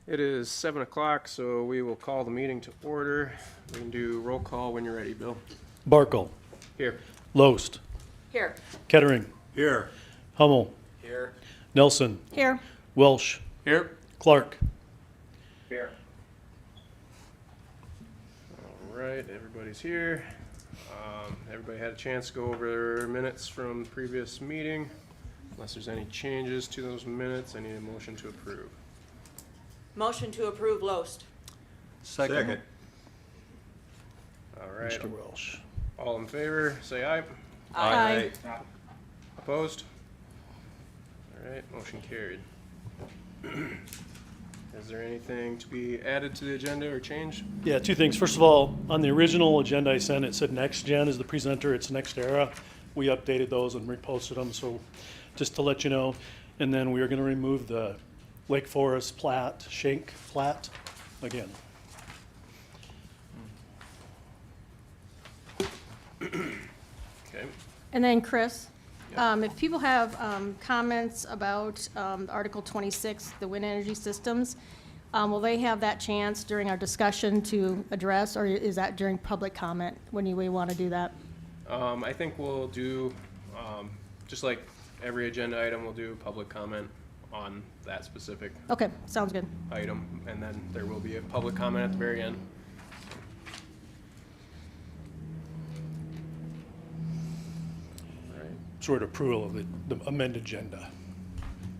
It is 7 o'clock, so we will call the meeting to order. We can do roll call when you're ready, Bill. Barkle, Here. Loest, Here. Kettering, Here. Hummel, Here. Nelson, Here. Welsh, Here. Clark. Here. All right, everybody's here. Everybody had a chance to go over minutes from the previous meeting. Unless there's any changes to those minutes, I need a motion to approve. Motion to approve Loest. Second. All right, Mr. Welsh. all in favor, say aye. Aye. Opposed? All right, motion carried. Is there anything to be added to the agenda or changed? Yeah, two things. First of all, on the original agenda I sent, it said Next Gen is the presenter, it's Next Era. We updated those and reposted them, so just to let you know. And then we are gonna remove the Lake Forest plat, Shank plat, again. Okay. And then Chris, Yep. if people have comments about Article 26, the wind energy systems, will they have that chance during our discussion to address, or is that during public comment when we want to do that? I think we'll do, just like every agenda item, we'll do public comment on that specific Okay, sounds good. item, and then there will be a public comment at the very end. Right. Sort of approval of the amended agenda.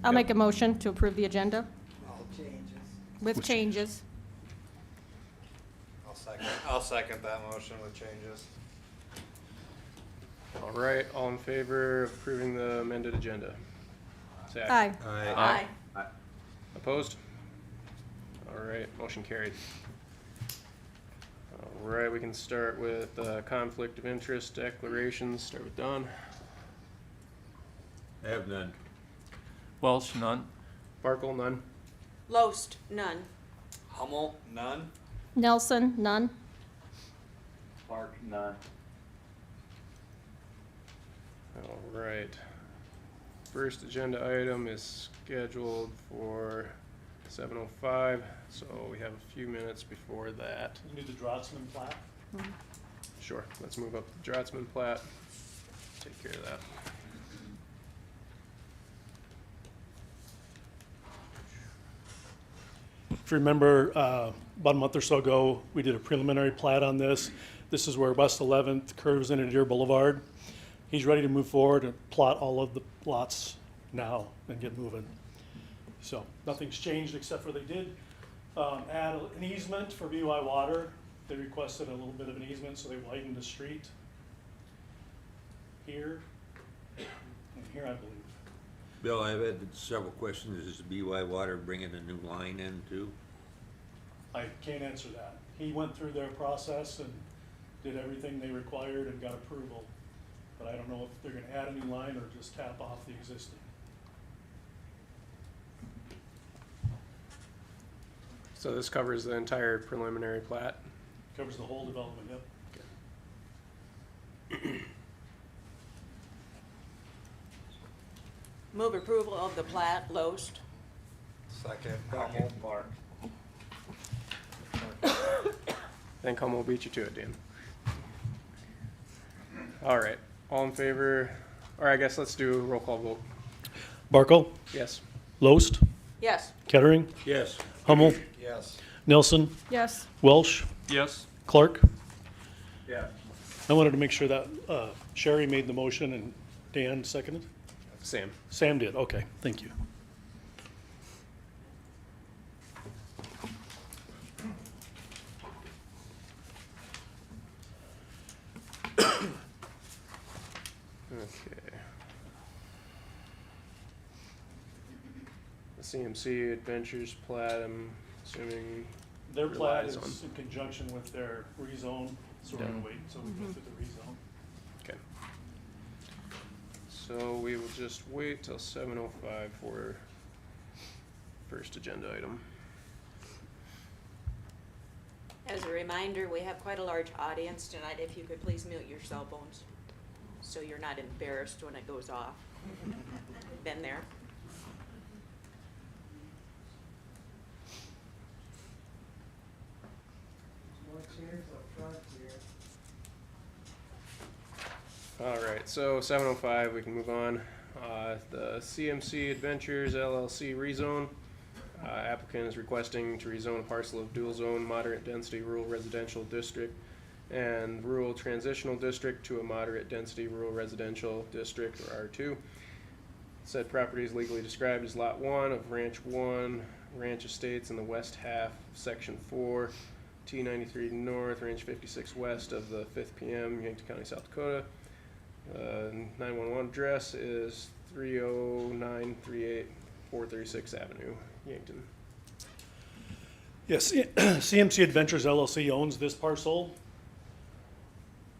I'll Yep. make a motion to approve the agenda All changes. with Which- changes. I'll second that motion with changes. All right, all in favor of approving the amended agenda? Say Aye. Aye. Opposed? All right, motion carried. All right, we can start with conflict of interest declarations. Start with Don. I have none. Welsh, none. Barkle, none. Loest, none. Hummel, none. Nelson, none. Clark, none. All right. First agenda item is scheduled for 7:05, so we have a few minutes before that. You need the Drotsman plat? Sure, let's move up the Drotsman plat. Take care of that. If you remember, about a month or so ago, we did a preliminary plat on this. This is where West 11th curves into Deer Boulevard. He's ready to move forward and plot all of the lots now and get moving. So nothing's changed except for they did add an easement for BY Water. They requested a little bit of an easement, so they widened the street here and here, I believe. Bill, I've had several questions. Is BY Water bringing a new line in too? I can't answer that. He went through their process and did everything they required and got approval. But I don't know if they're gonna add a new line or just tap off the existing. So this covers the entire preliminary plat. Covers the whole development, yep. Move approval of the plat, Loest. Second. Hummel. Clark. Then come, we'll beat you to it, Dan. All right, all in favor, or I guess let's do a roll call vote. Barkle, Yes. Loest, Yes. Kettering, Yes. Hummel, Yes. Nelson, Yes. Welsh, Yes. Clark. Yeah. I wanted to make sure that Sherry made the motion and Dan seconded. Sam. Sam did, okay, thank you. Okay. The CMC Adventures plat, I'm assuming, Their plat relies is in conjunction with their rezone, so we're gonna wait until we go through the rezone. okay. So we will just wait till 7:05 for first agenda item. As a reminder, we have quite a large audience tonight. If you could please mute your cell phones, so you're not embarrassed when it goes off. Been there. All right, so 7:05, we can move on. The CMC Adventures LLC rezone. Applicant is requesting to rezone a parcel of dual zone moderate density rural residential district and rural transitional district to a moderate density rural residential district, or R2. Said property is legally described as Lot 1 of Ranch 1, Ranch Estates in the west half, Section 4, T93 North, Range 56 west of the 5th PM, Yankton County, South Dakota. 911 address is 30938 436 Avenue, Yankton. Yes, CMC Adventures LLC owns this parcel.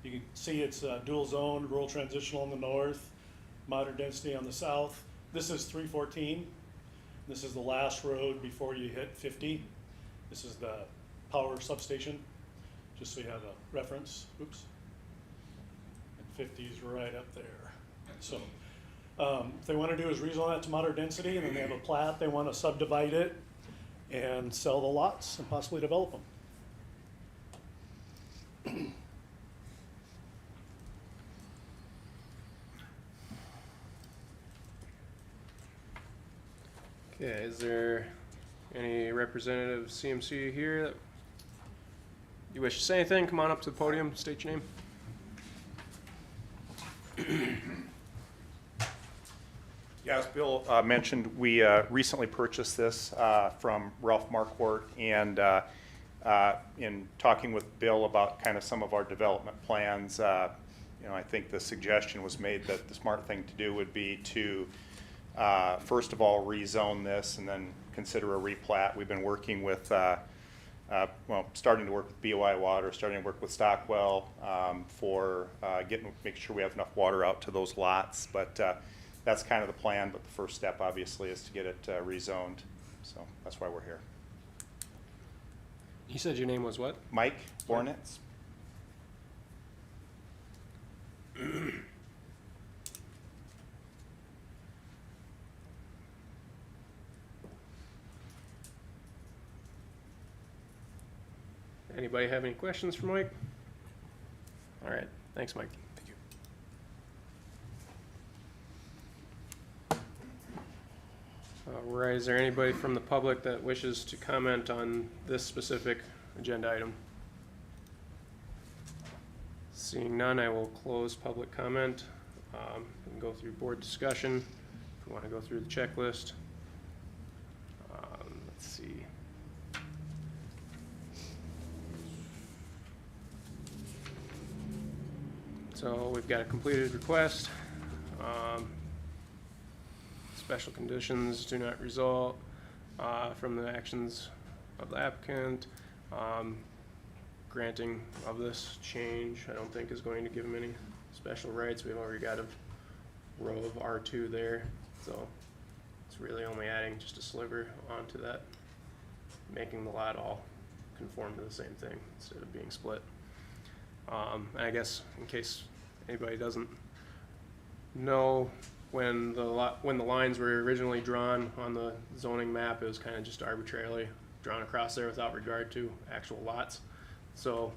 You can see it's dual zone, rural transitional on the north, moderate density on the south. This is 314. This is the last road before you hit 50. This is the power substation, just so you have a reference. Oops. And 50 is right up there. So what they want to do is rezone that to moderate density, and then they have a plat. They want to subdivide it and sell the lots and possibly develop them. Okay, is there any representative of CMC here that you wish to say anything? Come on up to the podium, state your name. Yeah, as Bill mentioned, we recently purchased this from Ralph Marquardt, and in talking with Bill about kind of some of our development plans, you know, I think the suggestion was made that the smart thing to do would be to first of all rezone this and then consider a replat. We've been working with starting to work with BOI Water, starting to work with Stockwell for making sure we have enough water out to those lots. But that's kind of the plan. But the first step, obviously, is to get it rezoned. So that's why we're here. You said your name was what? Mike Bornitz. Anybody have any questions for Mike? All right, thanks, Mike. Thank you. All right, is there anybody from the public that wishes to comment on this specific agenda item? Seeing none, I will close public comment and go through board discussion. If we want to go through the checklist. Let's see. So we've got a completed request. Special conditions do not result from the actions of the applicant. Granting of this change, I don't think is going to give him any special rights. We've already got a row of R2 there, so it's really only adding just a sliver onto that, making the lot all conform to the same thing instead of being split. I guess in case anybody doesn't know, when the lines were originally drawn on the zoning map, it was kind of just arbitrarily drawn across there without regard to actual lots. So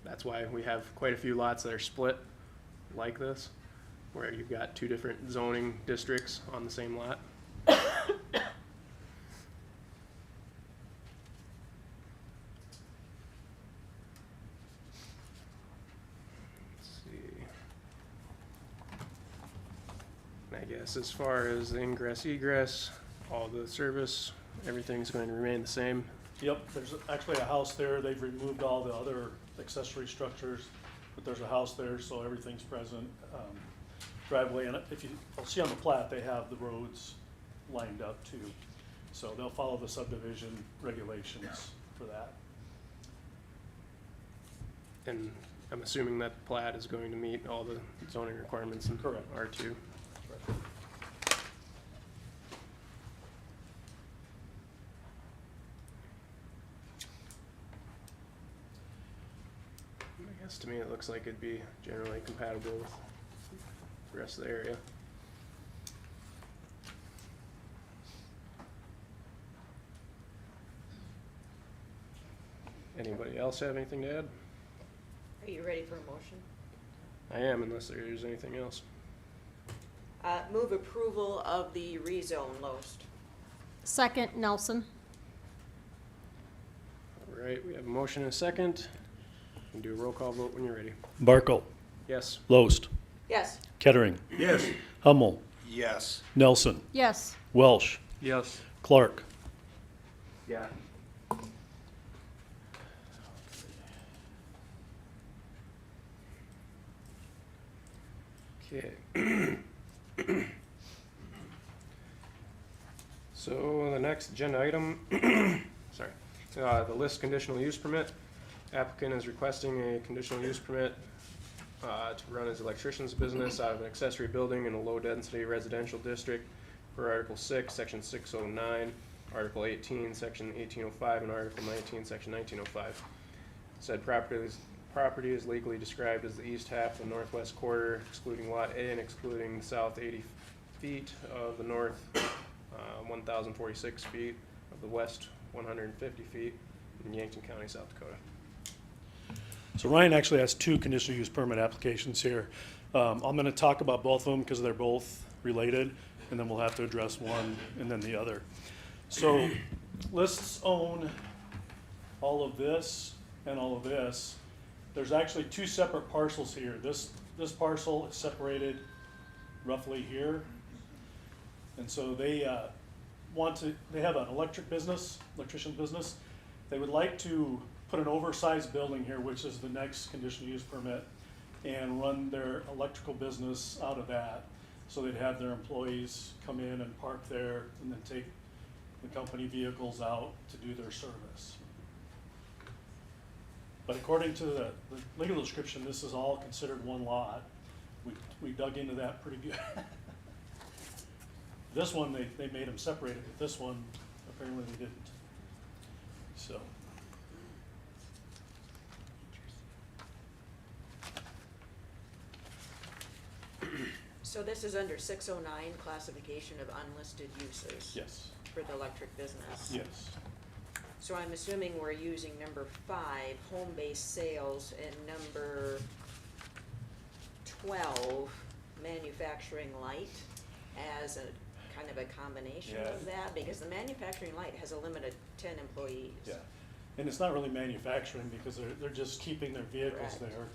that's why we have quite a few lots that are split like this, where you've got two different zoning districts on the same lot. I guess as far as the ingress egress, all the service, everything's going to remain the same. Yep, there's actually a house there. They've removed all the other accessory structures, but there's a house there, so everything's present. Driveway, and if you'll see on the plat, they have the roads lined up too. So they'll follow the subdivision regulations for that. And I'm assuming that the plat is going to meet all the zoning requirements in Correct. R2. I guess to me it looks like it'd be generally compatible with the rest of the area. Anybody else have anything to add? Are you ready for a motion? I am, unless there's anything else. Move approval of the rezone Loest. Second, Nelson. All right, we have a motion and a second. You can do a roll call vote when you're ready. Barkle, Yes. Loest, Yes. Kettering, Yes. Hummel, Yes. Nelson, Yes. Welsh, Yes. Clark. Yeah. Okay. So the next agenda item, sorry, the list conditional use permit. Applicant is requesting a conditional use permit to run his electrician's business out of an accessory building in a low-density residential district per Article 6, Section 609, Article 18, Section 1805, and Article 19, Section 1905. Said property is legally described as the east half of the northwest quarter, excluding Lot A and excluding the south 80 feet of the north, 1,046 feet of the west, 150 feet in Yankton County, South Dakota. So Ryan actually has two conditional use permit applications here. I'm going to talk about both of them because they're both related, and then we'll have to address one and then the other. So lists own all of this and all of this. There's actually two separate parcels here. This parcel is separated roughly here. And so they they have an electrician business. They would like to put an oversized building here, which is the next conditional use permit, and run their electrical business out of that. So they'd have their employees come in and park there and then take the company vehicles out to do their service. But according to the legal description, this is all considered one lot. We dug into that pretty good. This one, they made them separated, but this one, apparently they didn't. So. So this is under 609, classification of unlisted uses. Yes, For the electric business. yes. So I'm assuming we're using number 5, home-based sales, and number 12, manufacturing light, as a kind of a combination Yeah. of that, because the manufacturing light has a limit of 10 employees. Yeah, and it's not really manufacturing because they're just keeping their vehicles Correct. there.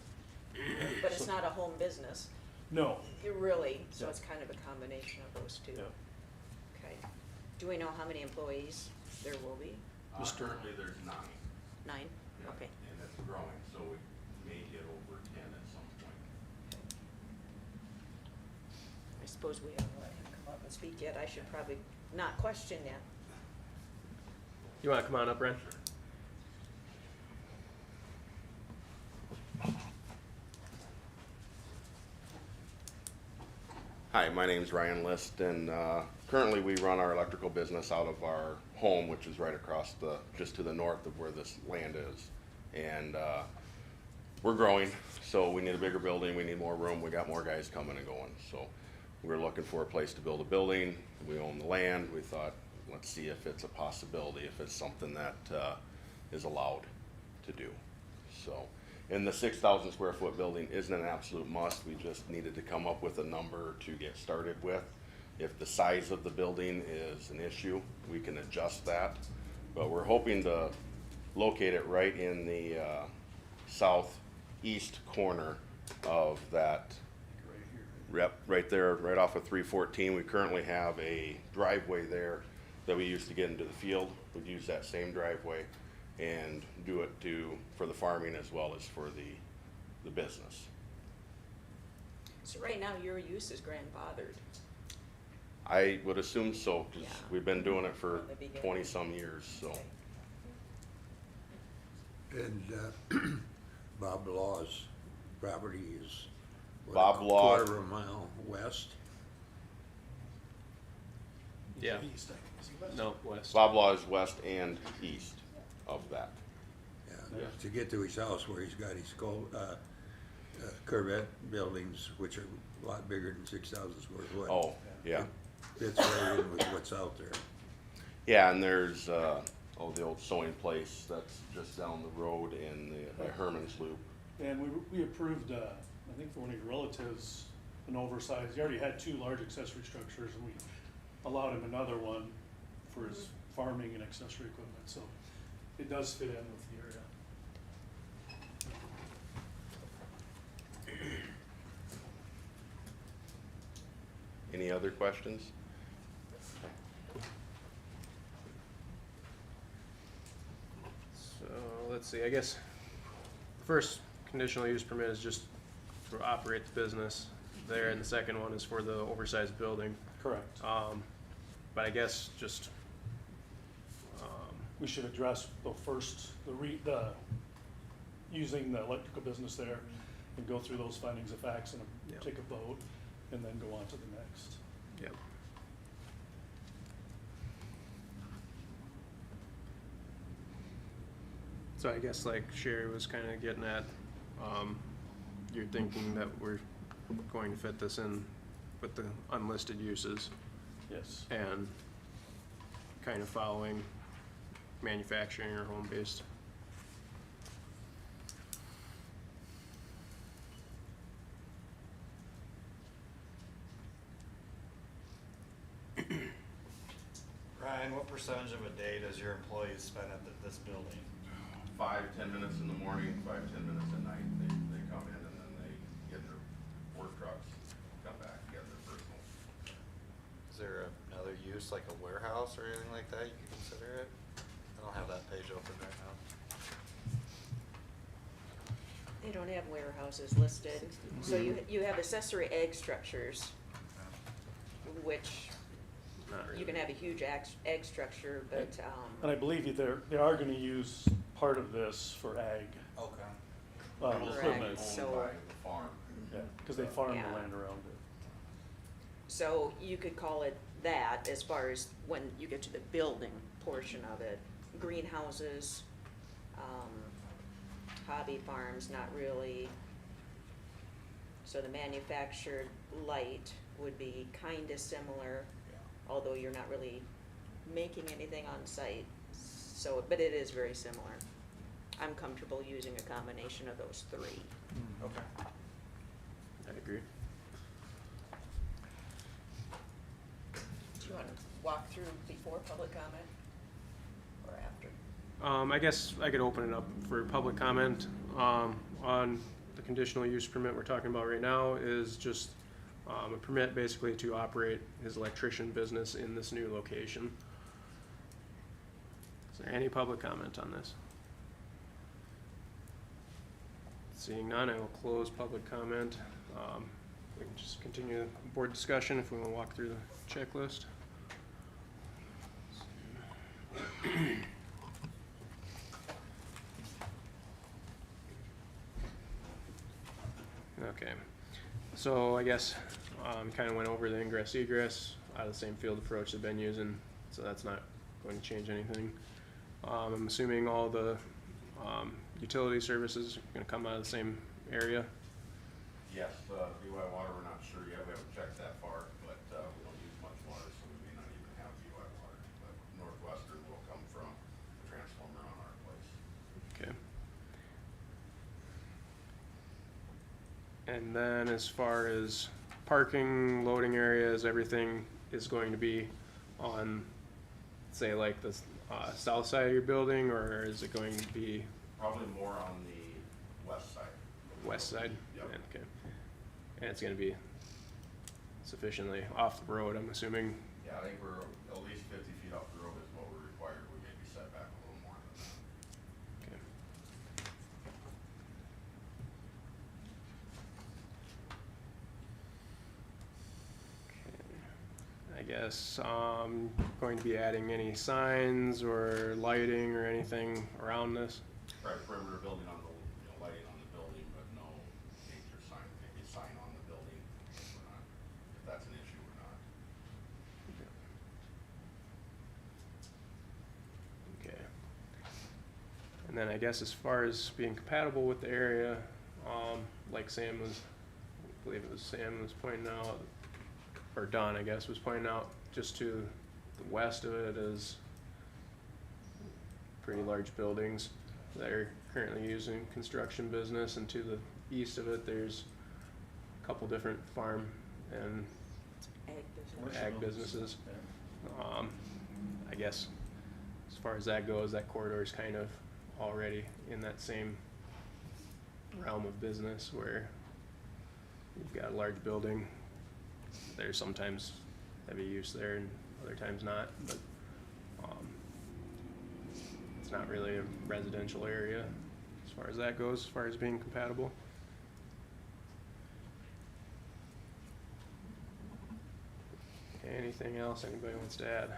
But it's not a home business, No, really, so Yeah. it's kind of a combination of those two. yeah. Okay. Do we know how many employees there will be? Mr. Currently, there's 9. 9? Yeah, Okay. And it's growing, so we may get over 10 at some point. I suppose we haven't let him come up and speak yet. I should probably not question that. You wanna come on up, Ren? Hi, my name's Ryan List, and currently we run our electrical business out of our home, which is right across just to the north of where this land is. And we're growing, so we need a bigger building, we need more room, we got more guys coming and going. So we're looking for a place to build a building, we own the land, we thought, let's see if it's a possibility, if it's something that is allowed to do. So, and the 6,000 square foot building isn't an absolute must, we just needed to come up with a number to get started with. If the size of the building is an issue, we can adjust that. But we're hoping to locate it right in the southeast corner of that, right there, right off of 314. We currently have a driveway there that we use to get into the field. We'd use that same driveway and do it for the farming as well as for the business. So right now, your use is grandfathered. I would assume so, because Yeah. we've been doing it for From the beginning. 20-some years, so. And Bob Law's property is what, Bob a Law- quarter of a mile west? Yeah. East, I think, is it west? No, west. Bob Law is west and east of that. Yeah, Yeah. to get to his house where he's got his Corvette buildings, which are a lot bigger than 6,000 square foot. Oh, yeah. Fits right in with what's out there. Yeah, and there's, the old sewing place that's just down the road in by Herman's Loop. And we approved I think for one of your relatives, an oversized, he already had 2 large accessory structures, and we allowed him another one for his farming and accessory equipment, so it does fit in with the area. Any other questions? So, let's see, I guess, the first conditional use permit is just to operate the business there, and the second one is for the oversized building. Correct. But I guess just, We should address the first, the using the electrical business there and go through those findings of facts and Yep. take a vote, and then go on to the next. yep. So I guess like Sherry was kind of getting at, you're thinking that we're going to fit this in with the unlisted uses Yes. and kind of following manufacturing or home-based. Ryan, what percentage of a day does your employees spend at this building? 5-10 minutes in the morning, 5-10 minutes at night. They come in and then they get their work trucks, come back, get their personal. Is there another use, like a warehouse or anything like that, you could consider it? I don't have that page open right now. They don't have warehouses listed, so you have accessory egg structures, which Not really. you can have a huge egg structure, but, And I believe they are gonna use part of this for ag, Okay. Correct. equipment. So- Owned by the farm. Yeah, because they farm the Yeah. land around it. so you could call it that as far as when you get to the building portion of it. Greenhouses, hobby farms, not really. So the manufactured light would be kinda similar, although you're not really making anything on site. So, but it is very similar. I'm comfortable using a combination of those 3. Okay. I agree. Do you wanna walk through before public comment or after? I guess I could open it up for public comment. On the conditional use permit we're talking about right now is just a permit basically to operate his electrician business in this new location. Is there any public comment on this? Seeing none, I will close public comment. We can just continue the board discussion if we want to walk through the checklist. Okay, so I guess, kind of went over the ingress egress out of the same field approach they've been using, so that's not going to change anything. I'm assuming all the, utility services are gonna come out of the same area. Yes, BY water, we're not sure yet. We haven't checked that far, but we don't use much water, so we may not even have BY water. But Northwestern will come from the transformer on our place. Okay. And then as far as parking, loading areas, everything is going to be on, say, like the south side of your building, or is it going to be Probably more on the west side. west side? Yep. Okay. And it's gonna be sufficiently off the road, I'm assuming. Yeah, I think we're at least 50 feet off the road is what we're required. We may be set back a little more than that. Okay. I guess, going to be adding any signs or lighting or anything around this? Right, perimeter building on the, lighting on the building, but no major sign, maybe a sign on the building. We're not, if that's an issue or not. Okay. And then I guess as far as being compatible with the area, like Sam was, I believe it was Sam was pointing out, or Don, I guess, was pointing out, just to the west of it is pretty large buildings that are currently using construction business, and to the east of it, there's couple different farm and ag businesses. I guess as far as that goes, that corridor is kind of already in that same realm of business where you've got a large building. There's sometimes heavy use there and other times not, but it's not really a residential area as far as that goes, as far as being compatible. Okay, anything else anybody wants to add?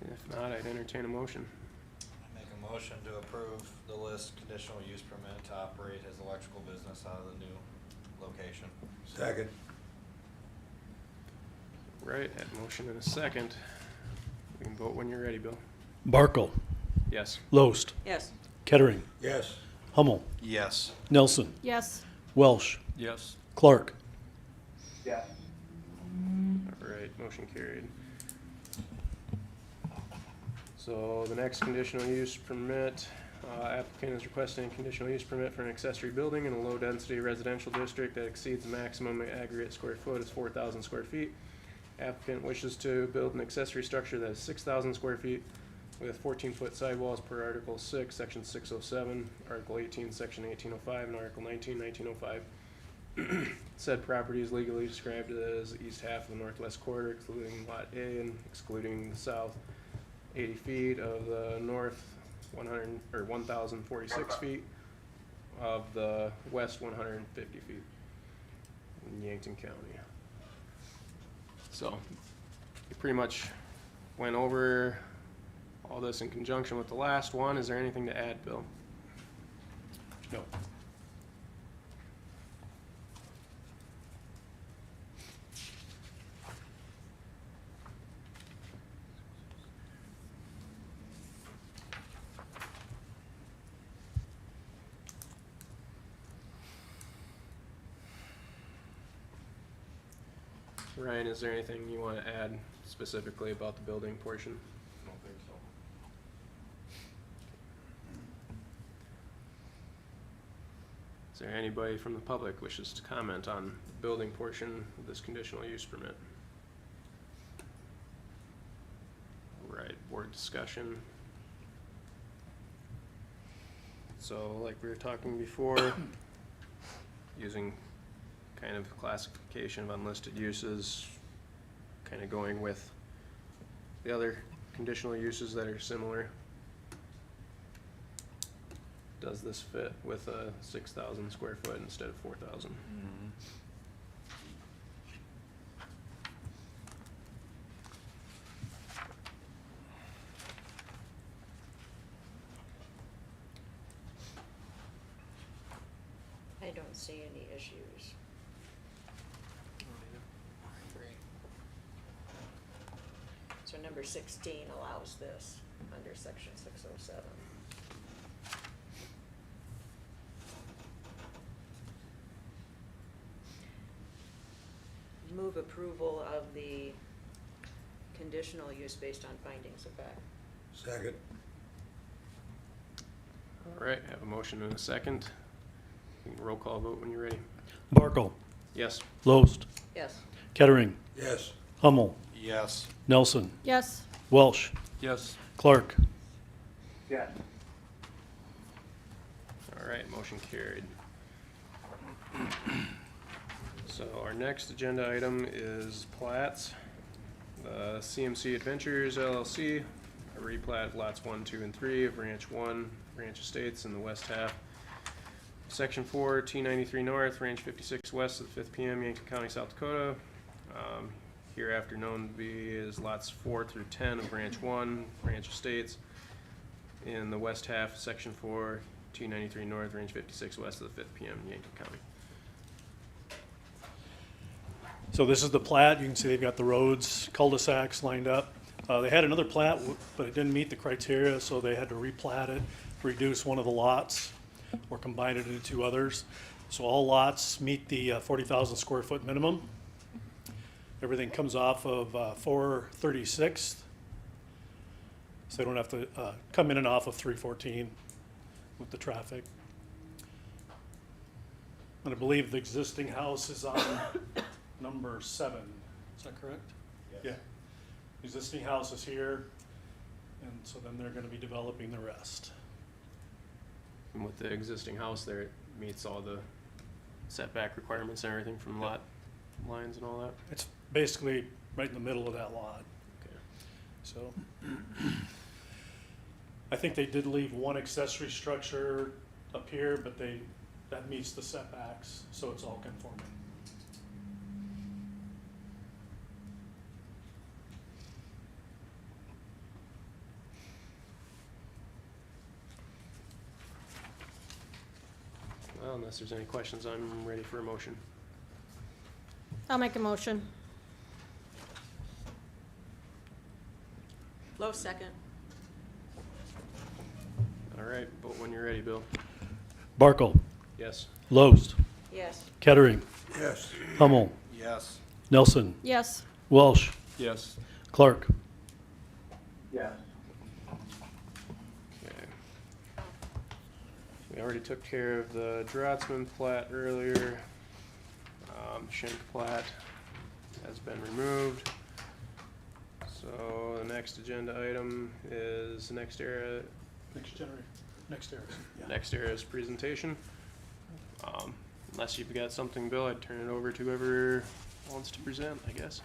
If not, I'd entertain a motion. I make a motion to approve the list conditional use permit to operate his electrical business out of the new location. Second. Right, at motion and a second. We can vote when you're ready, Bill. Barkle, Yes. Loest, Yes. Kettering, Yes. Hummel, Yes. Nelson, Yes. Welsh, Yes. Clark. All right, motion carried. So the next conditional use permit, applicant is requesting a conditional use permit for an accessory building in a low-density residential district that exceeds the maximum aggregate square foot is 4,000 square feet. Applicant wishes to build an accessory structure that is 6,000 square feet with 14-foot sidewalls per Article 6, Section 607, Article 18, Section 1805, and Article 19, 1905. Said property is legally described as the east half of the northwest quarter, excluding Lot A and excluding the south 80 feet of the north 1,046 feet of the west 150 feet in Yankton County. So you pretty much went over all this in conjunction with the last one. Is there anything to add, Bill? No. Ryan, is there anything you want to add specifically about the building portion? I don't think so. Is there anybody from the public wishes to comment on the building portion of this conditional use permit? All right, board discussion. So like we were talking before, using kind of classification of unlisted uses, kind of going with the other conditional uses that are similar. Does this fit with a 6,000 square foot instead of 4,000? I don't see any issues. So number 16 allows this under section 607. Move approval of the conditional use based on findings of fact. Second. All right, have a motion and a second. You can roll call vote when you're ready. Barkle, Yes. Loest, Yes. Kettering, Yes. Hummel, Yes. Nelson, Yes. Welsh, Yes. Clark. All right, motion carried. So our next agenda item is plats. CMC Adventures LLC, a replat of lots 1, 2, and 3 of Ranch 1, Ranch Estates in the west half. Section 4, T93 North, Ranch 56 West of the 5th PM, Yankton County, South Dakota. Hereafter known to be as lots 4 through 10 of Ranch 1, Ranch Estates in the west half, Section 4, T93 North, Range 56 West of the 5th PM, Yankton County. So this is the plat. You can see they've got the roads, cul-de-sacs lined up. They had another plat, but it didn't meet the criteria, so they had to replat it, reduce one of the lots, or combine it into two others. So all lots meet the 40,000 square foot minimum. Everything comes off of 436th so they don't have to come in and off of 314 with the traffic. And I believe the existing house is on number 7. Is that correct? Yeah. Existing house is here, and so then they're going to be developing the rest. And with the existing house there, it meets all the setback requirements and everything from lot lines and all that? It's basically right in the middle of that lot. Okay. So I think they did leave one accessory structure up here, but that meets the setbacks, so it's all conforming. Well, unless there's any questions, I'm ready for a motion. I'll make a motion. Low second. All right, vote when you're ready, Bill. Barkle, Yes. Loest, Yes. Kettering, Yes. Hummel, Yes. Nelson, Yes. Welsh, Yes. Clark. Okay. We already took care of the Drotzman plat earlier. Schenck plat has been removed. So the next agenda item is next era's presentation. Unless you've got something, Bill, I'd turn it over to whoever wants to present, I guess.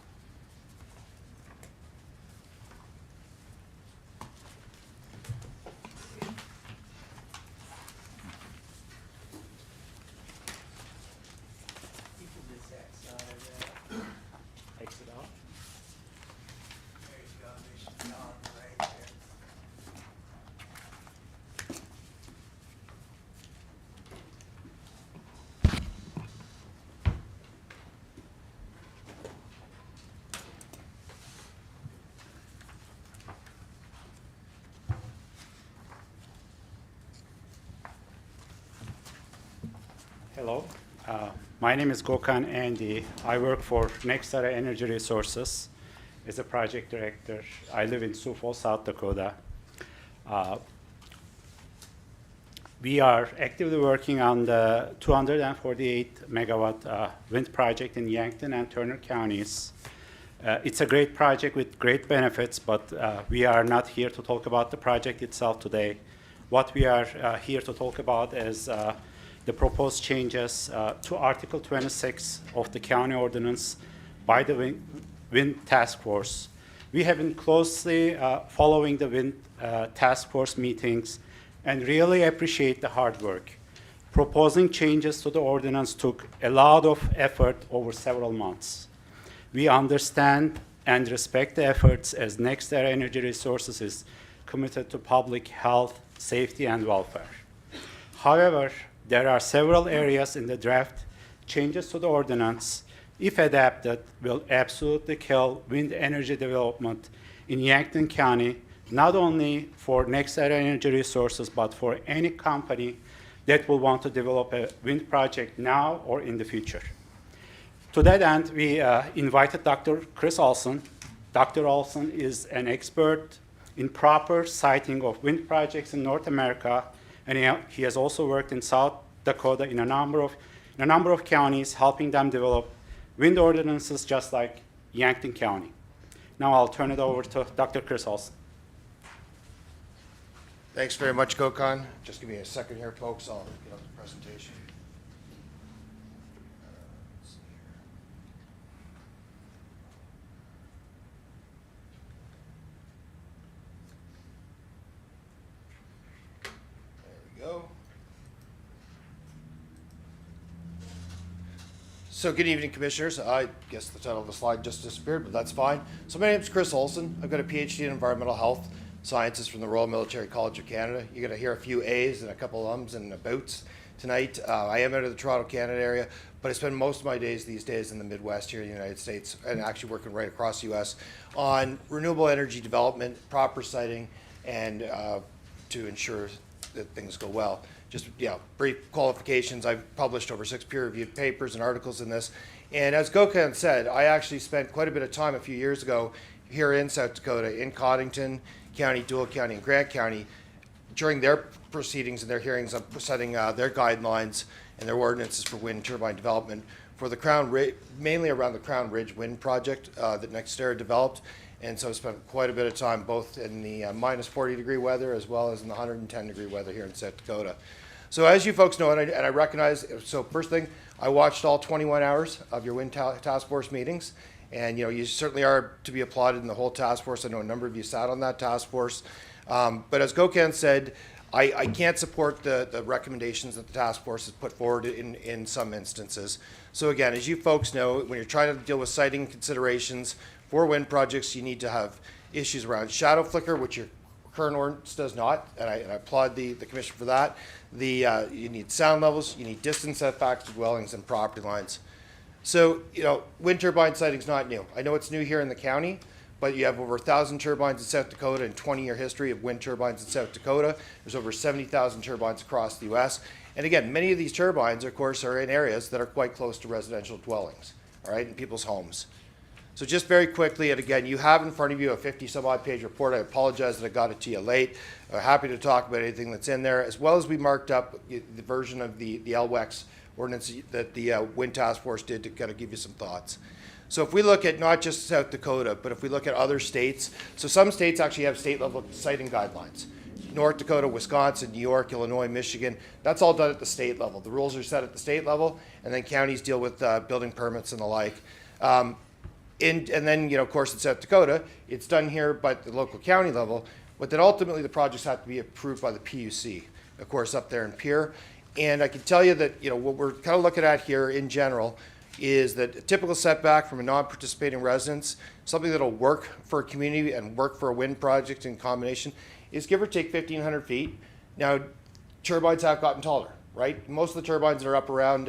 Takes it out. Hello, my name is Gökhan Andy. I work for NextEra Energy Resources as a project director. I live in Sioux Falls, South Dakota. We are actively working on the 248 megawatt wind project in Yankton and Turner counties. It's a great project with great benefits, but we are not here to talk about the project itself today. What we are here to talk about is the proposed changes to Article 26 of the county ordinance by the Wind Task Force. We have been closely following the Wind Task Force meetings and really appreciate the hard work. Proposing changes to the ordinance took a lot of effort over several months. We understand and respect the efforts as NextEra Energy Resources is committed to public health, safety, and welfare. However, there are several areas in the draft changes to the ordinance, if adopted, will absolutely kill wind energy development in Yankton County, not only for NextEra Energy Resources, but for any company that will want to develop a wind project now or in the future. To that end, we invited Dr. Chris Olson. Dr. Olson is an expert in proper siting of wind projects in North America, and he has also worked in South Dakota in a number of counties, helping them develop wind ordinances just like Yankton County. Now I'll turn it over to Dr. Chris Olson. Thanks very much, Gökhan. Just give me a second here, folks. I'll get up the presentation. Let's see here. There we go. So good evening, Commissioners. I guess the title of the slide just disappeared, but that's fine. So my name is Chris Olson. I've got a PhD in environmental health sciences from the Royal Military College of Canada. You're going to hear a few A's and a couple of ums and abouts tonight. I am out of the Toronto, Canada area, but I spend most of my days these days in the Midwest here in the United States, and actually working right across the U.S. on renewable energy development, proper siting, and to ensure that things go well. Just, brief qualifications. I've published over 6 peer-reviewed papers and articles in this. And as Gökhan said, I actually spent quite a bit of time a few years ago here in South Dakota, in Coddington, County, Dual County, and Grant County, during their proceedings and their hearings on setting their guidelines and their ordinances for wind turbine development for the mainly around the Crown Ridge Wind Project that NextEra developed. And so I spent quite a bit of time both in the minus 40-degree weather as well as in the 110-degree weather here in South Dakota. So as you folks know, and I recognize, so first thing, I watched all 21 hours of your wind task force meetings. And, you certainly are to be applauded in the whole task force. I know a number of you sat on that task force. But as Gokhan said, I can't support the recommendations that the task force has put forward in some instances. So again, as you folks know, when you're trying to deal with siting considerations for wind projects, you need to have issues around shadow flicker, which your current ordinance does not, and I applaud the commission for that. You need sound levels, you need distance setbacks to dwellings and property lines. So, wind turbine siting is not new. I know it's new here in the county, but you have over 1,000 turbines in South Dakota and 20-year history of wind turbines in South Dakota. There's over 70,000 turbines across the U.S. And again, many of these turbines, of course, are in areas that are quite close to residential dwellings, all right, and people's homes. So just very quickly, and again, you have in front of you a 50-some-odd page report. I apologize that I got it to you late. Happy to talk about anything that's in there, as well as we marked up the version of the LWEX ordinance that the Wind Task Force did to kind of give you some thoughts. So if we look at not just South Dakota, but if we look at other states, so some states actually have state-level siting guidelines. North Dakota, Wisconsin, New York, Illinois, Michigan, that's all done at the state level. The rules are set at the state level, and then counties deal with building permits and the like. And then, of course, in South Dakota, it's done here by the local county level, but then ultimately the projects have to be approved by the PUC, of course, up there in Pierre. And I can tell you that, what we're kind of looking at here in general is that a typical setback from a non-participating residence, something that'll work for a community and work for a wind project in combination, is give or take 1,500 feet. Now, turbines have gotten taller, right? Most of the turbines that are up around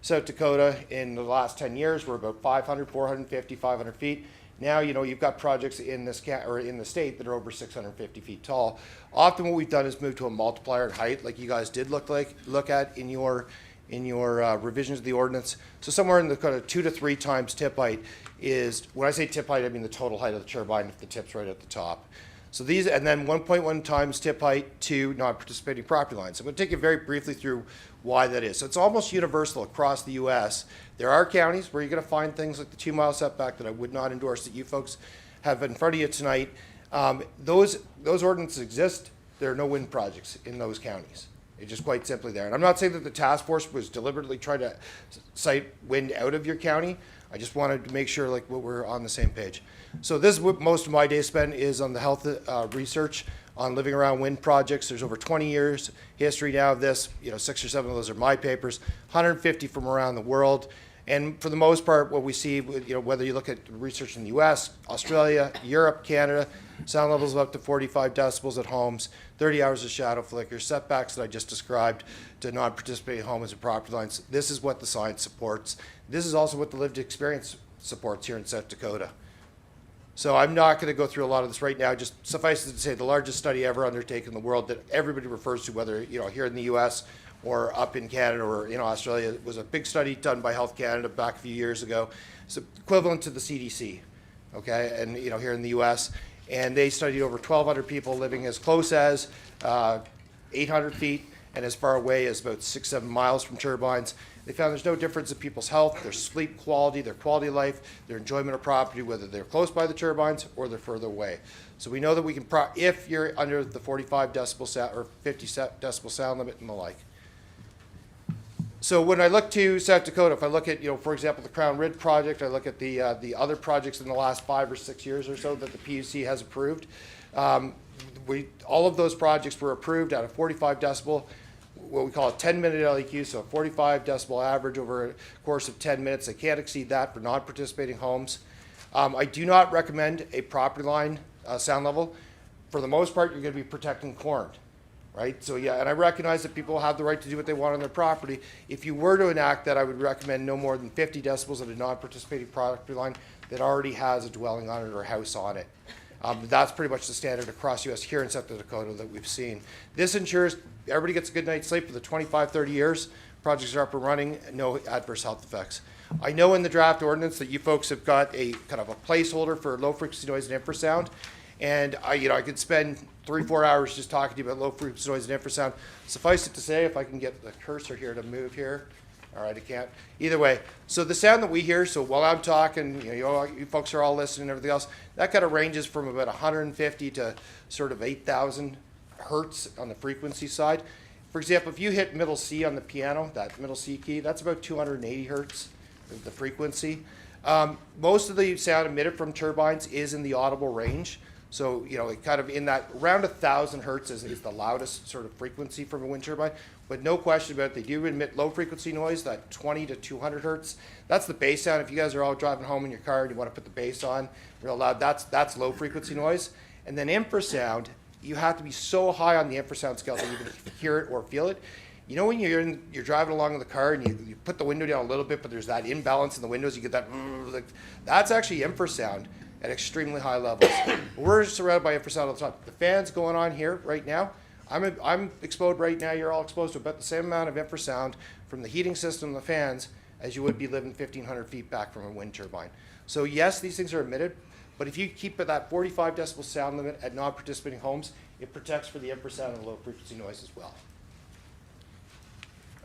South Dakota in the last 10 years were about 500, 450, 500 feet. Now, you've got projects in this in the state that are over 650 feet tall. Often what we've done is move to a multiplier in height, like you guys did look at in your revisions of the ordinance. So somewhere in the kind of 2 to 3 times tip height is, when I say tip height, I mean the total height of the turbine if the tip's right at the top. So these, and then 1.1 times tip height to non-participating property lines. I'm going to take you very briefly through why that is. So it's almost universal across the U.S. There are counties where you're going to find things like the 2-mile setback that I would not endorse that you folks have in front of you tonight. Those ordinances exist. There are no wind projects in those counties. It's just quite simply there. And I'm not saying that the task force was deliberately trying to cite wind out of your county. I just wanted to make sure we're on the same page. So this is what most of my day spent is on the health research on living around wind projects. There's over 20 years history now of this. 6 or 7 of those are my papers, 150 from around the world. And for the most part, what we see, whether you look at research in the U.S., Australia, Europe, Canada, sound levels of up to 45 decibels at homes, 30 hours of shadow flicker, setbacks that I just described to non-participating homes and property lines. This is what the science supports. This is also what the lived experience supports here in South Dakota. So I'm not going to go through a lot of this right now. Just suffice it to say, the largest study ever undertaken in the world that everybody refers to, whether here in the U.S. or up in Canada or in Australia, was a big study done by Health Canada back a few years ago. It's equivalent to the CDC, okay, and here in the U.S. And they studied over 1,200 people living as close as 800 feet and as far away as about 6-7 miles from turbines. They found there's no difference in people's health, their sleep quality, their quality of life, their enjoyment of property, whether they're close by the turbines or they're further away. So we know that we can, if you're under the 45 decibel sound or 50 decibel sound limit and the like. So when I look to South Dakota, if I look at, for example, the Crown Ridge project, I look at the other projects in the last 5 or 6 years or so that the PUC has approved. All of those projects were approved at a 45 decibel, what we call a 10-minute LEQ, so a 45 decibel average over a course of 10 minutes. They can't exceed that for non-participating homes. I do not recommend a property line sound level. For the most part, you're going to be protecting corn. Right? So yeah, and I recognize that people have the right to do what they want on their property. If you were to enact that, I would recommend no more than 50 decibels at a non-participating property line that already has a dwelling on it or a house on it. That's pretty much the standard across U.S. here in South Dakota that we've seen. This ensures everybody gets a good night's sleep for the 25, 30 years. Projects are up and running, no adverse health effects. I know in the draft ordinance that you folks have got a kind of a placeholder for low frequency noise and infrasound. And I could spend 3-4 hours just talking to you about low frequency noise and infrasound. Suffice it to say, if I can get the cursor here to move here. All right, I can't. Either way, so the sound that we hear, so while I'm talking, you folks are all listening and everything else, that kind of ranges from about 150 to sort of 8,000 hertz on the frequency side. For example, if you hit middle C on the piano, that middle C key, that's about 280 hertz, the frequency. Most of the sound emitted from turbines is in the audible range. So, it kind of in that around 1,000 hertz is the loudest sort of frequency from a wind turbine. But no question about it, they do emit low frequency noise, that 20 to 200 hertz. That's the bass sound. If you guys are all driving home in your car and you want to put the bass on real loud, that's low frequency noise. And then infrasound, you have to be so high on the infrasound scale that you can hear it or feel it. When you're driving along in the car and you put the window down a little bit, but there's that imbalance in the windows, you get that, that's actually infrasound at extremely high levels. We're surrounded by infrasound all the time. The fan's going on here right now. I'm exposed right now. You're all exposed to about the same amount of infrasound from the heating system and the fans as you would be living 1,500 feet back from a wind turbine. So yes, these things are emitted, but if you keep it that 45 decibel sound limit at non-participating homes, it protects for the infrasound and low frequency noise as well.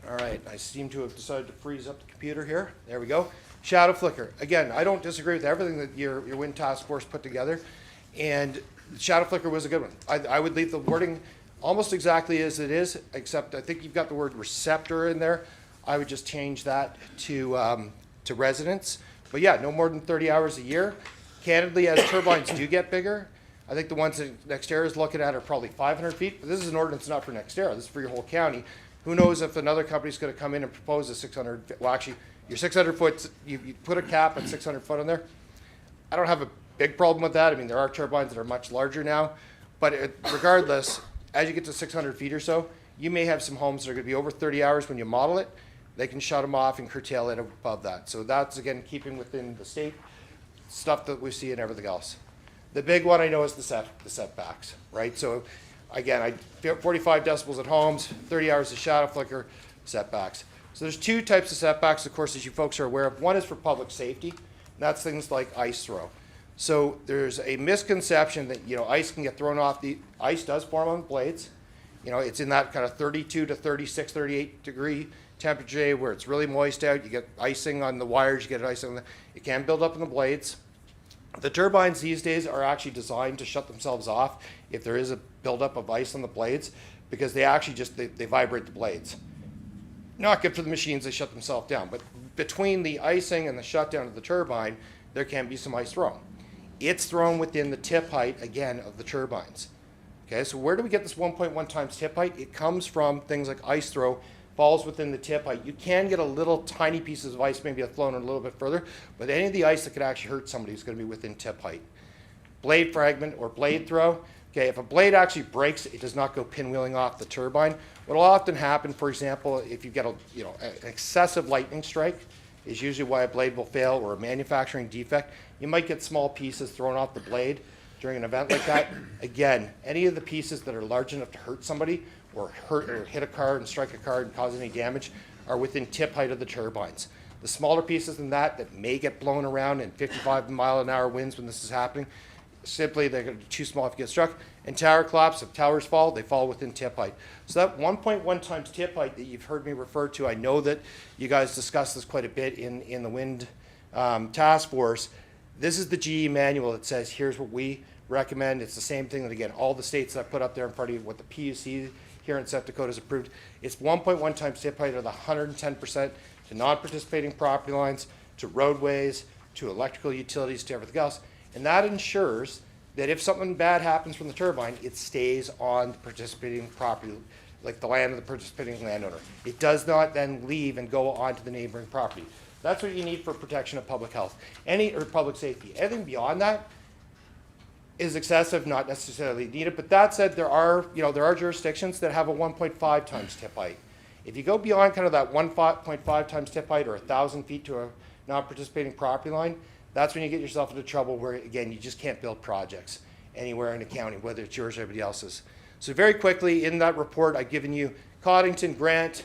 All right, I seem to have decided to freeze up the computer here. There we go. Shadow flicker. Again, I don't disagree with everything that your wind task force put together, and shadow flicker was a good one. I would leave the wording almost exactly as it is, except I think you've got the word receptor in there. I would just change that to residents. But yeah, no more than 30 hours a year. Candidly, as turbines do get bigger, I think the ones that NextEra is looking at are probably 500 feet. But this is an ordinance not for NextEra. This is for your whole county. Who knows if another company's going to come in and propose a 600, well actually, your 600 foot, you put a cap at 600 foot on there. I don't have a big problem with that. I mean, there are turbines that are much larger now. But regardless, as you get to 600 feet or so, you may have some homes that are going to be over 30 hours when you model it. They can shut them off and curtail it above that. So that's, again, keeping within the state stuff that we see and everything else. The big one I know is the setbacks, right? So again, 45 decibels at homes, 30 hours of shadow flicker, setbacks. So there's two types of setbacks, of course, as you folks are aware of. One is for public safety, and that's things like ice throw. So there's a misconception that, ice can get thrown off. The ice does form on blades. It's in that kind of 32 to 36, 38 degree temperature where it's really moist out. You get icing on the wires, you get icing on it can build up in the blades. The turbines these days are actually designed to shut themselves off if there is a buildup of ice on the blades, because they actually they vibrate the blades. Not good for the machines, they shut themselves down. But between the icing and the shutdown of the turbine, there can be some ice thrown. It's thrown within the tip height, again, of the turbines. Okay, so where do we get this 1.1 times tip height? It comes from things like ice throw, falls within the tip height. You can get a little tiny pieces of ice, maybe flown a little bit further, but any of the ice that could actually hurt somebody is going to be within tip height. Blade fragment or blade throw. Okay, if a blade actually breaks, it does not go pinwheeling off the turbine. What will often happen, for example, if you get an excessive lightning strike, is usually why a blade will fail, or a manufacturing defect. You might get small pieces thrown off the blade during an event like that. Again, any of the pieces that are large enough to hurt somebody or hit a car and strike a car and cause any damage are within tip height of the turbines. The smaller pieces than that may get blown around in 55 mile an hour winds when this is happening, simply they're too small if you get struck. And tower collapse, if towers fall, they fall within tip height. So that 1.1 times tip height that you've heard me refer to, I know that you guys discussed this quite a bit in the wind task force. This is the GE manual that says here's what we recommend. It's the same thing that, again, all the states that I put up there in front of you, what the PUC here in South Dakota has approved. It's 1.1 times tip height of the 110% to non-participating property lines, to roadways, to electrical utilities, to everything else. And that ensures that if something bad happens from the turbine, it stays on the participating property, like the land of the participating landowner. It does not then leave and go onto the neighboring property. That's what you need for protection of public health, or public safety. Anything beyond that is excessive, not necessarily needed. But that said, there are jurisdictions that have a 1.5 times tip height. If you go beyond kind of that 1.5 times tip height or 1,000 feet to a non-participating property line, that's when you get yourself into trouble where, again, you just can't build projects anywhere in the county, whether it's yours or everybody else's. So very quickly, in that report, I've given you Coddington, Grant,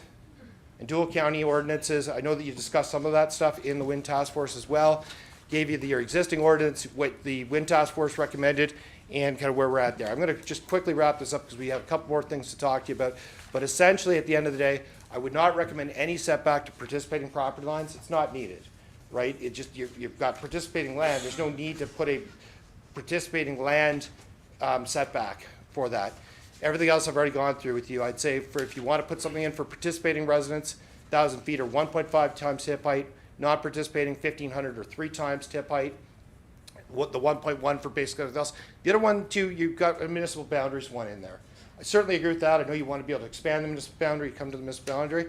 and dual county ordinances. I know that you discussed some of that stuff in the Wind Task Force as well. Gave you your existing ordinance, what the Wind Task Force recommended, and kind of where we're at there. I'm going to just quickly wrap this up because we have a couple more things to talk to you about. But essentially, at the end of the day, I would not recommend any setback to participating property lines. It's not needed, right? It just, you've got participating land. There's no need to put a participating land setback for that. Everything else I've already gone through with you. I'd say for if you want to put something in for participating residents, 1,000 feet or 1.5 times tip height, non-participating 1,500 or 3 times tip height. What the 1.1 for basically everything else. The other one too, you've got a municipal boundaries one in there. I certainly agree with that. I know you want to be able to expand the municipal boundary, come to the municipal boundary.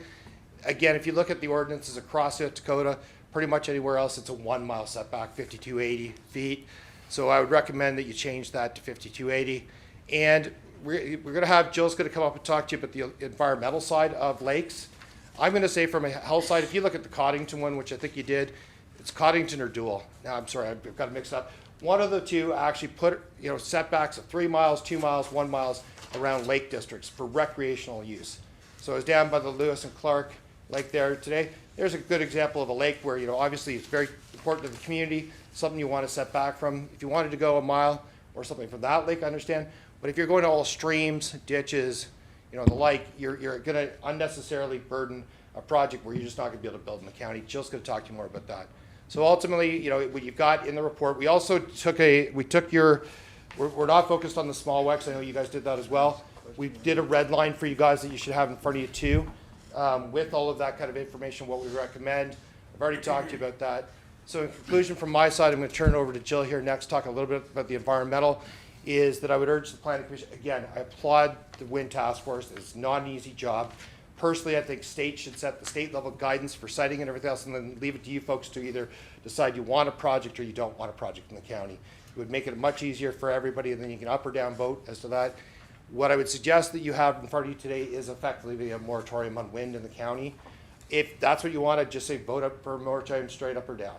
Again, if you look at the ordinances across South Dakota, pretty much anywhere else, it's a 1 mile setback, 5,280 feet. So I would recommend that you change that to 5,280. And we're going to have, Jill's going to come up and talk to you about the environmental side of lakes. I'm going to say from a health side, if you look at the Coddington one, which I think you did, it's Coddington or Dual. Now, I'm sorry, I've got to mix up. One of the two actually put, setbacks of 3 miles, 2 miles, 1 miles around lake districts for recreational use. So I was down by the Lewis and Clark Lake there today. There's a good example of a lake where, obviously it's very important to the community, something you want to set back from. If you wanted to go a mile or something from that lake, I understand. But if you're going to all streams, ditches, the like, you're going to unnecessarily burden a project where you're just not going to be able to build in the county. Jill's going to talk to you more about that. So ultimately, what you've got in the report, we also we're not focused on the small WECs. I know you guys did that as well. We did a red line for you guys that you should have in front of you too, with all of that kind of information, what we recommend. I've already talked to you about that. So in conclusion from my side, I'm going to turn it over to Jill here next, talk a little bit about the environmental, is that I would urge the Planning Commission, again, I applaud the Wind Task Force. It's not an easy job. Personally, I think states should set the state level guidance for siting and everything else, and then leave it to you folks to either decide you want a project or you don't want a project in the county. It would make it much easier for everybody, and then you can up or down vote as to that. What I would suggest that you have in front of you today is effectively a moratorium on wind in the county. If that's what you want, I'd just say vote up for a moratorium straight up or down.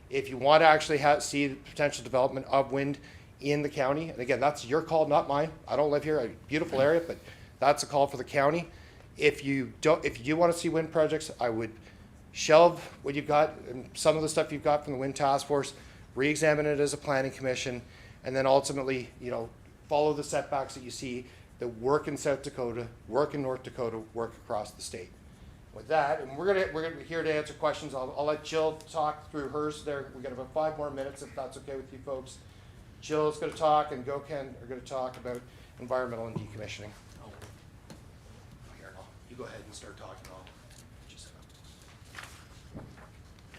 If you want to actually see the potential development of wind in the county, and again, that's your call, not mine. I don't live here, a beautiful area, but that's a call for the county. If you do want to see wind projects, I would shelve what you've got and some of the stuff you've got from the Wind Task Force, re-examine it as a planning commission, and then ultimately, follow the setbacks that you see that work in South Dakota, work in North Dakota, work across the state. With that, and we're gonna be here to answer questions. I'll let Jill talk through hers there. We got about 5 more minutes if that's okay with you folks. Jill's going to talk, and Goken are going to talk about environmental and decommissioning. Here, you go ahead and start talking.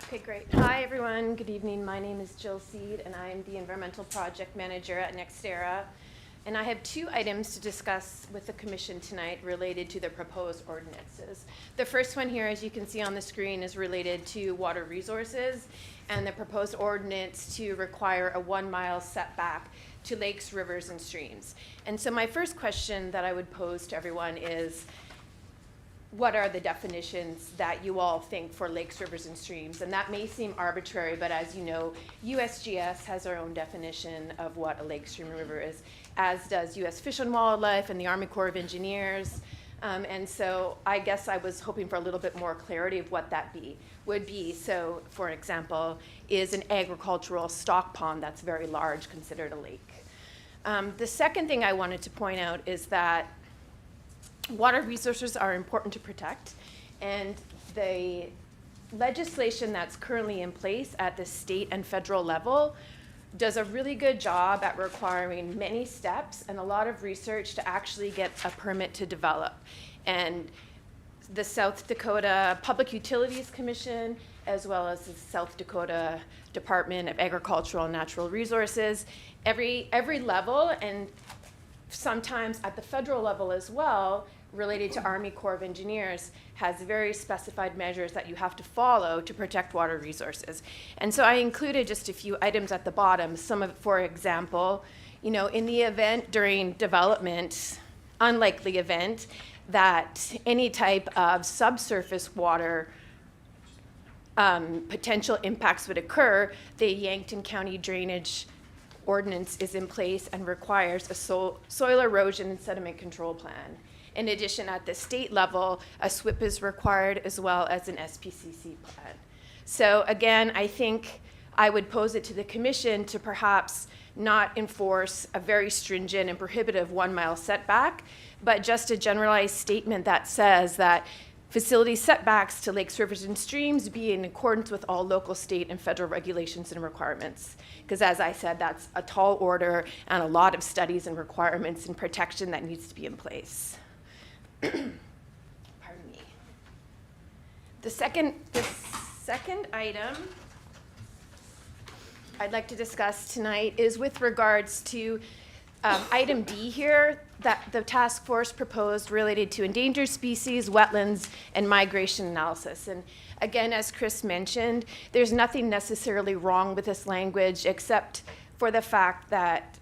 Okay, great. Hi, everyone. Good evening. My name is Jill Seed, and I'm the Environmental Project Manager at NextEra. And I have 2 items to discuss with the Commission tonight related to the proposed ordinances. The first one here, as you can see on the screen, is related to water resources and the proposed ordinance to require a 1 mile setback to lakes, rivers, and streams. And so my first question that I would pose to everyone is, what are the definitions that you all think for lakes, rivers, and streams? And that may seem arbitrary, but as you know, USGS has their own definition of what a lake, stream, and river is, as does US Fish and Wildlife and the Army Corps of Engineers. And so I guess I was hoping for a little bit more clarity of what that would be. So, for example, is an agricultural stock pond that's very large considered a lake? The second thing I wanted to point out is that water resources are important to protect, and the legislation that's currently in place at the state and federal level does a really good job at requiring many steps and a lot of research to actually get a permit to develop. And the South Dakota Public Utilities Commission, as well as the South Dakota Department of Agricultural and Natural Resources, every level, and sometimes at the federal level as well, related to Army Corps of Engineers, has very specified measures that you have to follow to protect water resources. And so I included just a few items at the bottom. Some of, for example, in the event during development, unlikely event, that any type of subsurface water potential impacts would occur, the Yankton County Drainage Ordinance is in place and requires a soil erosion and sediment control plan. In addition, at the state level, a SWIP is required as well as an SPCC plan. So again, I think I would pose it to the Commission to perhaps not enforce a very stringent and prohibitive 1 mile setback, but just a generalized statement that says that facility setbacks to lakes, rivers, and streams be in accordance with all local, state, and federal regulations and requirements. Because as I said, that's a tall order and a lot of studies and requirements and protection that needs to be in place. Pardon me. The second item I'd like to discuss tonight is with regards to item D here, that the task force proposed related to endangered species, wetlands, and migration analysis. And again, as Chris mentioned, there's nothing necessarily wrong with this language except for the fact that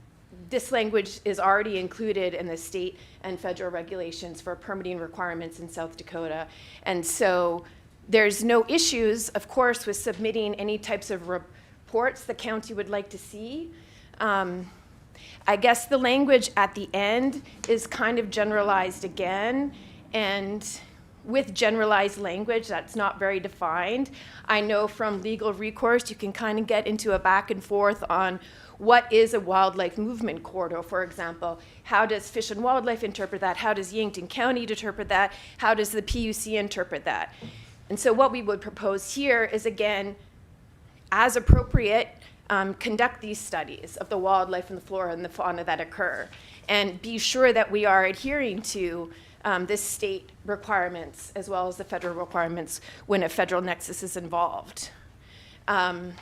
this language is already included in the state and federal regulations for permitting requirements in South Dakota. And so there's no issues, of course, with submitting any types of reports the county would like to see. I guess the language at the end is kind of generalized again, and with generalized language that's not very defined. I know from legal recourse you can kind of get into a back and forth on what is a wildlife movement corridor, for example. How does Fish and Wildlife interpret that? How does Yankton County interpret that? How does the PUC interpret that? And so what we would propose here is, again, as appropriate, conduct these studies of the wildlife and the flora and the fauna that occur, and be sure that we are adhering to the state requirements as well as the federal requirements when a federal nexus is involved. An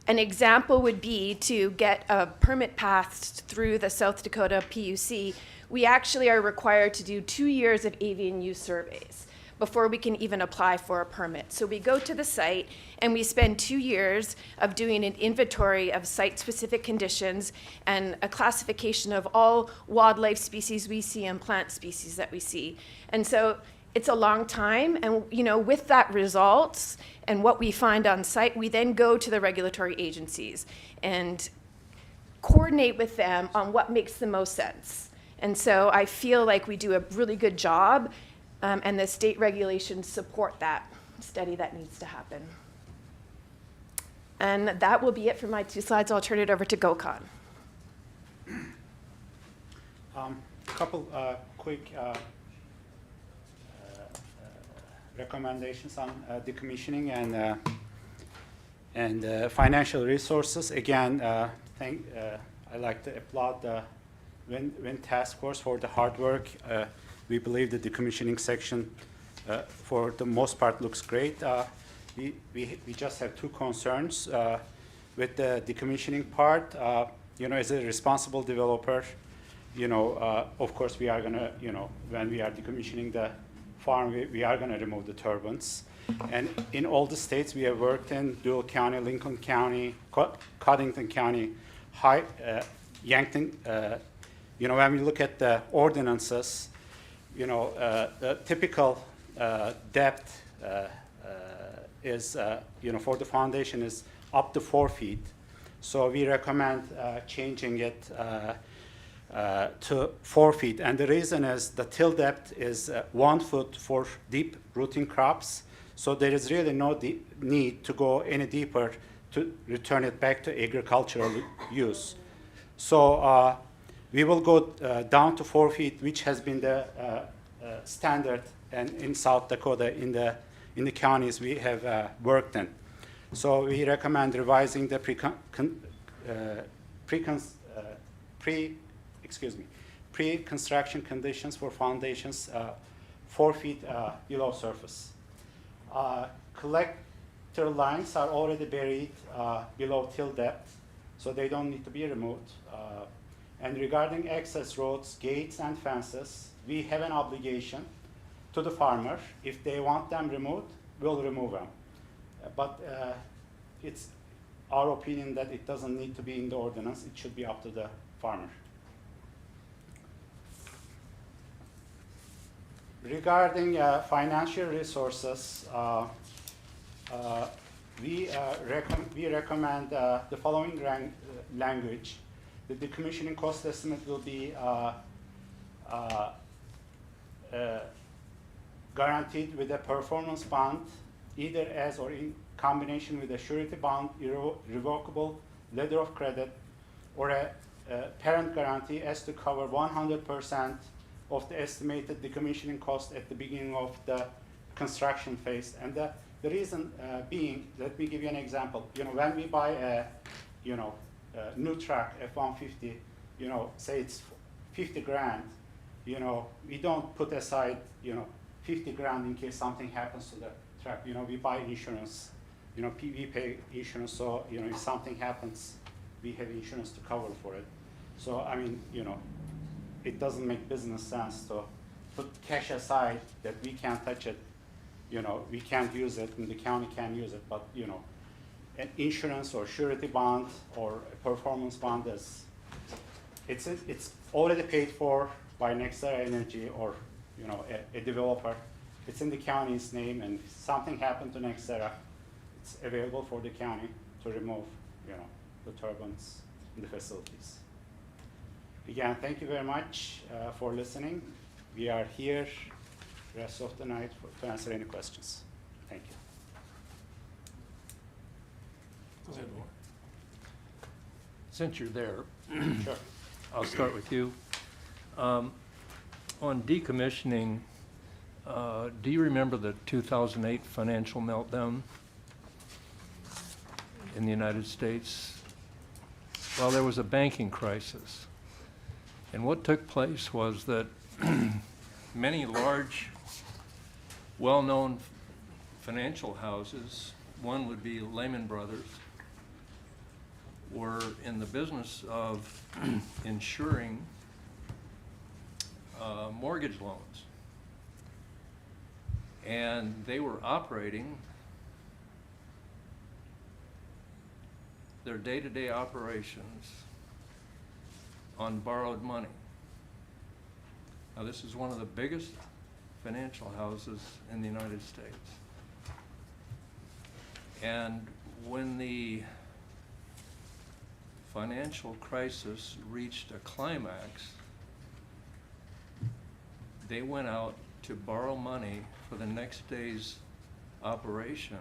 example would be to get a permit passed through the South Dakota PUC. We actually are required to do 2 years of avian use surveys before we can even apply for a permit. So we go to the site and we spend 2 years of doing an inventory of site-specific conditions and a classification of all wildlife species we see and plant species that we see. And so it's a long time, and with that results and what we find on site, we then go to the regulatory agencies and coordinate with them on what makes the most sense. And so I feel like we do a really good job, and the state regulations support that study that needs to happen. And that will be it for my 2 slides. I'll turn it over to Gokhan. Couple quick recommendations on decommissioning and financial resources. Again, I'd like to applaud the Wind Task Force for the hard work. We believe the decommissioning section, for the most part, looks great. We just have 2 concerns with the decommissioning part. As a responsible developer, of course, we are gonna, when we are decommissioning the farm, we are gonna remove the turbines. And in all the states we have worked in, Dual County, Lincoln County, Cottington County, Yankton, when we look at the ordinances, the typical depth is, for the foundation is up to 4 feet. So we recommend changing it to 4 feet. And the reason is the till depth is 1 foot for deep rooting crops. So there is really no need to go any deeper to return it back to agricultural use. So we will go down to 4 feet, which has been the standard and in South Dakota in the counties we have worked in. So we recommend revising the pre-construction conditions for foundations 4 feet below surface. Collector lines are already buried below till depth, so they don't need to be removed. And regarding access roads, gates, and fences, we have an obligation to the farmer. If they want them removed, we'll remove them. But it's our opinion that it doesn't need to be in the ordinance. It should be up to the farmer. Regarding financial resources, we recommend the following language. The decommissioning cost estimate will be guaranteed with a performance bond, either as or in combination with a surety bond, irrevocable letter of credit, or a parent guarantee has to cover 100% of the estimated decommissioning cost at the beginning of the construction phase. And the reason being, let me give you an example. You know, when we buy a new truck, F-150, say it's 50 grand, we don't put aside, 50 grand in case something happens to the truck. We buy insurance, we pay insurance, so, if something happens, we have insurance to cover for it. So, I mean, it doesn't make business sense to put cash aside that we can't touch it, we can't use it and the county can't use it, but, an insurance or surety bond or a performance bond it's already paid for by NextEra Energy or, a developer. It's in the county's name, and if something happened to NextEra, it's available for the county to remove, the turbines in the facilities. Again, thank you very much for listening. We are here the rest of the night to answer any questions. Thank you. Since you're there, Sure. I'll start with you. On decommissioning, do you remember the 2008 financial meltdown in the United States? Well, there was a banking crisis. And what took place was that many large, well-known financial houses, one would be Lehman Brothers, were in the business of insuring mortgage loans. And they were operating their day-to-day operations on borrowed money. Now, this is one of the biggest financial houses in the United States. And when the financial crisis reached a climax, they went out to borrow money for the next day's operation,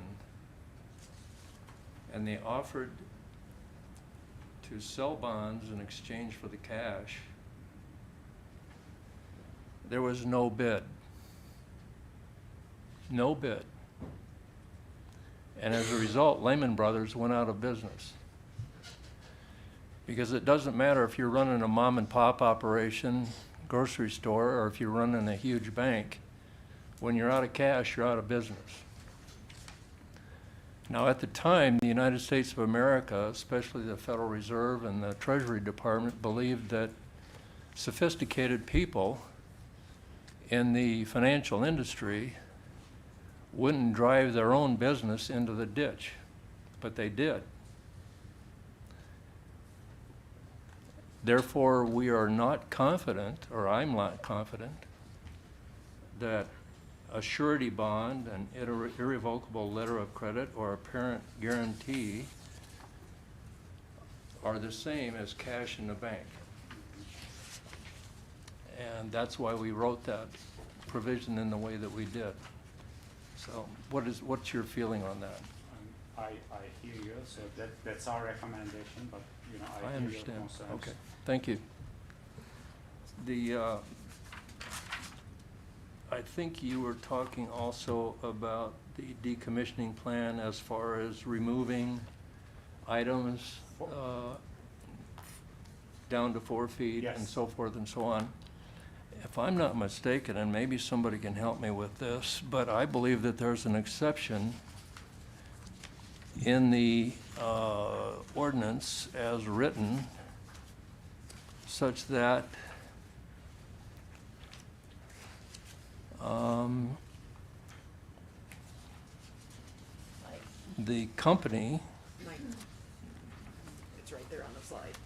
and they offered to sell bonds in exchange for the cash. There was no bid. No bid. And as a result, Lehman Brothers went out of business. Because it doesn't matter if you're running a mom and pop operation, grocery store, or if you're running a huge bank. When you're out of cash, you're out of business. Now, at the time, the United States of America, especially the Federal Reserve and the Treasury Department, believed that sophisticated people in the financial industry wouldn't drive their own business into the ditch, but they did. Therefore, we are not confident, or I'm not confident, that a surety bond, an irrevocable letter of credit, or a parent guarantee are the same as cash in the bank. And that's why we wrote that provision in the way that we did. So what's your feeling on that? I hear you, so that's our recommendation, but, I hear understand. your concerns. Okay, thank you. I think you were talking also about the decommissioning plan as far as removing items down to 4 feet and Yes. so forth and so on. If I'm not mistaken, and maybe somebody can help me with this, but I believe that there's an exception in the ordinance as written such that the company It's right there on the slide.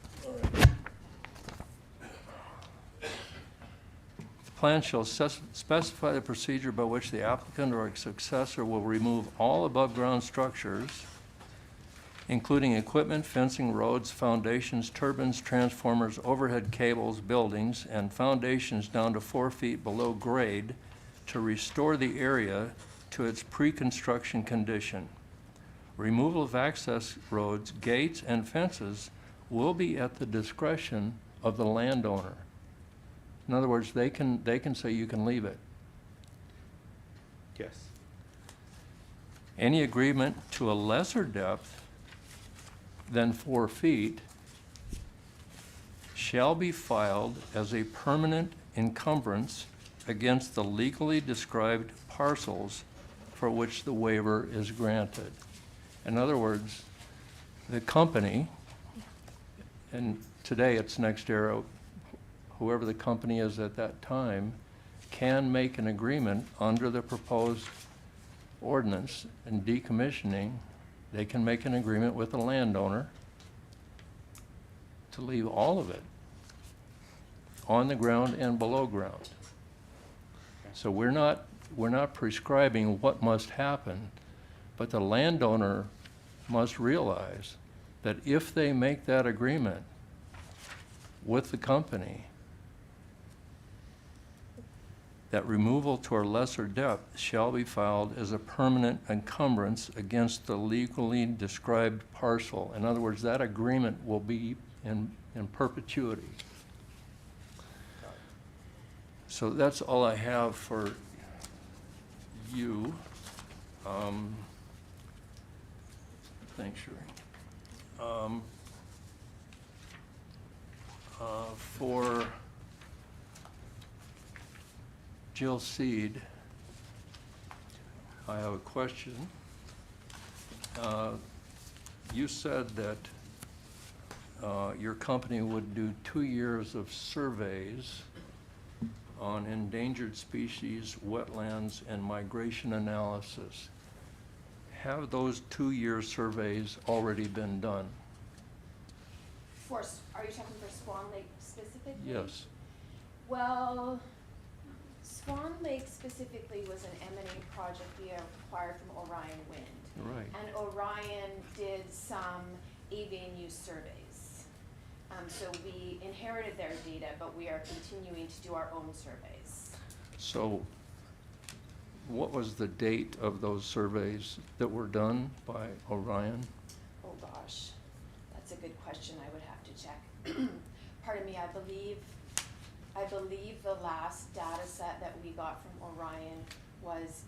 The plan shall specify the procedure by which the applicant or its successor will remove all above-ground structures, including equipment, fencing, roads, foundations, turbines, transformers, overhead cables, buildings, and foundations down to 4 feet below grade to restore the area to its pre-construction condition. Removal of access roads, gates, and fences will be at the discretion of the landowner. In other words, they can say you can leave it. Yes. Any agreement to a lesser depth than 4 feet shall be filed as a permanent encumbrance against the legally described parcels for which the waiver is granted. In other words, the company, and today it's NextEra, whoever the company is at that time, can make an agreement under the proposed ordinance and decommissioning. They can make an agreement with the landowner to leave all of it on the ground and below ground. So we're not prescribing what must happen, but the landowner must realize that if they make that agreement with the company, that removal to a lesser depth shall be filed as a permanent encumbrance against the legally described parcel. In other words, that agreement will be in perpetuity. So that's all I have for you. Thanks, Sherry. For Jill Seed, I have a question. You said that your company would do 2 years of surveys on endangered species, wetlands, and migration analysis. Have those 2-year surveys already been done? Are you talking for Swan Lake specifically? Yes. Well, Swan Lake specifically was an M&A project we acquired from Orion Wind. Right. And Orion did some avian use surveys. So we inherited their data, but we are continuing to do our own surveys. So what was the date of those surveys that were done by Orion? Oh gosh, that's a good question. I would have to check. Pardon me, I believe the last data set that we got from Orion was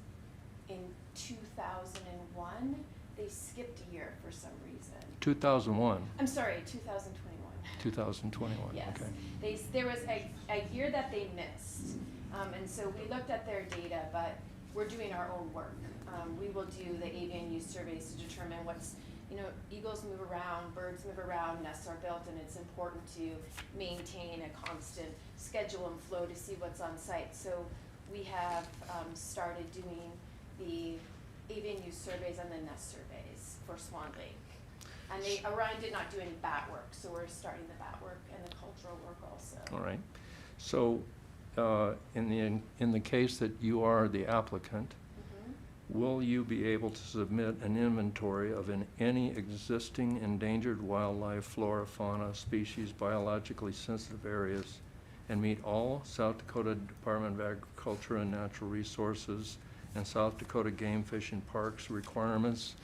in 2001. They skipped a year for some reason. 2001. I'm sorry, 2021. 2021, Yes. okay. There was a year that they missed. And so we looked at their data, but we're doing our own work. We will do the avian use surveys to determine eagles move around, birds move around, nests are built, and it's important to maintain a constant schedule and flow to see what's on site. So we have started doing the avian use surveys and the nest surveys for Swan Lake. And Orion did not do any bat work, so we're starting the bat work and the cultural work also. All right. So in the case that you are the applicant, will you be able to submit an inventory of any existing endangered wildlife, flora, fauna, species, biologically sensitive areas, and meet all South Dakota Department of Agriculture and Natural Resources and South Dakota Game Fish and Parks requirements,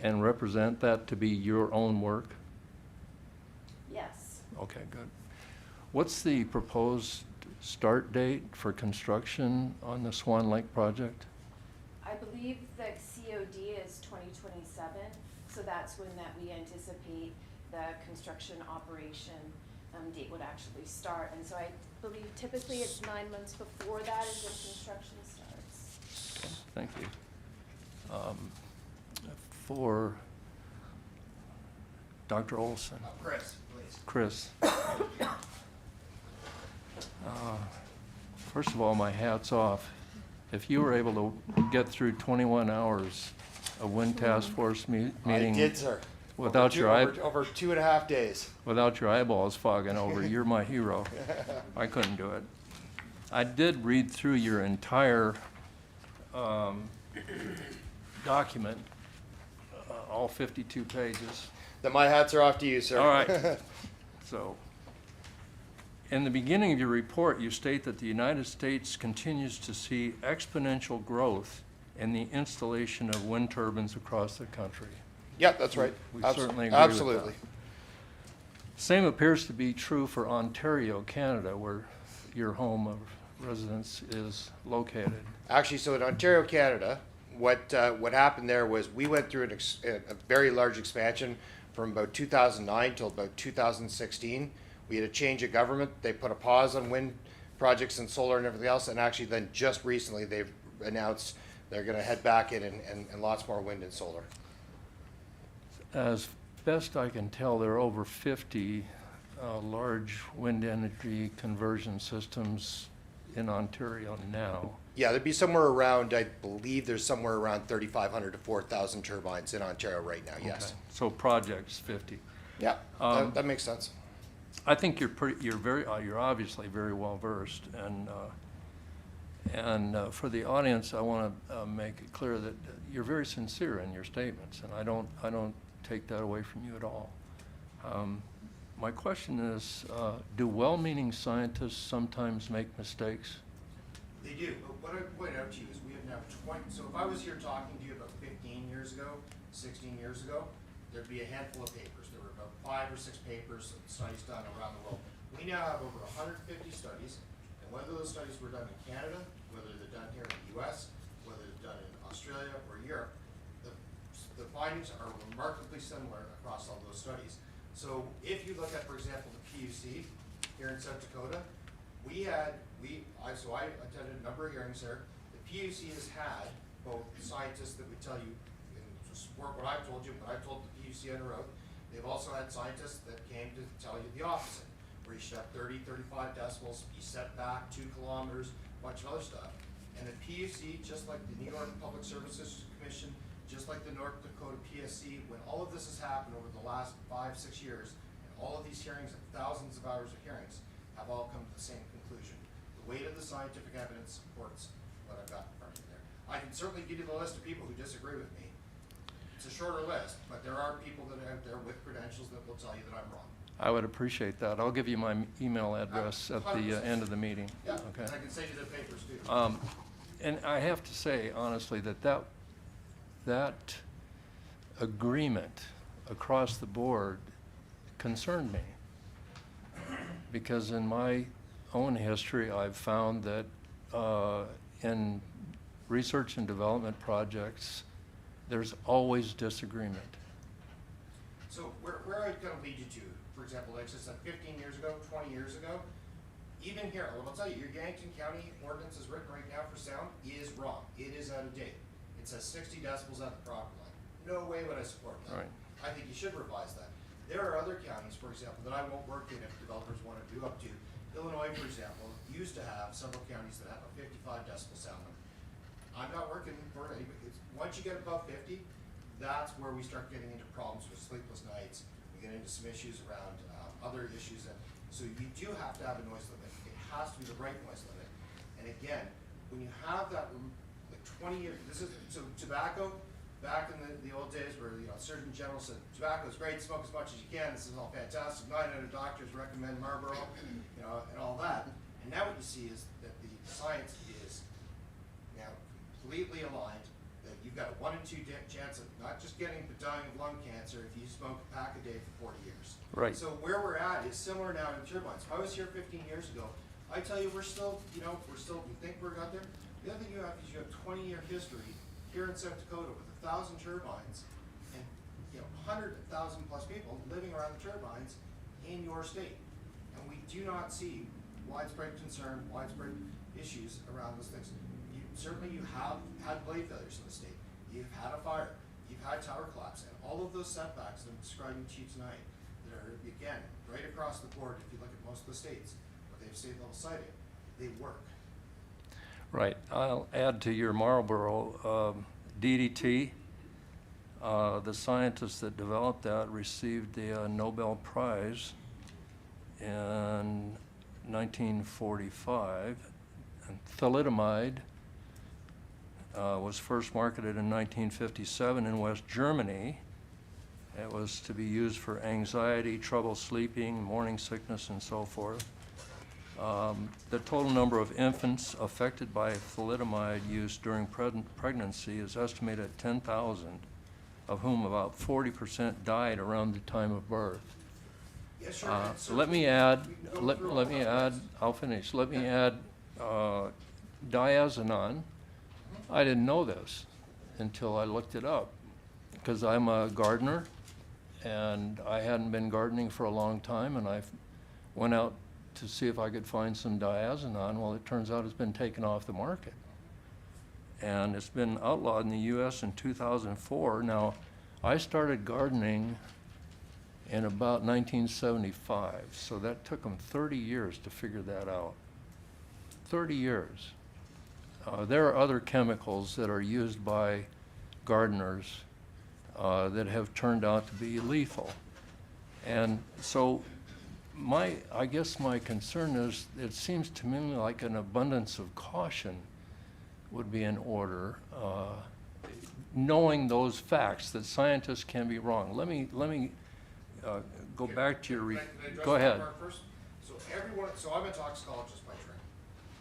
and represent that to be your own work? Yes. Okay, good. What's the proposed start date for construction on the Swan Lake project? I believe the COD is 2027, so that's when that we anticipate the construction operation date would actually start. And so I believe typically it's 9 months before that is when construction starts. Okay, thank you. For Dr. Olson. Chris, please. Chris. First of all, my hat's off. If you were able to get through 21 hours of Wind Task Force meeting. I did, sir. Without your over 2.5 days. without your eyeballs fogging over, you're my hero. I couldn't do it. I did read through your entire document, all 52 pages. Then my hats are off to you, sir. All right. So, in the beginning of your report, you state that the United States continues to see exponential growth in the installation of wind turbines across the country. Yeah, that's right. We Abso- certainly agree with that. Absolutely. Same appears to be true for Ontario, Canada, where your home of residence is located. Actually, so in Ontario, Canada, what happened there was we went through a very large expansion from about 2009 till about 2016. We had a change of government. They put a pause on wind projects and solar and everything else, and actually then just recently they've announced they're going to head back in and lots more wind and solar. As best I can tell, there are over 50 large wind energy conversion systems in Ontario now. Yeah, there'd be somewhere around, I believe there's somewhere around 3,500 to 4,000 turbines in Ontario right now, yes. Okay. So projects 50. Yeah, that makes sense. I think you're obviously very well versed, and for the audience, I want to make it clear that you're very sincere in your statements, and I don't take that away from you at all. My question is, do well-meaning scientists sometimes make mistakes? They do, but what I point out to you is we have now 20, so if I was here talking to you about 15 years ago, 16 years ago, there'd be a handful of papers. There were about 5 or 6 papers of studies done around the world. We now have over 150 studies, and whether those studies were done in Canada, whether they're done here in the US, whether they're done in Australia or Europe, the findings are remarkably similar across all those studies. So if you look at, for example, the PUC here in South Dakota, I attended a number of hearings there. The PUC has had both scientists that would tell you, and to support what I've told you, what I've told the PUC on the road, they've also had scientists that came to tell you the opposite, where you should have 30, 35 decibels, be set back 2 kilometers, a bunch of other stuff. And the PUC, just like the New York Public Services Commission, just like the North Dakota PSC, when all of this has happened over the last 5, 6 years, and all of these hearings and thousands of hours of hearings have all come to the same conclusion. The weight of the scientific evidence supports what I've got in front of you there. I can certainly give you the list of people who disagree with me. It's a shorter list, but there are people that are out there with credentials that will tell you that I'm wrong. I would appreciate that. I'll give you my email address at the 100%. end of the meeting. Yeah, Okay. and I can send you the papers too. And I have to say, honestly, that agreement across the board concerned me. Because in my own history, I've found that in research and development projects, there's always disagreement. So where I'd kind of lead you to, for example, like I said, 15 years ago, 20 years ago, even here, I'll tell you, your Yankton County ordinance is written right now for sound is wrong. It is out of date. It says 60 decibels at the property line. No way would I support that. Right. I think you should revise that. There are other counties, for example, that I won't work in if developers want to do up to. Illinois, for example, used to have several counties that have a 55 decibel sound limit. I'm not working for anybody. Once you get above 50, that's where we start getting into problems with sleepless nights. We get into some issues around other issues. And so you do have to have a noise limit. It has to be the right noise limit. And again, when you have that, like 20 years, so tobacco, back in the old days where, Surgeon General said, tobacco is great, smoke as much as you can, this is all fantastic, 900 doctors recommend Marlboro, and all that. And now what you see is that the science is now completely aligned, that you've got a 1 in 2 chance of not just getting, but dying of lung cancer if you smoke a pack a day for 40 years. Right. So where we're at is similar now in turbines. If I was here 15 years ago, I tell you, we think we're got there. The other thing you have is you have 20-year history here in South Dakota with 1,000 turbines and 100,000 plus people living around the turbines in your state. And we do not see widespread concern, widespread issues around those things. Certainly you have had blade failures in the state. You've had a fire. You've had tower collapse. And all of those setbacks that I'm describing to you tonight that are, again, right across the board, if you look at most of the states, where they have state level siting, they work. Right. I'll add to your Marlboro DDT. The scientists that developed that received the Nobel Prize in 1945. And thalidomide was first marketed in 1957 in West Germany. It was to be used for anxiety, trouble sleeping, morning sickness, and so forth. The total number of infants affected by thalidomide use during pregnancy is estimated at 10,000, of whom about 40% died around the time of birth. Yeah, sure. Let me add, I'll finish. Let me add diazinon. I didn't know this until I looked it up, because I'm a gardener, and I hadn't been gardening for a long time, and I went out to see if I could find some diazinon. Well, it turns out it's been taken off the market. And it's been outlawed in the US in 2004. Now, I started gardening in about 1975, so that took them 30 years to figure that out. 30 years. There are other chemicals that are used by gardeners that have turned out to be lethal. And so I guess my concern is, it seems to me like an abundance of caution would be in order, knowing those facts, that scientists can be wrong. Let me go back to your, Can I address go that ahead. part first? So I'm a toxicologist by trade.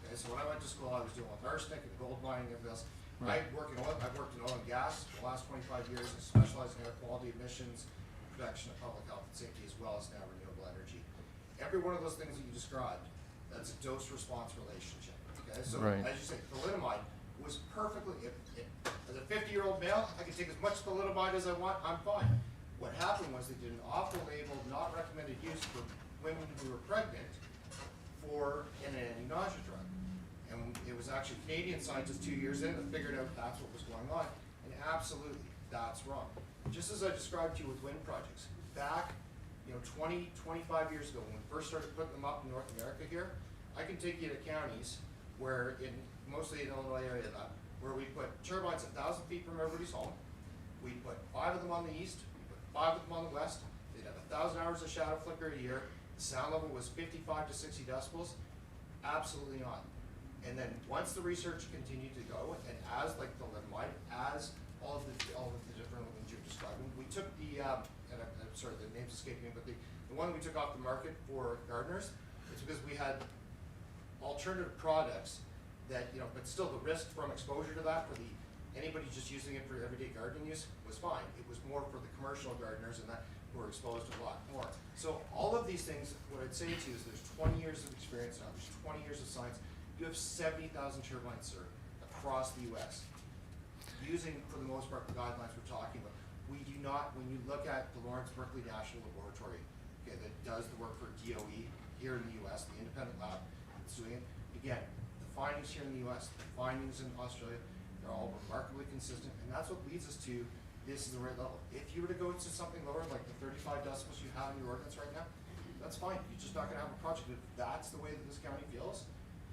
Okay, so when I went to school, I was dealing with arsenic and gold mining and this. Right. I've worked in oil and gas for the last 25 years. I specialize in air quality, emissions, protection of public health and safety, as well as now renewable energy. Every one of those things that you described, that's a dose-response relationship. Okay, so Right. as you say, thalidomide was perfectly. As a 50-year-old male, I can take as much thalidomide as I want. I'm fine. What happened was they did an off-the-label, not recommended use for women who were pregnant for an anti-nausea drug. And it was actually Canadian scientists 2 years in that figured out that's what was going on. And absolutely, that's wrong. Just as I described to you with wind projects, back 20, 25 years ago, when we first started putting them up in North America here, I can take you to counties where, mostly in Illinois area, where we put turbines 1,000 feet from everybody's home. We put 5 of them on the east, we put 5 of them on the west. They'd have 1,000 hours of shadow flicker a year. The sound level was 55 to 60 decibels. Absolutely not. And then once the research continued to go, and as like the thalidomide, as all of the different ones you're describing, we took the I'm sorry, the name's escaping me, but the one we took off the market for gardeners, it's because we had alternative products that, but still the risk from exposure to that for anybody just using it for everyday gardening use was fine. It was more for the commercial gardeners and that who were exposed to a lot more. So all of these things, what I'd say to you is there's 20 years of experience now, there's 20 years of science. You have 70,000 turbines, sir, across the US, using, for the most part, the guidelines we're talking about. We do not, when you look at the Lawrence Berkeley National Laboratory, okay, that does the work for DOE here in the US, the independent lab that's doing it, again, the findings here in the US, the findings in Australia, they're all remarkably consistent, and that's what leads us to this is the right level. If you were to go to something lower, like the 35 decibels you have in your ordinance right now, that's fine. You're just not gonna have a project. If that's the way that this county feels,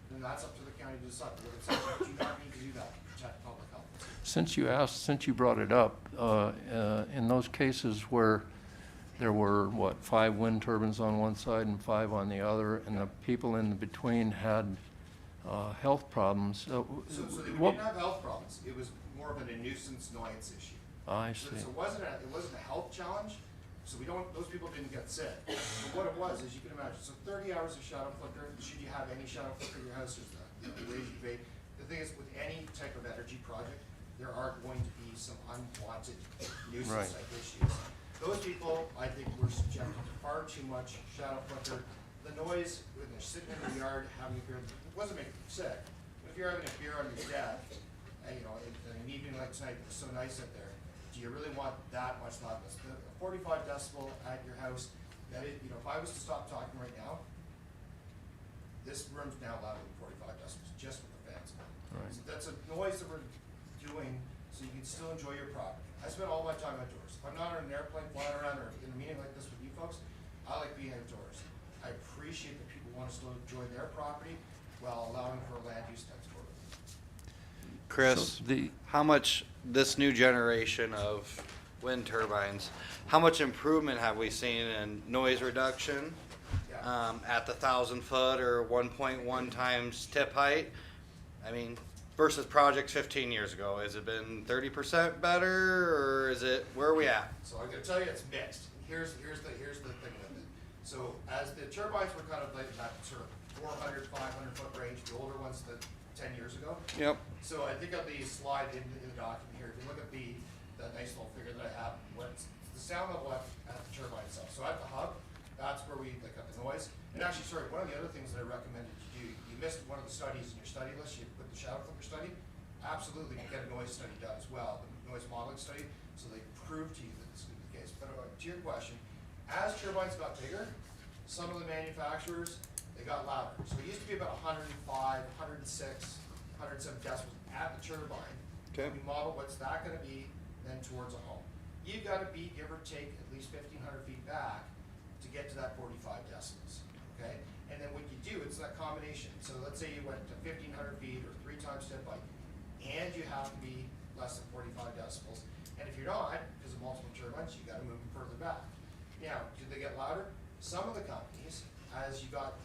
then that's up to the county to decide. What it says, you do not need to do that to protect public health. Since you brought it up, in those cases where there were, 5 wind turbines on one side and 5 on the other, and the people in between had health problems. So they didn't have health problems. It was more of a nuisance annoyance issue. I So see. it wasn't a health challenge. So those people didn't get sick. So what it was, as you can imagine, so 30 hours of shadow flicker. Should you have any shadow flicker in your house? There's the ways you evade. The thing is, with any type of energy project, there are going to be some unwanted nuisance type issues. Those people, I think, were subjected to far too much shadow flicker. The noise when they're sitting in the yard having a beer, it wasn't making them sick. But if you're having a beer on your deck, and, an evening like tonight, it's so nice out there. Do you really want that much loudness? The 45 decibel at your house, that is, if I was to stop talking right now, this room's now louder than 45 decibels, just with the fans. Right. So that's a noise that we're doing so you can still enjoy your property. I spend all my time outdoors. If I'm not on an airplane flying around or in a meeting like this with you folks, I like being outdoors. I appreciate that people want to still enjoy their property while allowing for land use next door. Chris, So how much this new generation of wind turbines, how much improvement have we seen in noise reduction at the 1,000 foot or 1.1 times tip height? I mean, versus projects 15 years ago, has it been 30% better, or is it, where are we at? So I'm going to tell you it's mixed. Here's the thing with it. So as the turbines were kind of like that sort of 400, 500 foot range, the older ones that 10 years ago. Yep. So I think on the slide in the document here, if you look at the that nice little figure that I have, what's the sound level at the turbine itself. So at the hub, that's where we like got the noise. And actually, sorry, one of the other things that I recommended you do, you missed one of the studies in your study list, you put the shadow filter study. Absolutely, you get a noise study done as well, the noise modeling study, so they prove to you that this is the case. But to your question, as turbines got bigger, some of the manufacturers, they got louder. So it used to be about 105, 106, 107 decibels at the turbine. Okay. We model what's that gonna be then towards a home. You've gotta be, give or take, at least 1,500 feet back to get to that 45 decibels, okay? And then what you do, it's that combination. So let's say you went to 1,500 feet or 3 times step by, and you have to be less than 45 decibels. And if you're not, because of multiple turbines, you gotta move them further back. Now, do they get louder? Some of the companies, as you got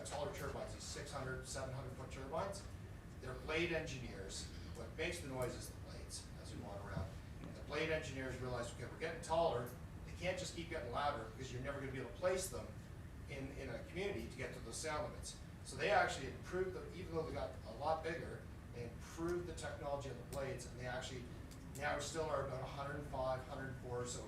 taller turbines, these 600, 700 foot turbines, they're blade engineers. What makes the noise is the blades as you walk around. And the blade engineers realize, okay, we're getting taller, they can't just keep getting louder because you're never gonna be able to place them in a community to get to those sound limits. So they actually improved them, even though they got a lot bigger, they improved the technology of the blades, and they actually now still are about 105, 104, so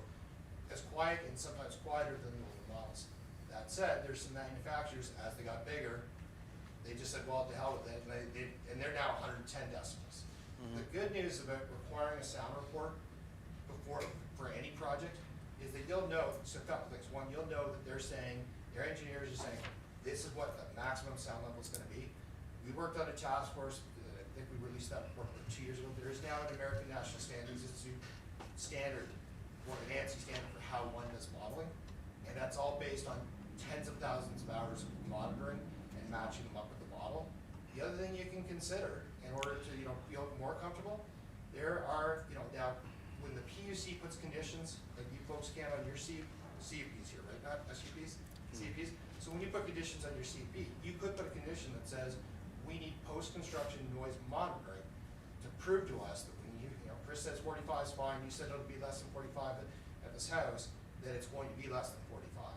as quiet and sometimes quieter than the older models. That said, there's some manufacturers, as they got bigger, they just said, well, to hell with it, and they're now 110 decibels. The good news about requiring a sound report for any project is that you'll know, so a couple things. One, you'll know that they're saying, their engineers are saying, this is what the maximum sound level is gonna be. We worked on a task force, I think we released that report 2 years ago. There is now an American National Standards Institute standard, or an ANSI standard for how one does modeling. And that's all based on tens of thousands of hours of monitoring and matching them up with the model. The other thing you can consider in order to, feel more comfortable, there are, now when the PUC puts conditions, like you folks can on your CUPs here, right? Not SUPs, CUPs. So when you put conditions on your CUP, you could put a condition that says, we need post-construction noise monitoring to prove to us that when Chris says 45 is fine, you said it'll be less than 45 at this house, that it's going to be less than 45.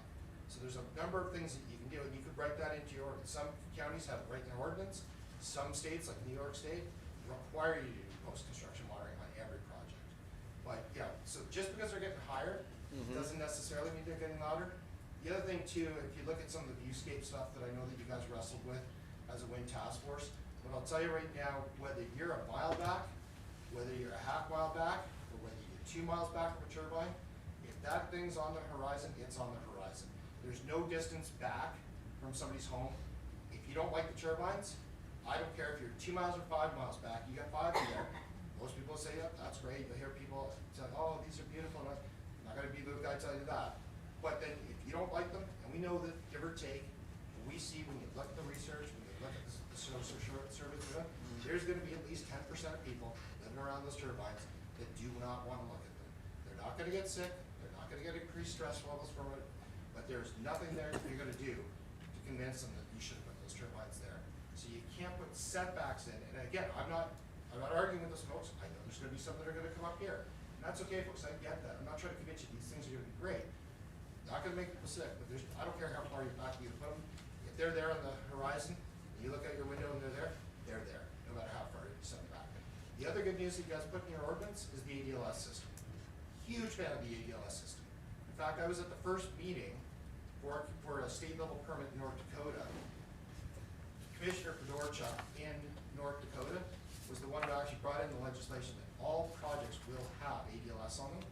So there's a number of things that you can do, and you could write that into your ordinance. Some counties have it right in their ordinance. Some states, like New York State, require you to do post-construction monitoring on every project. But so just because they're getting higher, doesn't necessarily mean they're getting louder. The other thing too, if you look at some of the viewscape stuff that I know that you guys wrestled with as a wind task force, what I'll tell you right now, whether you're a mile back, whether you're a half mile back, or whether you're 2 miles back from a turbine, if that thing's on the horizon, it's on the horizon. There's no distance back from somebody's home. If you don't like the turbines, I don't care if you're 2 miles or 5 miles back, you got 5 in there. Most people say, yep, that's great. You'll hear people say, oh, these are beautiful. I'm not gonna be the guy to tell you that. But then if you don't like them, and we know that give or take, we see when you look at the research, when you look at the survey, there's gonna be at least 10% of people living around those turbines that do not wanna look at them. They're not gonna get sick, they're not gonna get increased stress levels from it, but there's nothing there that you're gonna do to convince them that you should put those turbines there. So you can't put setbacks in, and again, I'm not arguing with those folks. I know there's gonna be some that are gonna come up here, and that's okay, folks, I get that. I'm not trying to convince you these things are gonna be great. Not gonna make people sick, but I don't care how far you're back you put them. If they're there on the horizon, and you look out your window and they're there, no matter how far you set back. The other good news that you guys put in your ordinance is the ADLS system. Huge fan of the ADLS system. In fact, I was at the first meeting for a state level permit in North Dakota. Commissioner Fedorchuk in North Dakota was the one who actually brought in the legislation that all projects will have ADLS on them.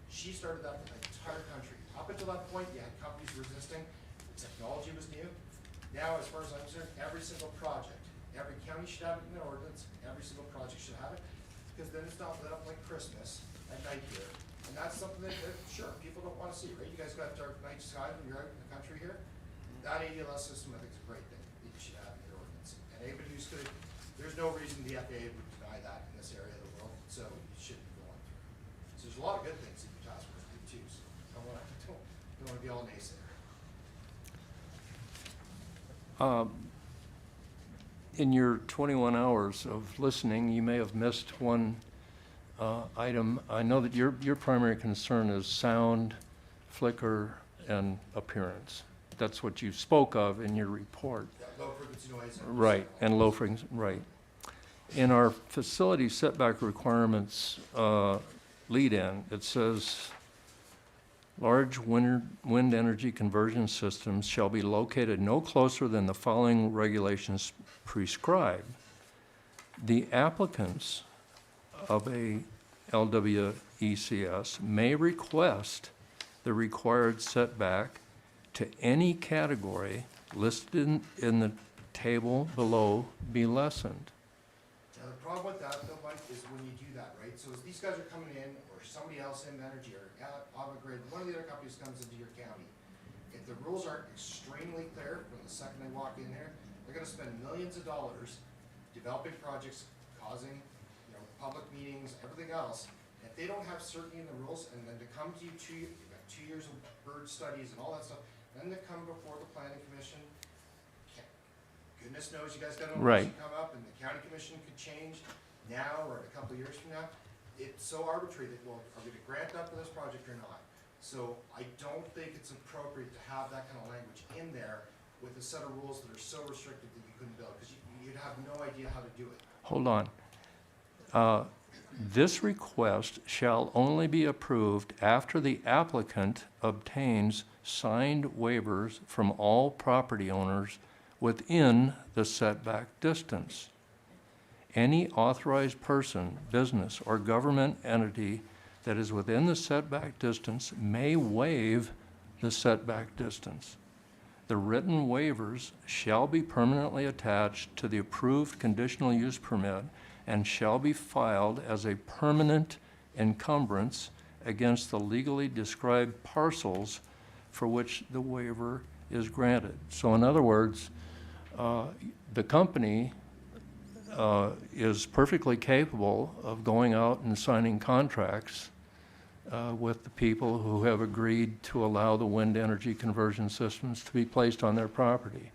She started that for the entire country. Up until that point, you had companies resisting. The technology was new. Now, as far as I'm concerned, every single project, every county should have it in their ordinance. Every single project should have it, because then it's not lit up like Christmas at night here. And that's something that sure, people don't want to see, right? You guys got dark night sky when you're out in the country here. That ADLS system, I think, is a great thing that you should have in your ordinance. And anybody who's good, there's no reason the FAA would deny that in this area of the world, so you shouldn't be going through. So there's a lot of good things that your task force do too, so don't want to be all naysayer. In your 21 hours of listening, you may have missed one item. I know that your primary concern is sound, flicker, and appearance. That's what you spoke of in your report. Yeah, low frequency noise. Right, and low frequency, right. In our facility setback requirements, lead-in. It says, large wind energy conversion systems shall be located no closer than the following regulations prescribe. The applicants of a LWECS may request the required setback to any category listed in the table below be lessened. Now, the problem with that, though, Mike, is when you do that, right? So as these guys are coming in, or somebody else in Energy, or Avangrid, one of the other companies comes into your county, if the rules aren't extremely clear from the second they walk in there, they're gonna spend millions of dollars developing projects, causing, public meetings, everything else. If they don't have certainty in the rules, and then to come to you you've got 2 years of bird studies and all that stuff, then to come before the planning commission, goodness knows you guys got an Right. election come up, and the county commission could change now or in a couple of years from now. It's so arbitrary that, well, are we gonna grant that for this project or not? So I don't think it's appropriate to have that kind of language in there with a set of rules that are so restricted that you couldn't build, because you'd have no idea how to do it. Hold on. This request shall only be approved after the applicant obtains signed waivers from all property owners within the setback distance. Any authorized person, business, or government entity that is within the setback distance may waive the setback distance. The written waivers shall be permanently attached to the approved conditional use permit and shall be filed as a permanent encumbrance against the legally described parcels for which the waiver is granted. So in other words, the company is perfectly capable of going out and signing contracts with the people who have agreed to allow the wind energy conversion systems to be placed on their property.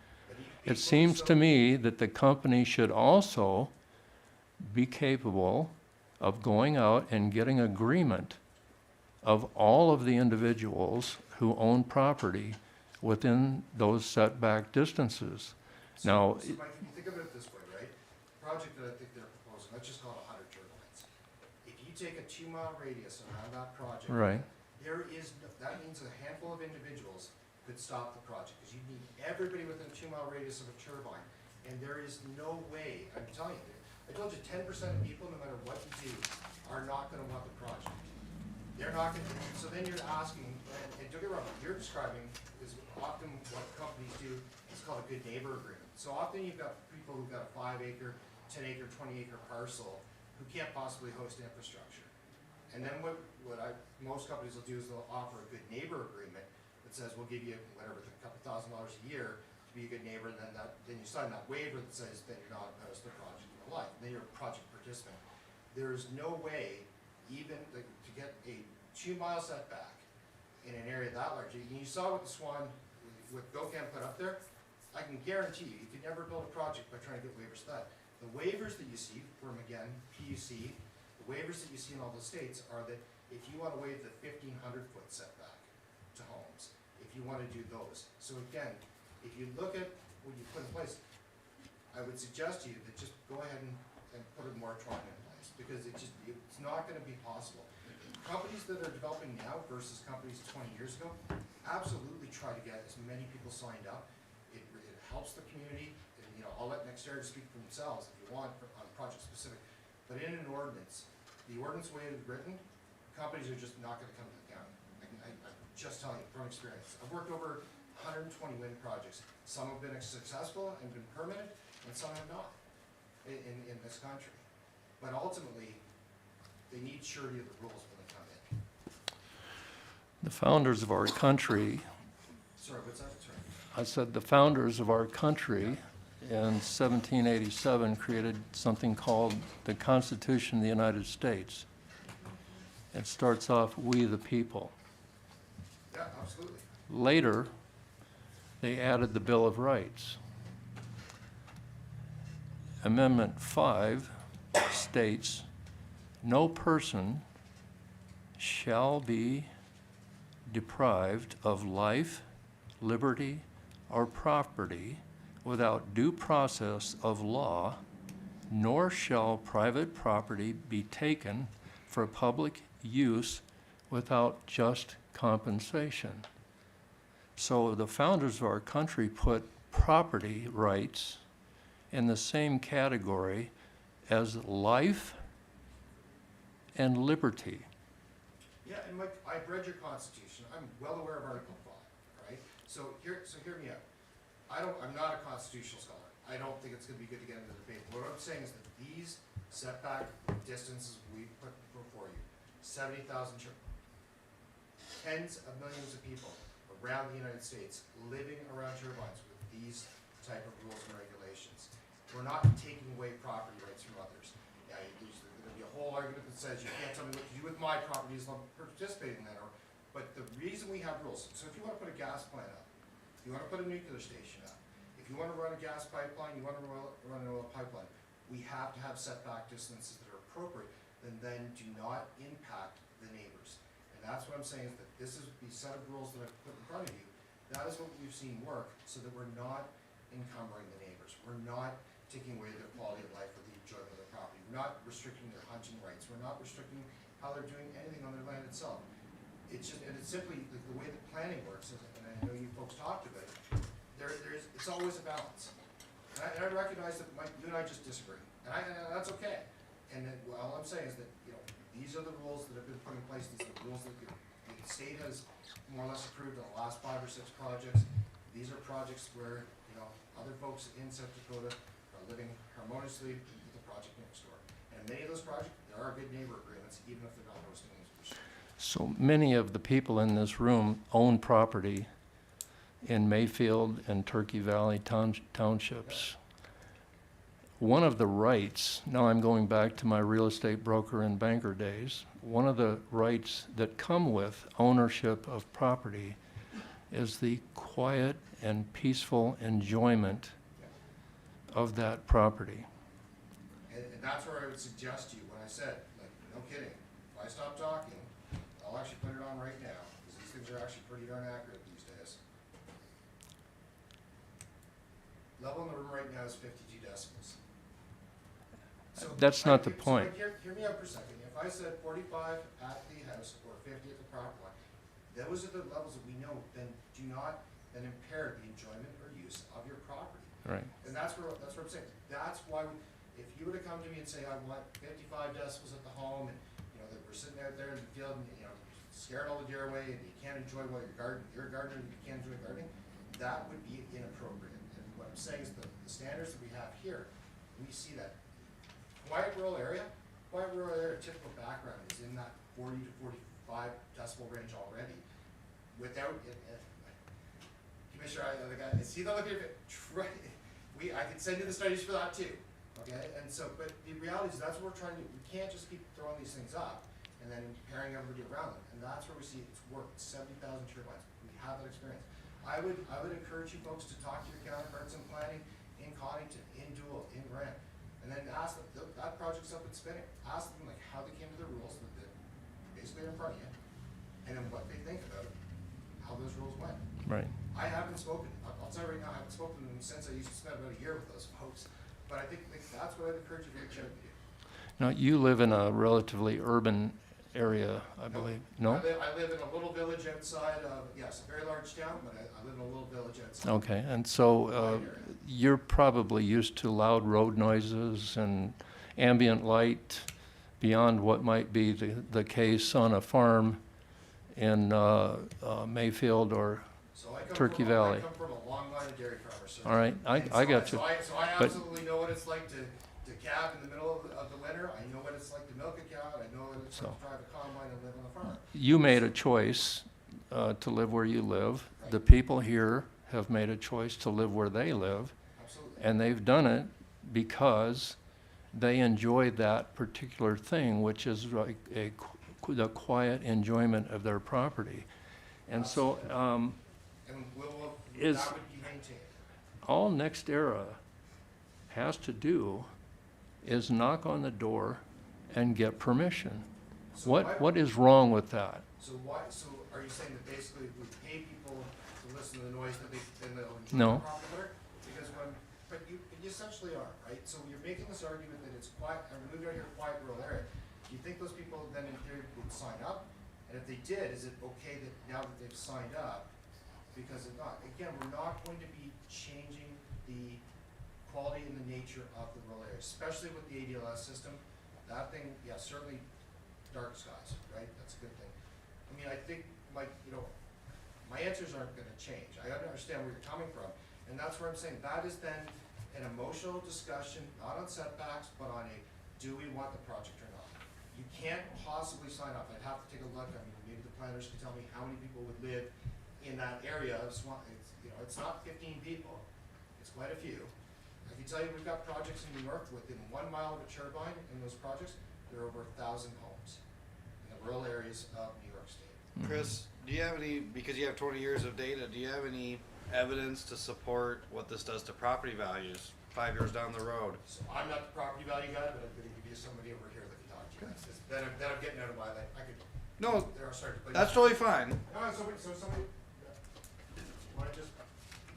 It seems to me that the company should also be capable of going out and getting agreement of all of the individuals who own property within those setback distances. Now, So Mike, if you think of it this way, right? The project that I think they're proposing, let's just call it 100 turbines. If you take a 2-mile radius around that project, right, that means a handful of individuals could stop the project, because you need everybody within a 2-mile radius of a turbine. And there is no way, I'm telling you, I told you 10% of people, no matter what you do, are not gonna want the project. They're not gonna, so then you're asking, and don't get me wrong, what you're describing is often what companies do, it's called a good neighbor agreement. So often you've got people who've got a 5-acre, 10-acre, 20-acre parcel who can't possibly host infrastructure. And then what most companies will do is they'll offer a good neighbor agreement that says, we'll give you whatever, a couple $1,000s a year to be a good neighbor, and then you sign that waiver that says that you're not opposed to the project in your life, and then you're a project participant. There's no way, even to get a 2-mile setback in an area that large. And you saw what the Swan, what GoCam put up there. I can guarantee you can never build a project by trying to get waivers to that. The waivers that you see from, again, PUC, the waivers that you see in all the states are that if you want to waive the 1,500-foot setback to homes, if you want to do those. So again, if you look at what you put in place, I would suggest to you that just go ahead and put a moratorium in place, because it's not gonna be possible. Companies that are developing now versus companies 20 years ago, absolutely try to get as many people signed up. It helps the community, and, I'll let NextEra speak for themselves if you want on project specific. But in an ordinance, the ordinance way it's written, companies are just not gonna come to the county. I'm just telling you from experience. I've worked over 120 wind projects. Some have been successful and been permitted, and some have not in this country. But ultimately, they need surety of the rules when they come in. the founders of our country, Sorry, what's that? Sorry. I said the founders of our country in 1787 created something called the Constitution of the United States. It starts off, "We the people." Yeah, absolutely. Later, they added the Bill of Rights. Amendment 5 states, "No person shall be deprived of life, liberty, or property without due process of law, nor shall private property be taken for public use without just compensation. So the founders of our country put property rights in the same category as life and liberty. Yeah, and Mike, I've read your constitution, I'm well aware of Article 5, right? So hear me out. I'm not a constitutional scholar. I don't think it's gonna be good to get into the debate. What I'm saying is that these setback distances we put before you, 70,000 tens of millions of people around the United States living around turbines with these type of rules and regulations. We're not taking away property rights from others. Yeah, there's gonna be a whole argument that says you can't tell me what to do with my property as long as I'm participating in that. But the reason we have rules, so if you wanna put a gas plant up, if you wanna put a nuclear station up, if you wanna run a gas pipeline, you wanna run an oil pipeline, we have to have setback distances that are appropriate and then do not impact the neighbors. And that's what I'm saying is that this is the set of rules that I've put in front of you. That is what we've seen work so that we're not encumbering the neighbors. We're not taking away their quality of life or the enjoyment of their property. We're not restricting their hunting rights. We're not restricting how they're doing anything on their land itself. It's just, and it's simply the way that planning works, and I know you folks talked about it, it's always a balance. And I recognize that you and I just disagree, and that's okay. And then, all I'm saying is that, these are the rules that have been put in place, these are the rules that the state has more or less approved in the last 5 or 6 projects. These are projects where, other folks in South Dakota are living harmoniously with the project next door. And many of those projects, there are good neighbor agreements, even if they're not hosting these. So many of the people in this room own property in Mayfield and Turkey Valley townships. One of the rights, now I'm going back to my real estate broker and banker days, one of the rights that come with ownership of property is the quiet and peaceful enjoyment of that property. And that's where I would suggest to you, when I said, no kidding, if I stop talking, I'll actually put it on right now, because these things are actually pretty darn accurate these days. Level in the room right now is 52 decibels. So That's not the so point. hear me out for a second. If I said 45 at the house or 50 at the property line, those are the levels that we know then do not then impair the enjoyment or use of your property. Right. And that's what I'm saying. That's why, if you were to come to me and say, I want 55 decibels at the home, and, that we're sitting out there in the field, and, scaring all the deer away, and you can't enjoy while you're a gardener, and you can't enjoy gardening, that would be inappropriate. And what I'm saying is the standards that we have here, we see that quiet rural area, typical background is in that 40 to 45 decibel range already, without it. Commissioner, see the look at it. I can send you the studies for that too. Okay, and so, but the reality is that's what we're trying to do. We can't just keep throwing these things up and then pairing everybody around them. And that's where we see it's worked. 70,000 turbines. We have that experience. I would encourage you folks to talk to your counterparts in planning, in Connington, in Dual, in Grant, and then ask them. That project's up and spinning. Ask them how they came to the rules that basically are in front of you, and then what they think about it, how those rules went. Right. I haven't spoken, I'll tell you right now, I haven't spoken to them since I used to spend about a year with those folks, but I think that's what I'd encourage you to reach out to do. Now, you live in a relatively urban area, I believe, no? I live in a little village outside of, yes, a very large town, but I live in a little village outside. Okay, and so you're probably used to loud road noises and ambient light beyond what might be the case on a farm in Mayfield or Turkey Valley. I come from a long line of dairy farmers, sir. All right, I got you. So I But- absolutely know what it's like to calve in the middle of the winter. I know what it's like to milk a cow, and I know what it's like to drive a combine and live on the farm. You made a choice to live where you live. The people here have made a choice to live where they live. Absolutely. And they've done it because they enjoy that particular thing, which is like the quiet enjoyment of their property. And so And Is- that would be maintained. all Next Era has to do is knock on the door and get permission. So why- What is wrong with that? So are you saying that basically we pay people to listen to the noise that then they'll enjoy No. the property better? Because but you essentially are, right? So you're making this argument that it's quiet, and we moved out here quiet rural area. Do you think think those people then in theory would sign up? And if they did, is it okay that now that they've signed up, because if not, again, we're not going to be changing the quality and the nature of the rural area, especially with the ADLS system. That thing, yeah, certainly dark skies, right? That's a good thing. I mean, I think, Mike, you know, my answers aren't gonna change. I understand where you're coming from, and that's where I'm saying that is then an emotional discussion, not on setbacks, but on a, do we want the project or not? You can't possibly sign up. I'd have to take a look. I mean, maybe the planners can tell me how many people would live in that area of Swan. It's, you know, it's not 15 people. It's quite a few. I can tell you we've got projects in New York within 1 mile of a turbine in those projects. There are over 1,000 homes in the rural areas of New York State. Chris, do you have any, because you have 20 years of data, do you have any evidence to support what this does to property values 5 years down the road? So I'm not the property value guy, but I'm going to give you somebody over here that can talk to you. That I'm getting out of my life. I could. No, there are starting to play. that's totally fine. Somebody. Want to just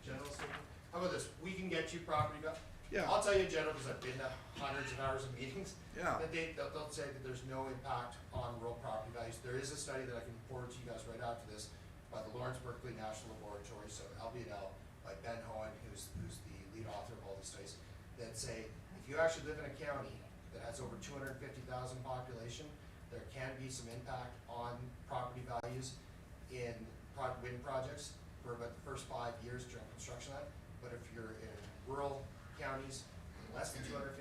general statement? How about this? We can get you property value. Yeah. I'll tell you in general because I've been to hundreds of hours of meetings. Yeah. That they'll say that there's no impact on rural property values. There is a study that I can forward to you guys right after this by the Lawrence Berkeley National Laboratory, so LBNL, by Ben Hohen, who's the lead author of all these studies, that say if you actually live in a county that has over 250,000 population, there can be some impact on property values in wind projects for about the first 5 years during construction of that. But if you're in rural counties, less than 250,000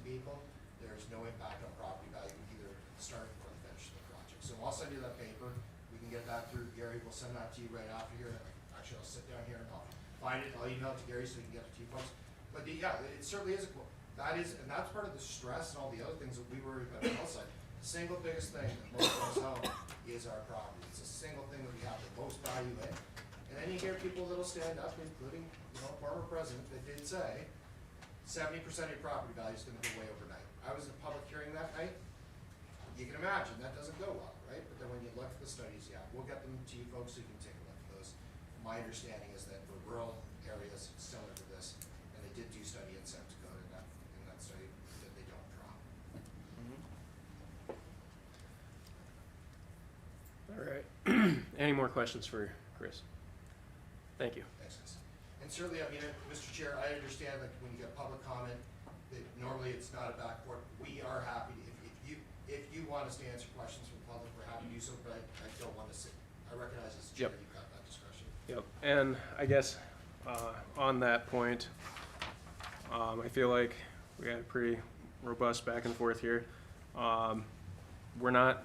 people, there's no impact on property value either starting or the finish of the project. So I'll send you that paper. We can get that through Gary. We'll send that to you right after here. Actually, I'll sit down here and I'll find it. I'll email it to Gary so we can get it to you folks. But yeah, it certainly is a quote. That is, and that's part of the stress and all the other things that we worry about on the outside. The single biggest thing that most of us own is our property. It's the single thing that we have the most value in. And then you hear people that'll stand up, including, you know, former president, that did say 70% of your property value is going to go away overnight. I was in a public hearing that night. You can imagine that doesn't go well, right? But then when you look at the studies, yeah, we'll get them to you folks so you can take a look at those. My understanding is that for rural areas similar to this, and they did do study in South Dakota in that study, that they don't drop. All right. Any more questions for Chris? Thank you. Thanks, guys. And certainly, I mean, Mr. Chair, I understand that when you get public comment, that normally it's not a backboard. We are happy, if you want us to answer questions from the public, we're happy to do so, but I don't want to sit. I recognize as chair, Yep. you've got that discretion. Yep. And I guess on that point, I feel like we had a pretty robust back and forth here. We're not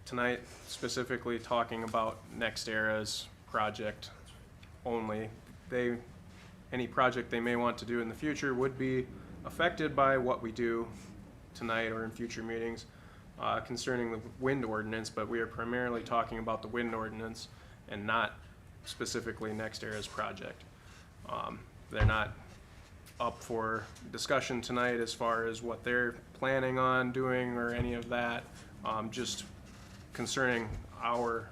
tonight specifically talking about NextEra's project only. Any project they may want to do in the future would be affected by what we do tonight or in future meetings concerning the wind ordinance, but we are primarily talking about the wind ordinance and not specifically NextEra's project. They're not up for discussion tonight as far as what they're planning on doing or any of that, just concerning our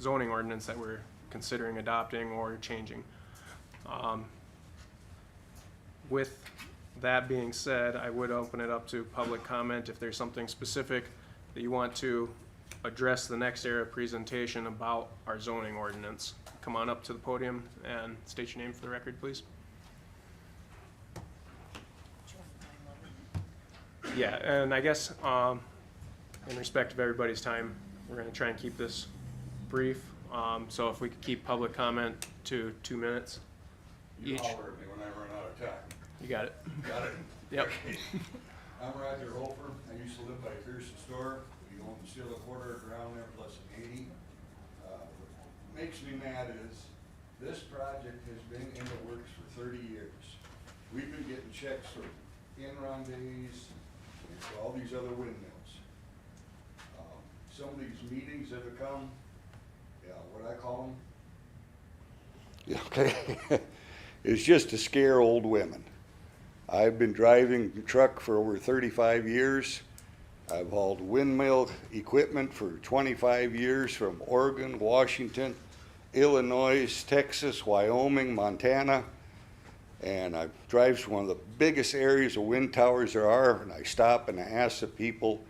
zoning ordinance that we're considering adopting or changing. With that being said, I would open it up to public comment if there's something specific that you want to address the NextEra presentation about our zoning ordinance. Come on up to the podium and state your name for the record, please. Yeah, and I guess in respect of everybody's time, we're going to try and keep this brief. So if we could keep public comment to 2 minutes each. Holler at me when I run out of time. You got it. Got it? Yep. Okay. I'm Roger Holfer. I used to live by Pearson Store. We own still a quarter around there plus an 80. What makes me mad is this project has been in the works for 30 years. We've been getting checks for Enron days and for all these other windmills. Some of these meetings that have come, what I call them, okay, it's just to scare old women. I've been driving the truck for over 35 years. I've hauled windmill equipment for 25 years from Oregon, Washington, Illinois, Texas, Wyoming, Montana. And I drive to one of the biggest areas of wind towers there are, and I stop and I ask the people,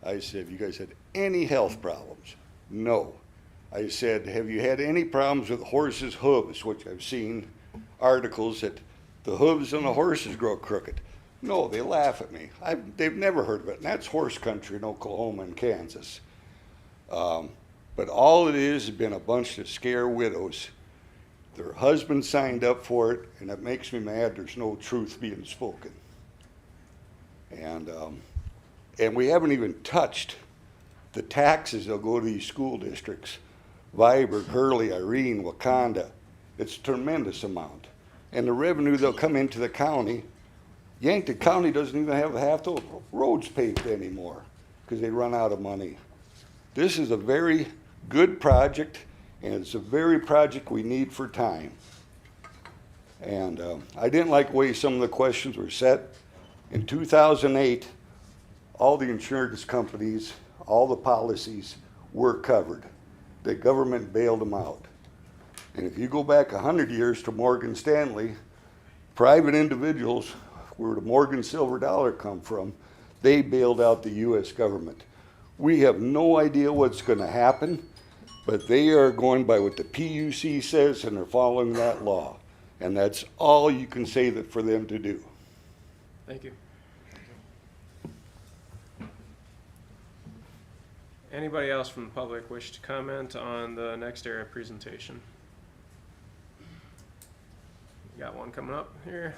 I said, have you guys had any health problems? No. I said, have you had any problems with horses' hooves, which I've seen articles that the hooves on the horses grow crooked? No, they laugh at me. They've never heard of it, and that's horse country in Oklahoma and Kansas. But all it is has been a bunch of scare widows. Their husband signed up for it, and it makes me mad there's no truth being spoken. And we haven't even touched the taxes that'll go to these school districts. Viber, Hurley, Irene, Wakanda. It's a tremendous amount. And the revenue that'll come into the county, Yankton County doesn't even have half the roads paved anymore because they run out of money. This is a very good project, and it's a very project we need for time. And I didn't like the way some of the questions were set. In 2008, all the insurance companies, all the policies were covered. The government bailed them out. And if you go back 100 years to Morgan Stanley, private individuals, where the Morgan silver dollar come from, they bailed out the U.S. government. We have no idea what's going to happen, but they are going by what the PUC says, and they're following that law. And that's all you can say that for them to do. Thank you. Anybody else from the public wish to comment on the next era presentation? Got one coming up here.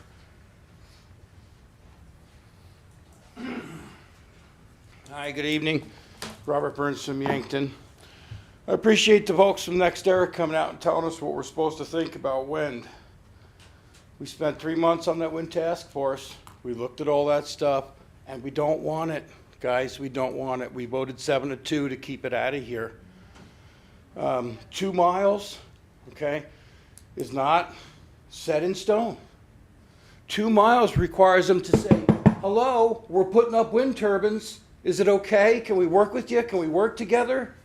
Hi, good evening. Robert Burns from Yankton. I appreciate the folks from NextEra coming out and telling us what we're supposed to think about wind. We spent 3 months on that wind task force. We looked at all that stuff, and we don't want it. Guys, we don't want it. We voted 7-2 to keep it out of here. 2 miles, okay, is not set in stone. 2 miles requires them to say, hello, we're putting up wind turbines. Is it okay? Can we work with you? Can we work together?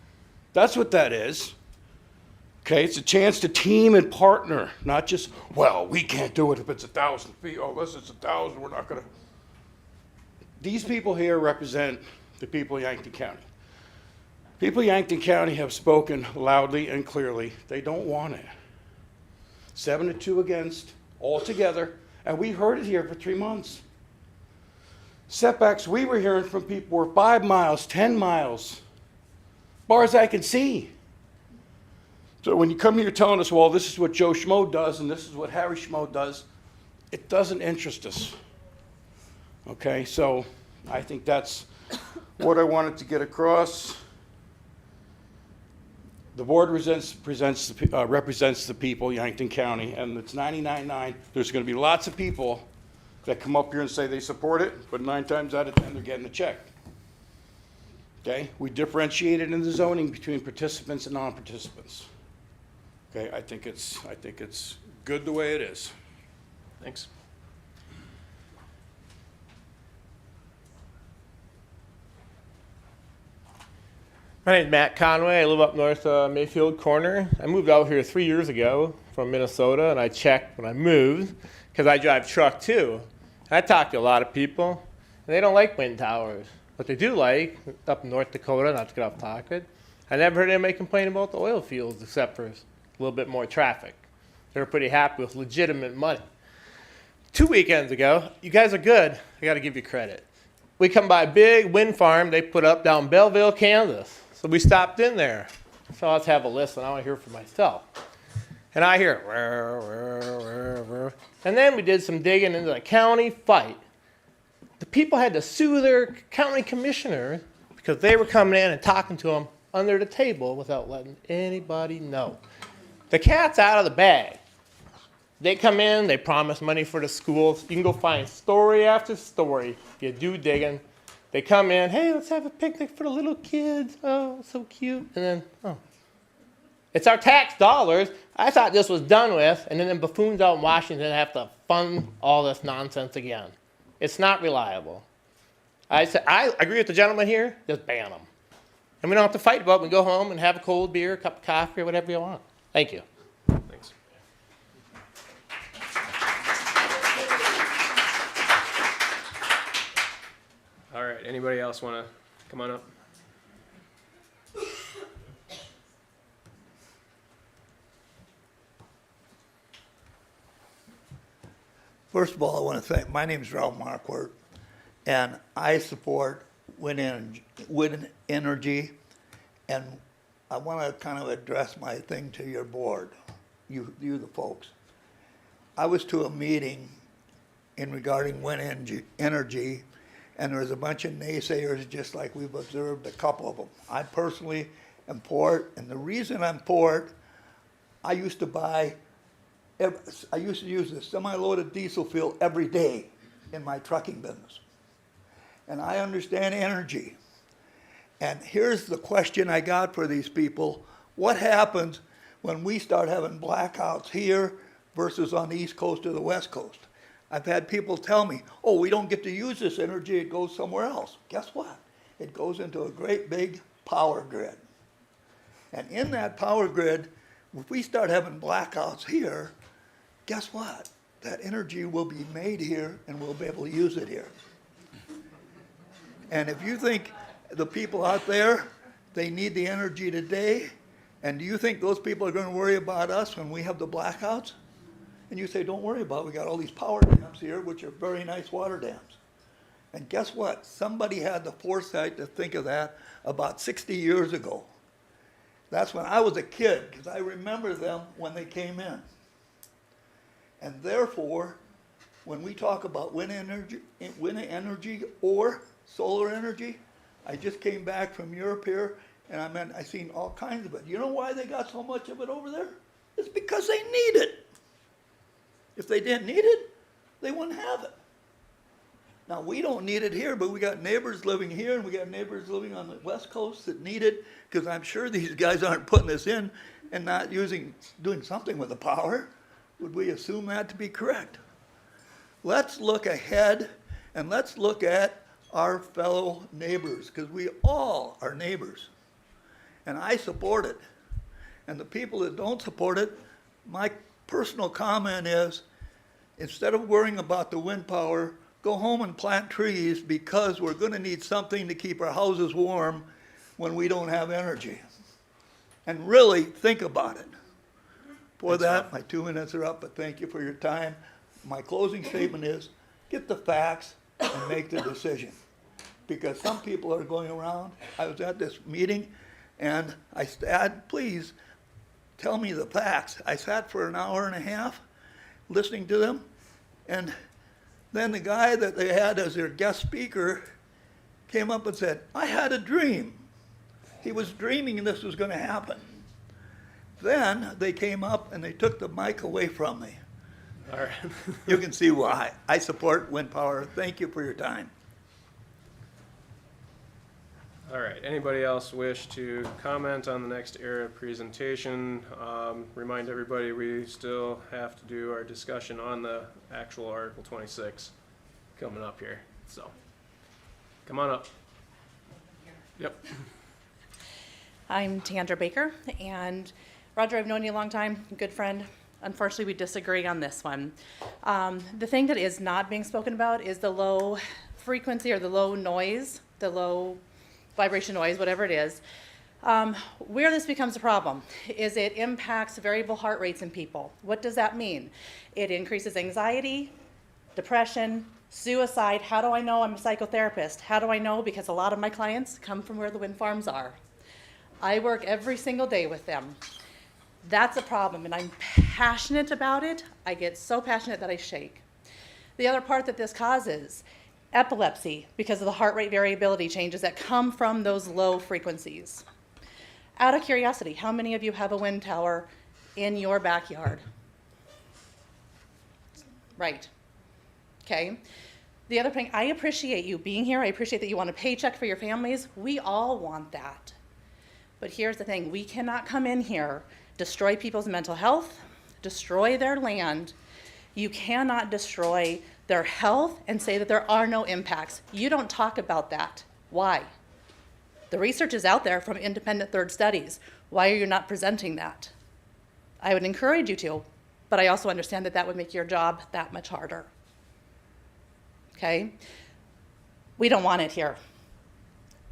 That's what that is. Okay, it's a chance to team and partner, not just, well, we can't do it if it's 1,000 feet. Oh, unless it's 1,000, we're not going to. These people here represent the people of Yankton County. People of Yankton County have spoken loudly and clearly. They don't want it. 7-2 against, all together, and we heard it here for 3 months. Setbacks we were hearing from people were 5 miles, 10 miles, as far as I can see. So when you come here telling us, well, this is what Joe Schmo does and this is what Harry Schmo does, it doesn't interest us. Okay, so I think that's what I wanted to get across. The board represents the people, Yankton County, and it's 99.9. There's going to be lots of people that come up here and say they support it, but 9 times out of 10 they're getting a check. Okay, we differentiated in the zoning between participants and non-participants. Okay, I think it's good the way it is. Thanks. My name's Matt Conway. I live up north Mayfield Corner. I moved out here 3 years ago from Minnesota, and I checked when I moved because I drive truck too. And I talked to a lot of people, and they don't like wind towers. What they do like, up in North Dakota, not to get off topic, I never heard anybody complain about the oil fields except for a little bit more traffic. They were pretty happy with legitimate money. 2 weekends ago, you guys are good. I got to give you credit. We come by a big wind farm they put up down Belleville, Kansas. So we stopped in there. So let's have a listen. I want to hear for myself. And I hear, and then we did some digging into the county fight. The people had to sue their county commissioner because they were coming in and talking to them under the table without letting anybody know. The cat's out of the bag. They come in, they promise money for the schools. You can go find story after story. You do digging. They come in, hey, let's have a picnic for the little kids. Oh, so cute. And then, oh. It's our tax dollars. I thought this was done with, and then the buffoons out in Washington have to fund all this nonsense again. It's not reliable. I agree with the gentleman here, just ban them. And we don't have to fight about it. We go home and have a cold beer, a cup of coffee, or whatever you want. Thank you. Thanks. anybody else wanna come on up? First of all, I want to thank, my name is Ralph Marquardt, and I support wind energy, and I want to kind of address my thing to your board, you the folks. I was to a meeting in regarding wind energy, and there was a bunch of naysayers, just like we've observed a couple of them. I personally am for it, and the reason I'm for it, I used to use a semi-loaded diesel fuel every day in my trucking business. And I understand energy. And here's the question I got for these people. What happens when we start having blackouts here versus on the East Coast or the West Coast? I've had people tell me, oh, we don't get to use this energy, it goes somewhere else. Guess what? It goes into a great big power grid. And in that power grid, if we start having blackouts here, guess what? That energy will be made here and we'll be able to use it here. And if you think the people out there, they need the energy today, and do you think those people are going to worry about us when we have the blackouts? And you say, don't worry about it, we got all these power dams here, which are very nice water dams. And guess what? Somebody had the foresight to think of that about 60 years ago. That's when I was a kid, because I remember them when they came in. And therefore, when we talk about wind energy or solar energy, I just came back from Europe here, and I seen all kinds of it. You know why they got so much of it over there? It's because they need it. If they didn't need it, they wouldn't have it. Now, we don't need it here, but we got neighbors living here, and we got neighbors living on the West Coast that need it, because I'm sure these guys aren't putting this in and not doing something with the power. Would we assume that to be correct? Let's look ahead, and let's look at our fellow neighbors, because we all are neighbors. And I support it. And the people that don't support it, my personal comment is, instead of worrying about the wind power, go home and plant trees, because we're going to need something to keep our houses warm when we don't have energy. And really think about it. For that, my 2 minutes are up, but thank you for your time. My closing statement is, get the facts and make the decision. Because some people are going around, I was at this meeting, and I said, please tell me the facts. I sat for an hour and a half listening to them, and then the guy that they had as their guest speaker came up and said, I had a dream. He was dreaming this was going to happen. Then they came up and they took the mic away from me. All right. You can see why. I support wind power. Thank you for your time. All right, anybody else wish to comment on the next era presentation? Remind everybody we still have to do our discussion on the actual Article 26 coming up here, so come on up. Yep. I'm Tandra Baker, and Roger, I've known you a long time, good friend. Unfortunately, we disagree on this one. The thing that is not being spoken about is the low frequency or the low noise, the low vibration noise, whatever it is. Where this becomes a problem is it impacts variable heart rates in people. What does that mean? It increases anxiety, depression, suicide. How do I know? I'm a psychotherapist. How do I know? Because a lot of my clients come from where the wind farms are. I work every single day with them. That's a problem, and I'm passionate about it. I get so passionate that I shake. The other part that this causes, epilepsy, because of the heart rate variability changes that come from those low frequencies. Out of curiosity, how many of you have a wind tower in your backyard? Right. Okay. The other thing, I appreciate you being here. I appreciate that you want a paycheck for your families. We all want that. But here's the thing, we cannot come in here, destroy people's mental health, destroy their land. You cannot destroy their health and say that there are no impacts. You don't talk about that. Why? The research is out there from independent third studies. Why are you not presenting that? I would encourage you to, but I also understand that that would make your job that much harder. Okay? We don't want it here.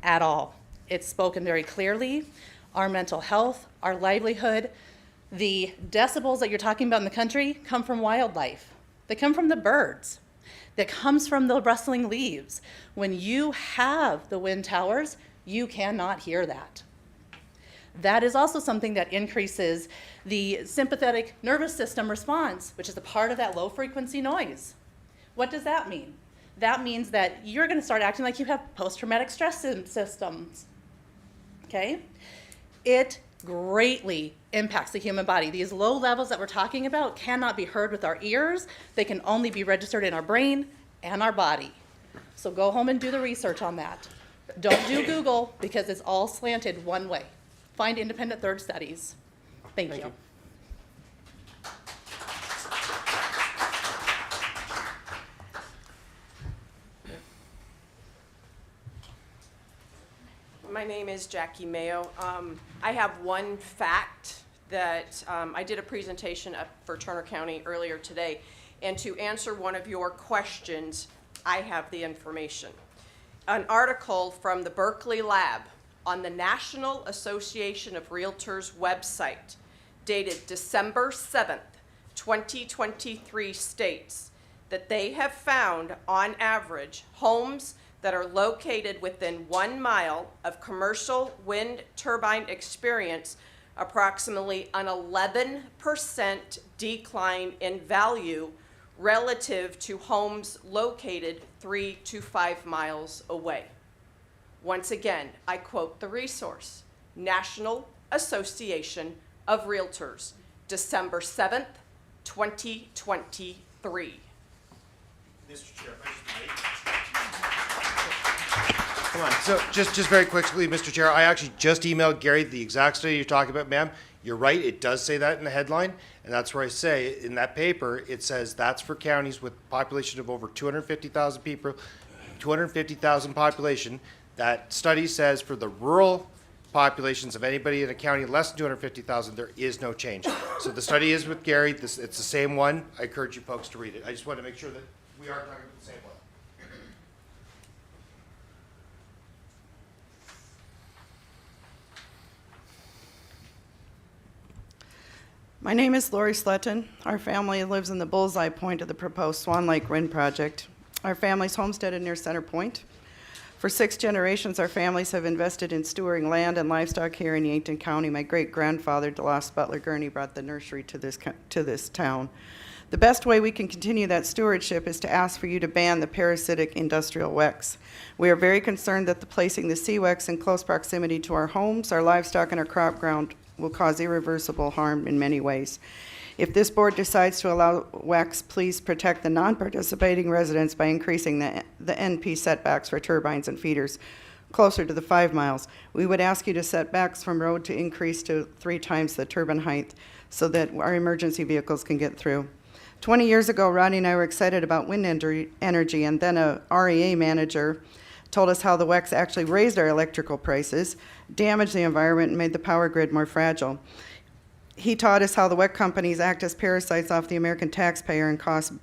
at all. It's spoken very clearly. Our mental health, our livelihood, the decibels that you're talking about in the country come from wildlife. They come from the birds. That comes from the rustling leaves. When you have the wind towers, you cannot hear that. That is also something that increases the sympathetic nervous system response, which is a part of that low frequency noise. What does that mean? That means that you're going to start acting like you have post-traumatic stress systems. Okay? It greatly impacts the human body. These low levels that we're talking about cannot be heard with our ears. They can only be registered in our brain and our body. So go home and do the research on that. Don't do Google because it's all slanted one way. Find independent third studies. Thank you. My name is Jackie Mayo. I have one fact that I did a presentation up for Turner County earlier today, and to answer one of your questions, I have the information. An article from the Berkeley Lab on the National Association of Realtors website, dated December 7th, 2023, states that they have found, on average, homes that are located within 1 mile of commercial wind turbine experience approximately an 11% decline in value relative to homes located 3 to 5 miles away. Once again, I quote the resource, National Association of Realtors, December 7th, 2023. Mr. Chair, come on, so just very quickly, Mr. Chair, I actually just emailed Gary the exact study you're talking about, ma'am. You're right, it does say that in the headline, and that's where I say, in that paper, it says that's for counties with population of over 250,000 people, 250,000 population. That study says for the rural populations of anybody in a county less than 250,000, there is no change. So the study is with Gary, it's the same one. I encourage you folks to read it. I just want to make sure that we are talking about the same one. My name is Lori Sletton. Our family lives in the bullseye point of the proposed Swan Lake Wind Project. Our family's homesteaded near Center Point. For 6 generations, our families have invested in stewarding land and livestock here in Yankton County. My great-grandfather, DeLoss Butler Gurney, brought the nursery to this town. The best way we can continue that stewardship is to ask for you to ban the parasitic industrial WEX. We are very concerned that placing the CWEX in close proximity to our homes, our livestock, and our crop ground will cause irreversible harm in many ways. If this board decides to allow WEX, please protect the non-participating residents by increasing the NP setbacks for turbines and feeders closer to the 5 miles. We would ask you to setbacks from road to increase to 3 times the turbine height so that our emergency vehicles can get through. 20 years ago, Rodney and I were excited about wind energy, and then a REA manager told us how the WEX actually raised our electrical prices, damaged the environment, and made the power grid more fragile. He taught us how the WEC companies act as parasites off the American taxpayer and cost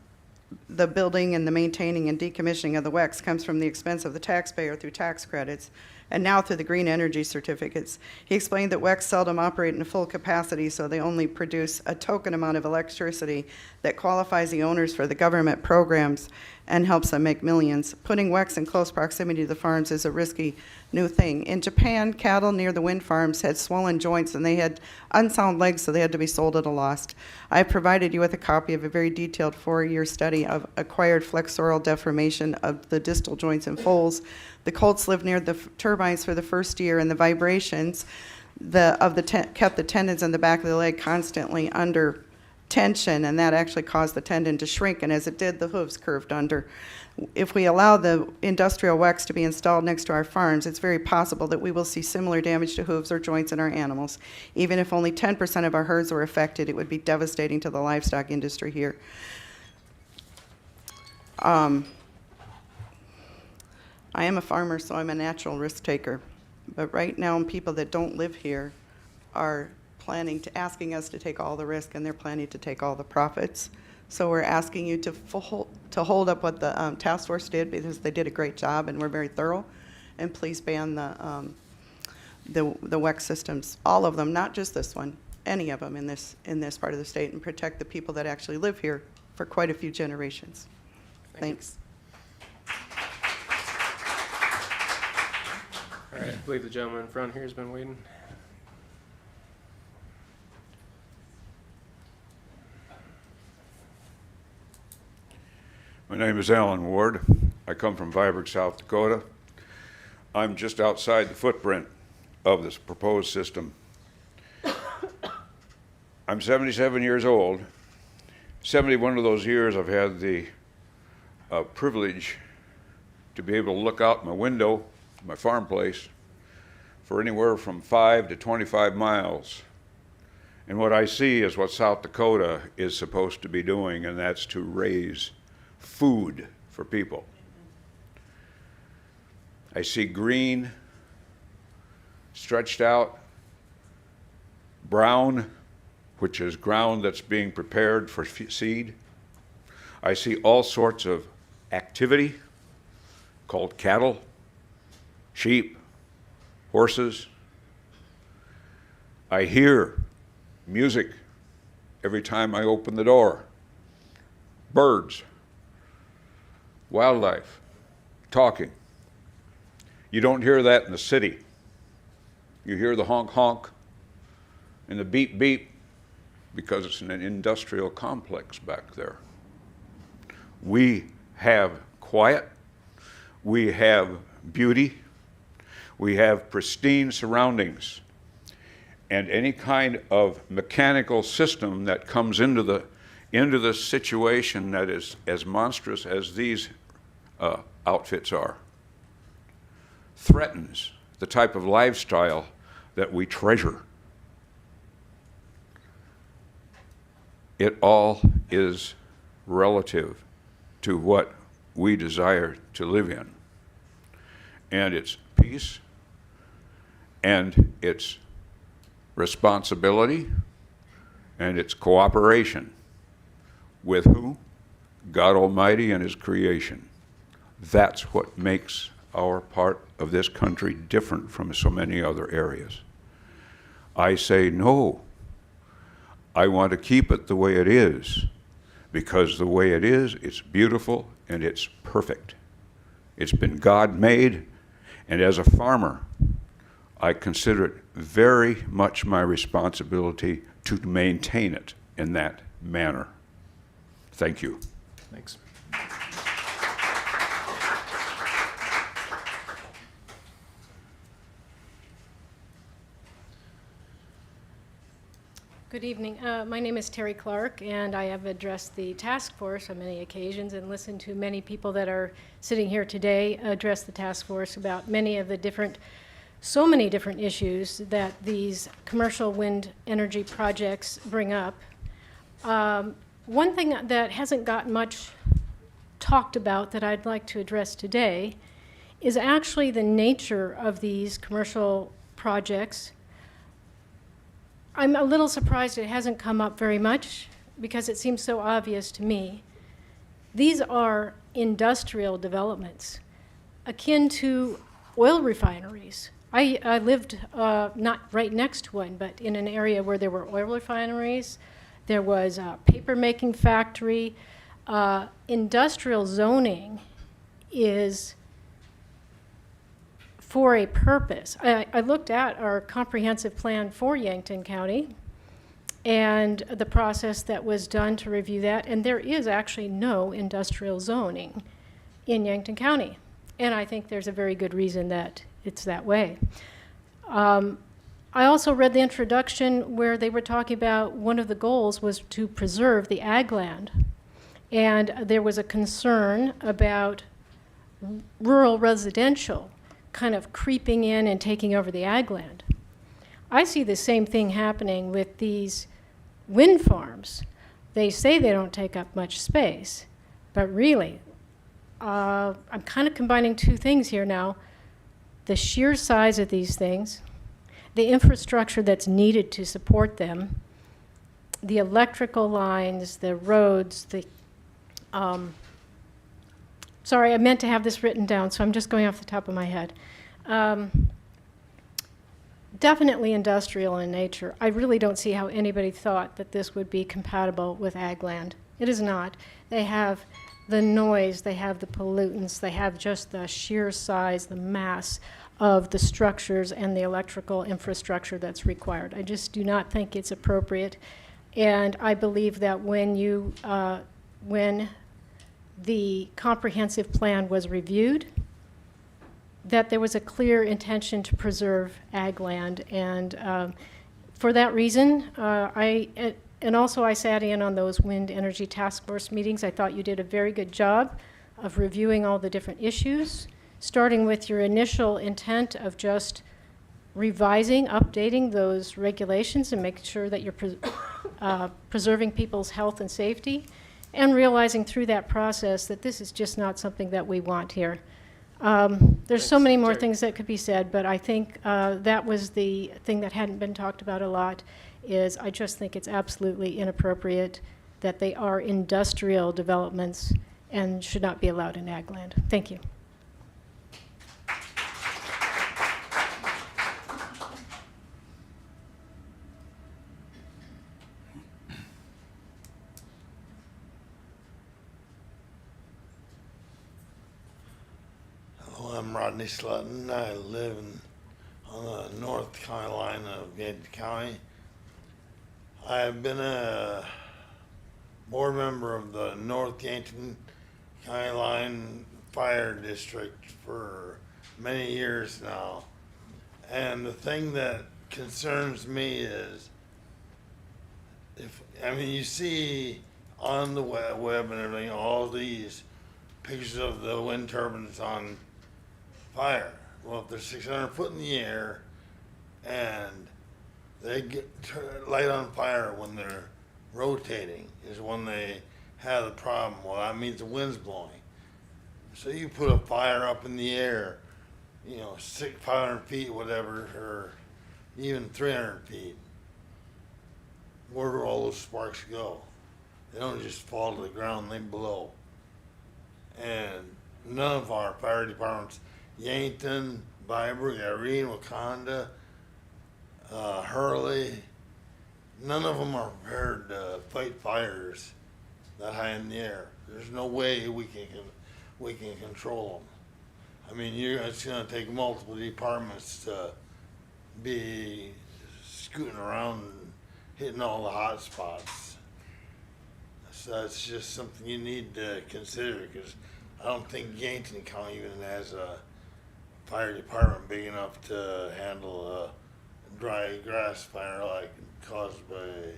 the building and the maintaining and decommissioning of the WECs comes from the expense of the taxpayer through tax credits and now through the green energy certificates. He explained that WECs seldom operate in full capacity, so they only produce a token amount of electricity that qualifies the owners for the government programs and helps them make millions. Putting WECs in close proximity to the farms is a risky new thing. In Japan, cattle near the wind farms had swollen joints and they had unsound legs, so they had to be sold at a loss. I provided you with a copy of a very detailed 4-year study of acquired flexural deformation of the distal joints and foals. The colts lived near the turbines for the first year, and the vibrations kept the tendons in the back of the leg constantly under tension, and that actually caused the tendon to shrink, and as it did, the hooves curved under. If we allow the industrial WEX to be installed next to our farms, it's very possible that we will see similar damage to hooves or joints in our animals. Even if only 10% of our herds were affected, it would be devastating to the livestock industry here. I am a farmer, so I'm a natural risk taker. But right now, people that don't live here are asking us to take all the risk, and they're planning to take all the profits. So we're asking you to hold up what the task force did, because they did a great job and we're very thorough. and please ban the WEC systems, all of them, not just this one, any of them in this part of the state, and protect the people that actually live here for quite a few generations. Thanks. All right, I believe the gentleman in front here has been waiting. My name is Alan Ward. I come from Viborg, South Dakota. I'm just outside the footprint of this proposed system. I'm 77 years old. 71 of those years I've had the privilege to be able to look out my window, my farm place, for anywhere from 5 to 25 miles. And what I see is what South Dakota is supposed to be doing, and that's to raise food for people. I see green, stretched out, brown, which is ground that's being prepared for seed. I see all sorts of activity called cattle, sheep, horses. I hear music every time I open the door, birds, wildlife, talking. You don't hear that in the city. You hear the honk honk and the beep beep because it's an industrial complex back there. We have quiet, we have beauty, we have pristine surroundings, and any kind of mechanical system that comes into the situation that is as monstrous as these outfits are threatens the type of lifestyle that we treasure. It all is relative to what we desire to live in. And it's peace, and it's responsibility, and it's cooperation with who? God Almighty and His creation. That's what makes our part of this country different from so many other areas. I say no. I want to keep it the way it is, because the way it is, it's beautiful and it's perfect. It's been God-made, and as a farmer, I consider it very much my responsibility to maintain it in that manner. Thank you. Thanks. Good evening. My name is Terry Clark, and I have addressed the task force on many occasions and listened to many people that are sitting here today address the task force about many of the different, so many different issues that these commercial wind energy projects bring up. One thing that hasn't gotten much talked about that I'd like to address today is actually the nature of these commercial projects. I'm a little surprised it hasn't come up very much because it seems so obvious to me. These are industrial developments akin to oil refineries. I lived not right next to one, but in an area where there were oil refineries. There was a paper making factory. Industrial zoning is for a purpose. I looked at our comprehensive plan for Yankton County and the process that was done to review that, and there is actually no industrial zoning in Yankton County. And I think there's a very good reason that it's that way. I also read the introduction where they were talking about one of the goals was to preserve the ag land. And there was a concern about rural residential kind of creeping in and taking over the ag land. I see the same thing happening with these wind farms. They say they don't take up much space, but really, I'm kind of combining two things here now. The sheer size of these things, the infrastructure that's needed to support them, the electrical lines, the roads, the sorry, I meant to have this written down, so I'm just going off the top of my head. Definitely industrial in nature. I really don't see how anybody thought that this would be compatible with ag land. It is not. They have the noise, they have the pollutants, they have just the sheer size, the mass of the structures and the electrical infrastructure that's required. I just do not think it's appropriate. And I believe that when the comprehensive plan was reviewed, that there was a clear intention to preserve ag land. And for that reason, and also I sat in on those wind energy task force meetings. I thought you did a very good job of reviewing all the different issues, starting with your initial intent of just revising, updating those regulations and making sure that you're preserving people's health and safety, and realizing through that process that this is just not something that we want here. There's so many more things that could be said, but I think that was the thing that hadn't been talked about a lot, is I just think it's absolutely inappropriate that they are industrial developments and should not be allowed in ag land. Thank you. Hello, I'm Rodney Slutton. I live on the north county line of Yankton County. I've been a board member of the North Yankton County Line Fire District for many years now. And the thing that concerns me is, you see on the web and everything, all these pictures of the wind turbines on fire. Well, if they're 600 foot in the air and they get light on fire when they're rotating is when they have the problem. Well, that means the wind's blowing. So you put a fire up in the air, 500 feet, whatever, or even 300 feet. Where do all those sparks go? They don't just fall to the ground, they blow. And none of our fire departments, Yankton, Viber, Irene, Wakanda, Hurley, none of them are prepared to fight fires that high in the air. There's no way we can control them. It's going to take multiple departments to be scooting around and hitting all the hot spots. So that's just something you need to consider, because I don't think Yankton County even has a fire department big enough to handle a dry grass fire like caused by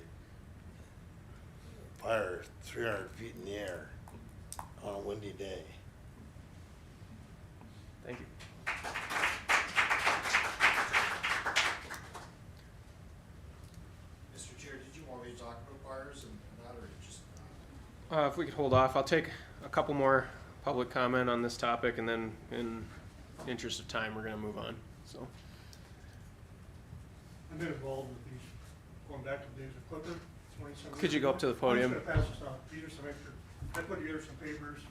fire 300 feet in the air on a windy day. Thank you. Mr. Chair, did you want me to talk about fires and that, or just? If we could hold off, I'll take a couple more public comment on this topic, and then in interest of time, we're going to move on. So. I've been involved with these, going back to the days of Clipper. Could you go up to the podium? I'm just going to pass this out. These are some extra, I put together some papers.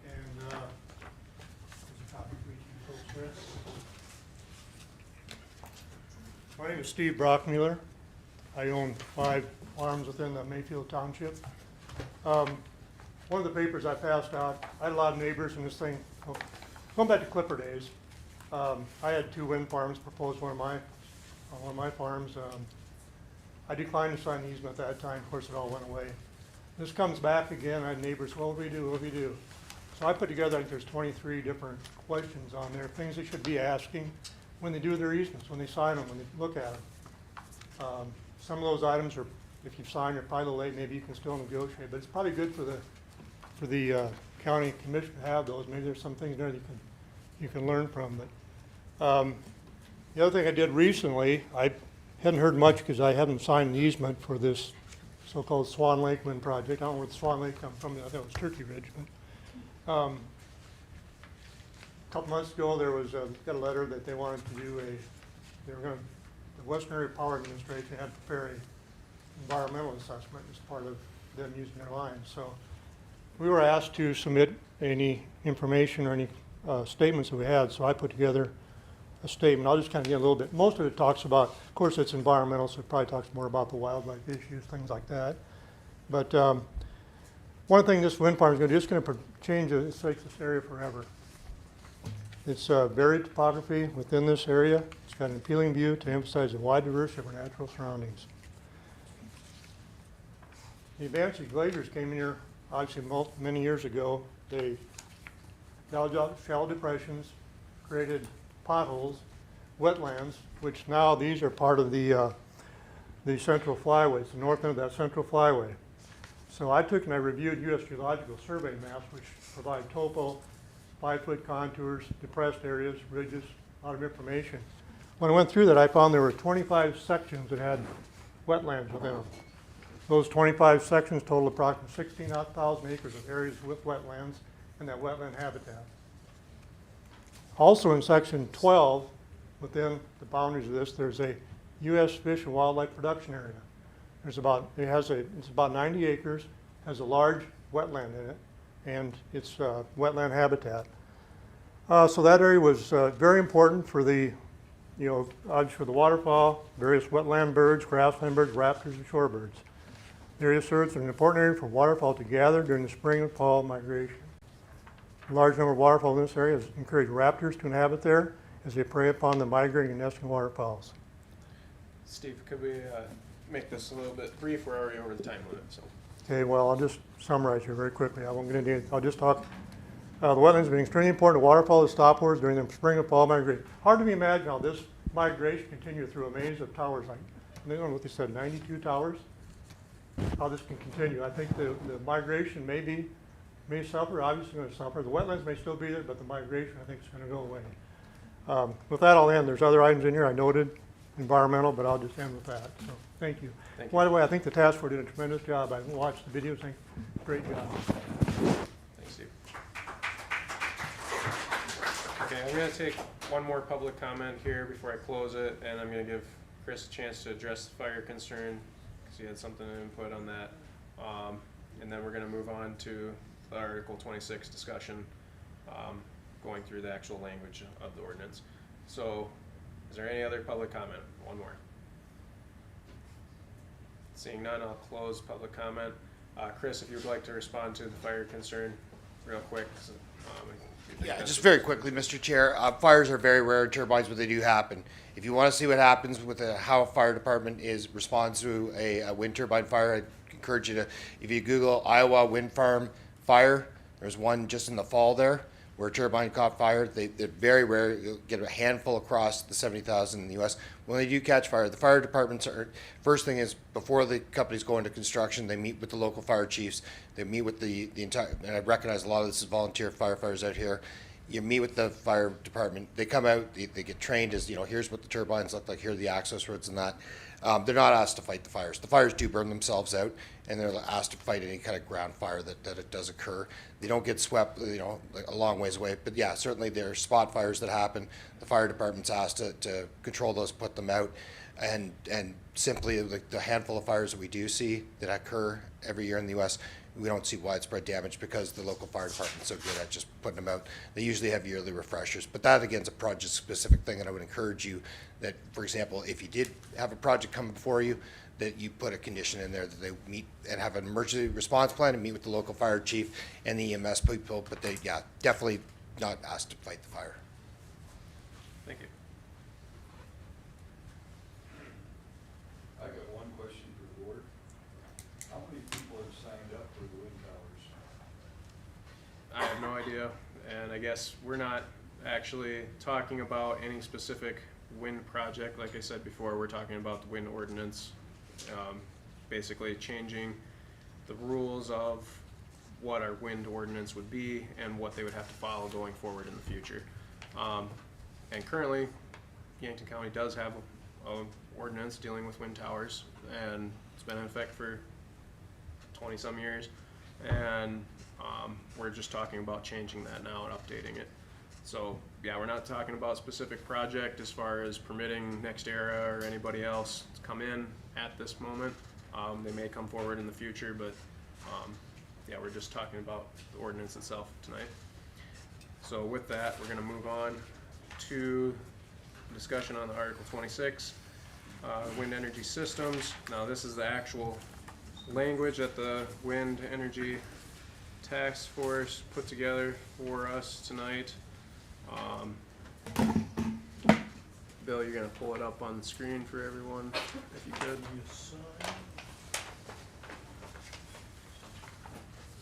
And there's a copy for each of you folks there. My name is Steve Brockmuller. I own 5 farms within the Mayfield Township. One of the papers I passed out, I had a lot of neighbors in this thing. Well, going back to Clipper days, I had 2 wind farms proposed on one of my farms. I declined to sign the easement at that time. Of course, it all went away. This comes back again. I had neighbors, what do we do, what do we do? So I put together, I think there's 23 different questions on there, things they should be asking when they do their easements, when they sign them, when they look at them. Some of those items are, if you've signed, you're probably a little late, maybe you can still negotiate, but it's probably good for the county commission to have those. Maybe there's some things there that you can learn from. But the other thing I did recently, I hadn't heard much because I haven't signed the easement for this so-called Swan Lake Wind project. I don't know where the Swan Lake comes from. I think it was Turkey Ridge. But a couple months ago, there was got a letter that they wanted to do the Western Area Power Administration had to prepare an environmental assessment as part of them using their lines. So we were asked to submit any information or any statements that we had, so I put together a statement. I'll just kind of get a little bit. Most of it talks about, of course, it's environmental, so it probably talks more about the wildlife issues, things like that. But one thing this wind farm is going to do, it's going to change this area forever. It's varied topography within this area. It's got an appealing view to emphasize the wide diversity of our natural surroundings. The Advanced glaciers came in here obviously many years ago. They gouged out shallow depressions, created potholes, wetlands, which now these are part of the central flyways, the north end of that central flyway. So I took and I reviewed U.S. Geological Survey maps, which provide topo, 5-foot contours, depressed areas, ridges, a lot of information. When I went through that, I found there were 25 sections that had wetlands within them. Those 25 sections total approximately 16,000 acres of areas with wetlands and that wetland habitat. Also in section 12, within the boundaries of this, there's a U.S. Fish and Wildlife Production Area. It's about 90 acres, has a large wetland in it, and it's wetland habitat. So that area was very important for the, for the waterfowl, various wetland birds, grassland birds, raptors, and shorebirds. The area serves as an important area for waterfowl to gather during the spring and fall migration. A large number of waterfowl in this area has encouraged raptors to inhabit there as they prey upon the migrating and nesting waterfowls. Steve, could we make this a little bit brief? We're already over the time limit, so. Okay, well, I'll just summarize here very quickly. I won't get into it. I'll just talk. The wetlands have been extremely important to waterfowl and stopovers during the spring and fall migration. Hard to imagine how this migration continued through a maze of towers. Like, I don't know what they said, 92 towers? How this can continue. I think the migration may suffer, obviously going to suffer. The wetlands may still be there, but the migration, I think, is going to go away. With that, I'll end. There's other items in here I noted, environmental, but I'll just end with that. So, thank you. Thank you. By the way, I think the task force did a tremendous job. I watched the videos. Great job. Thanks, Steve. Okay, I'm going to take one more public comment here before I close it, and I'm going to give Chris a chance to address the fire concern, because he had something to input on that. And then we're going to move on to the Article 26 discussion, going through the actual language of the ordinance. So, is there any other public comment? One more. Seeing none, I'll close public comment. Chris, if you would like to respond to the fire concern real quick. Yeah, just very quickly, Mr. Chair. Fires are very rare in turbines, but they do happen. If you want to see what happens with how a fire department responds to a wind turbine fire, I encourage you to, if you Google Iowa wind farm fire, there's one just in the fall there where a turbine caught fire. They're very rare. You'll get a handful across the 70,000 in the U.S. When they do catch fire, the fire departments first thing is, before the companies go into construction, they meet with the local fire chiefs. They meet with the entire, and I recognize a lot of this is volunteer firefighters out here. You meet with the fire department. They come out, they get trained as, here's what the turbines look like, here are the access roads and that. They're not asked to fight the fires. The fires do burn themselves out, and they're asked to fight any kind of ground fire that it does occur. They don't get swept, like a long ways away. But yeah, certainly there are spot fires that happen. The fire department's asked to control those, put them out, and simply like the handful of fires that we do see that occur every year in the U.S., we don't see widespread damage because the local fire department's so good at just putting them out. They usually have yearly refreshers. But that, again, is a project-specific thing, and I would encourage you that, for example, if you did have a project coming before you, that you put a condition in there that they meet and have an emergency response plan and meet with the local fire chief and the EMS people, but they, yeah, definitely not asked to fight the fire. Thank you. I got one question for the board. How many people have signed up for the wind towers? I have no idea, and I guess we're not actually talking about any specific wind project. Like I said before, we're talking about the wind ordinance, basically changing the rules of what our wind ordinance would be and what they would have to follow going forward in the future. And currently, Yankton County does have an ordinance dealing with wind towers, and it's been in effect for 20-some years, and we're just talking about changing that now and updating it. So yeah, we're not talking about a specific project as far as permitting NextEra or anybody else to come in at this moment. They may come forward in the future, but yeah, we're just talking about the ordinance itself tonight. So with that, we're gonna move on to discussion on the Article 26, wind energy systems. Now, this is the actual language that the wind energy task force put together for us tonight. Bill, you're gonna pull it up on the screen for everyone, if you could.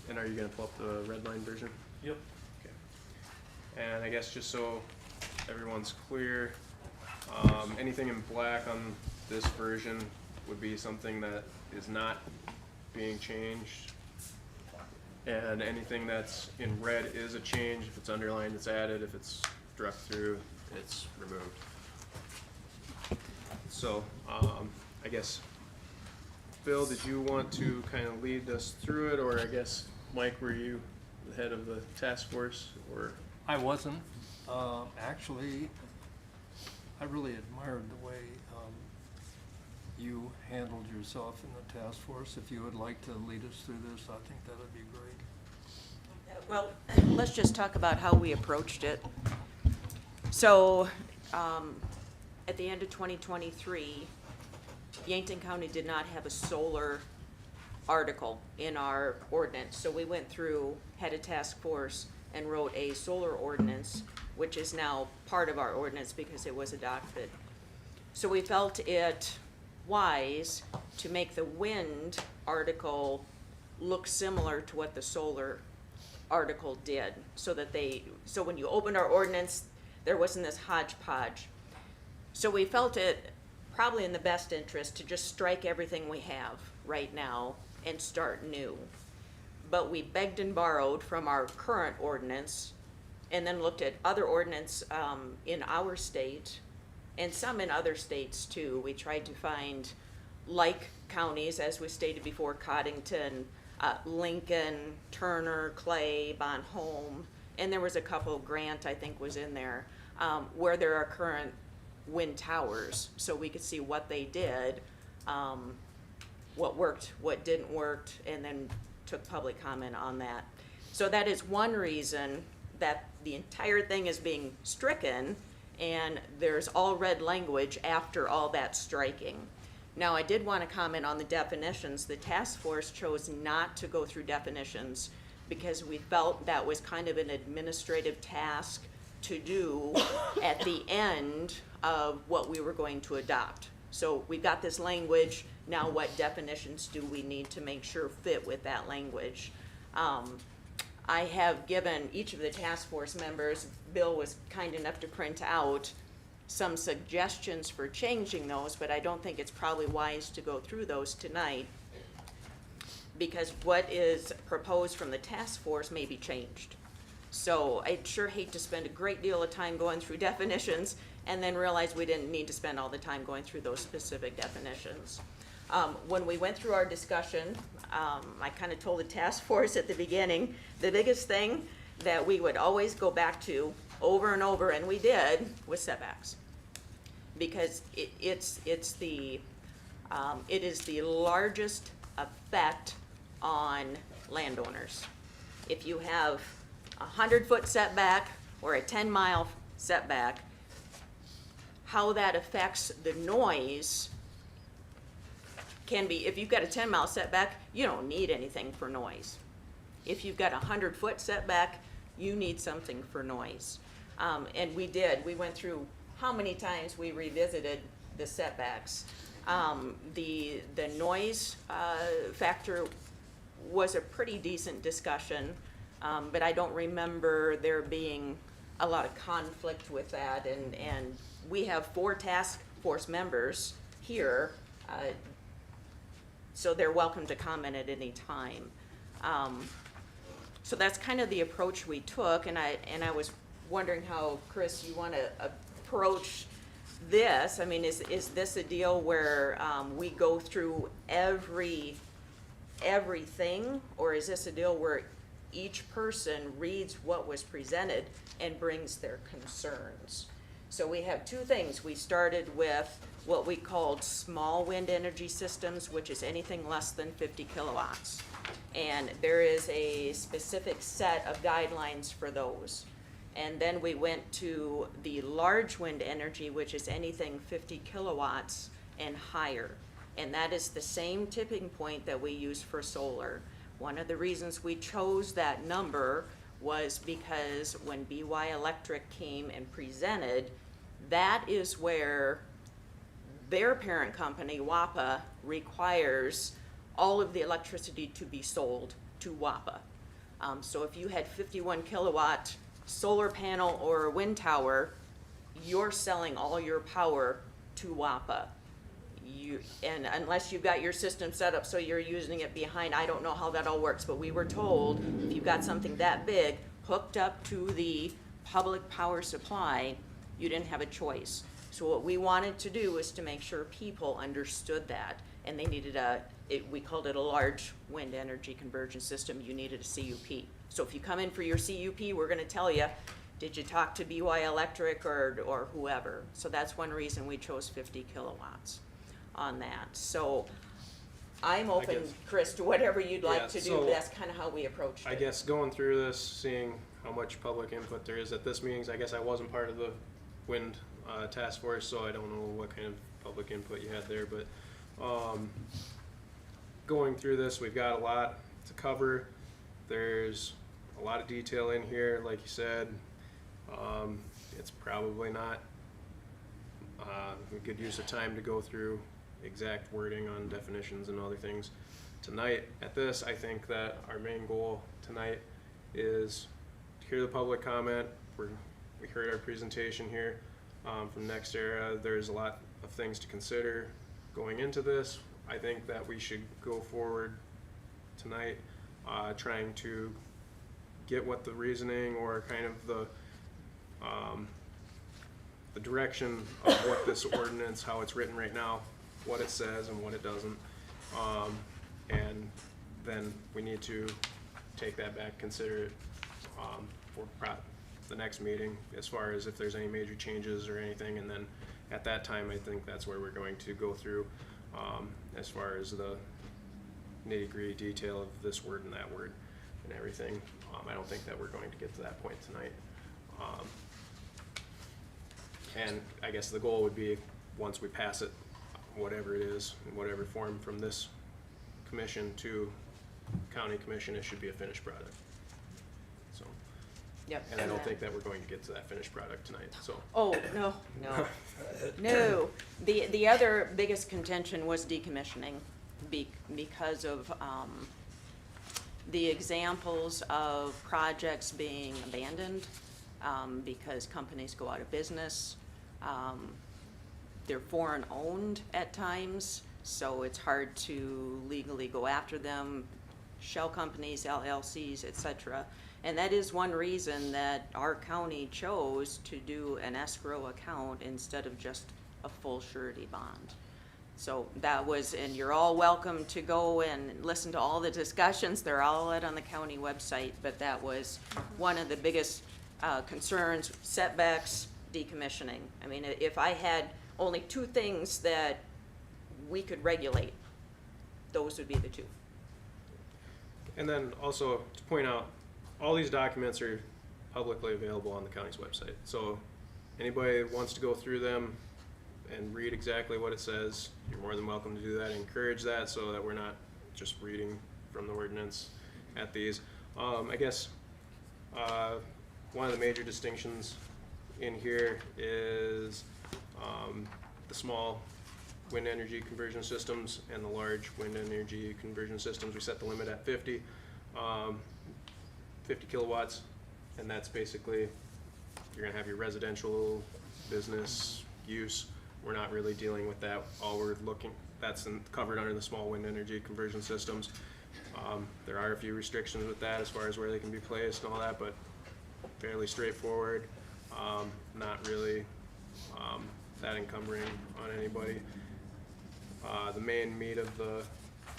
And are you gonna pull up the red line version? Yep. Okay. And I guess just so everyone's clear, anything in black on this version would be something that is not being changed. And anything that's in red is a change. If it's underlined, it's added. If it's struck through, it's removed. So, I guess, Bill, did you want to kind of lead us through it, or I guess, Mike, were you the head of the task force, or? I wasn't. Actually, I really admired the way you handled yourself in the task force. If you would like to lead us through this, I think that would be great. Well, let's just talk about how we approached it. So, at the end of 2023, Yankton County did not have a solar article in our ordinance. So we went through, had a task force, and wrote a solar ordinance, which is now part of our ordinance because it was adopted. So we felt it wise to make the wind article look similar to what the solar article did, so that so when you opened our ordinance, there wasn't this hodgepodge. So we felt it probably in the best interest to just strike everything we have right now and start new. But we begged and borrowed from our current ordinance, and then looked at other ordinance in our state and some in other states too. We tried to find like counties, as we stated before, Coddington, Lincoln, Turner, Clay, Bon Homme, and there was a couple, Grant I think was in there, where there are current wind towers, so we could see what they did, what worked, what didn't work, and then took public comment on that. So that is one reason that the entire thing is being stricken, and there's all red language after all that striking. Now, I did want to comment on the definitions. The task force chose not to go through definitions because we felt that was kind of an administrative task to do at the end of what we were going to adopt. So we've got this language, now what definitions do we need to make sure fit with that language? I have given each of the task force members, Bill was kind enough to print out some suggestions for changing those, but I don't think it's probably wise to go through those tonight, because what is proposed from the task force may be changed. So I'd sure hate to spend a great deal of time going through definitions and then realize we didn't need to spend all the time going through those specific definitions. When we went through our discussion, I kind of told the task force at the beginning, the biggest thing that we would always go back to over and over, and we did, was setbacks. Because it is the largest effect on landowners. If you have a 100-foot setback or a 10-mile setback, how that affects the noise can be, if you've got a 10-mile setback, you don't need anything for noise. If you've got a 100-foot setback, you need something for noise. And we went through how many times we revisited the setbacks. The noise factor was a pretty decent discussion, but I don't remember there being a lot of conflict with that. And we have 4 task force members here, so they're welcome to comment at any time. So that's kind of the approach we took, and I was wondering how, Chris, you want to approach this. I mean, is this a deal where we go through everything, or is this a deal where each person reads what was presented and brings their concerns? So we have 2 things. We started with what we called small wind energy systems, which is anything less than 50 kilowatts. And there is a specific set of guidelines for those. And then we went to the large wind energy, which is anything 50 kilowatts and higher. And that is the same tipping point that we use for solar. One of the reasons we chose that number was because when BY Electric came and presented, that is where their parent company, WAPA, requires all of the electricity to be sold to WAPA. So if you had 51 kilowatt solar panel or a wind tower, you're selling all your power to WAPA. And unless you've got your system set up so you're using it behind, I don't know how that all works, but we were told if you've got something that big hooked up to the public power supply, you didn't have a choice. So what we wanted to do was to make sure people understood that, and they needed we called it a large wind energy conversion system. You needed a CUP. So if you come in for your CUP, we're gonna tell you, did you talk to BY Electric or whoever? So that's one reason we chose 50 kilowatts on that. So I'm open, Chris, to whatever you'd like to do, but that's kind of how we approached it. I guess going through this, seeing how much public input there is at this meetings, I guess I wasn't part of the wind task force, so I don't know what kind of public input you had there, but going through this, we've got a lot to cover. There's a lot of detail in here, like you said. It's probably not a good use of time to go through exact wording on definitions and other things tonight. At this, I think that our main goal tonight is to hear the public comment. We heard our presentation here from NextEra. There's a lot of things to consider going into this. I think that we should go forward tonight trying to get what the reasoning or kind of the direction of what this ordinance, how it's written right now, what it says and what it doesn't. And then we need to take that back, consider it for the next meeting as far as if there's any major changes or anything. And then at that time, I think that's where we're going to go through as far as the nitty-gritty detail of this word and that word and everything. I don't think that we're going to get to that point tonight. And I guess the goal would be, once we pass it, whatever it is, in whatever form from this commission to county commission, it should be a finished product. So, Yep. and I don't think that we're going to get to that finished product tonight, so. Oh, no. No. The other biggest contention was decommissioning because of the examples of projects being abandoned because companies go out of business. They're foreign owned at times, so it's hard to legally go after them. Shell companies, LLCs, etc. And that is one reason that our county chose to do an escrow account instead of just a full surety bond. So that was, and you're all welcome to go and listen to all the discussions. They're all out on the county website, but that was one of the biggest concerns, setbacks, decommissioning. I mean, if I had only two things that we could regulate, those would be the two. And then also to point out, all these documents are publicly available on the county's website. So anybody that wants to go through them and read exactly what it says, you're more than welcome to do that. I encourage that so that we're not just reading from the ordinance at these. I guess one of the major distinctions in here is the small wind energy conversion systems and the large wind energy conversion systems. We set the limit at 50 kilowatts, and that's basically, you're gonna have your residential business use. We're not really dealing with that. All we're looking, that's covered under the small wind energy conversion systems. There are a few restrictions with that as far as where they can be placed and all that, but fairly straightforward. Not really that encumbering on anybody. The main meat of the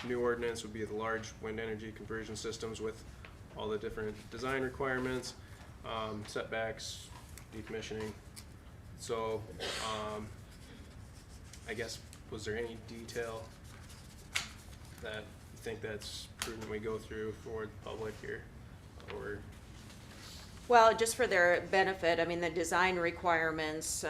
new ordinance would be the large wind energy conversion systems with all the different design requirements, setbacks, decommissioning. So I guess, was there any detail that you think that's prudent we go through for the public here? Or Well, just for their benefit, I mean, the design requirements,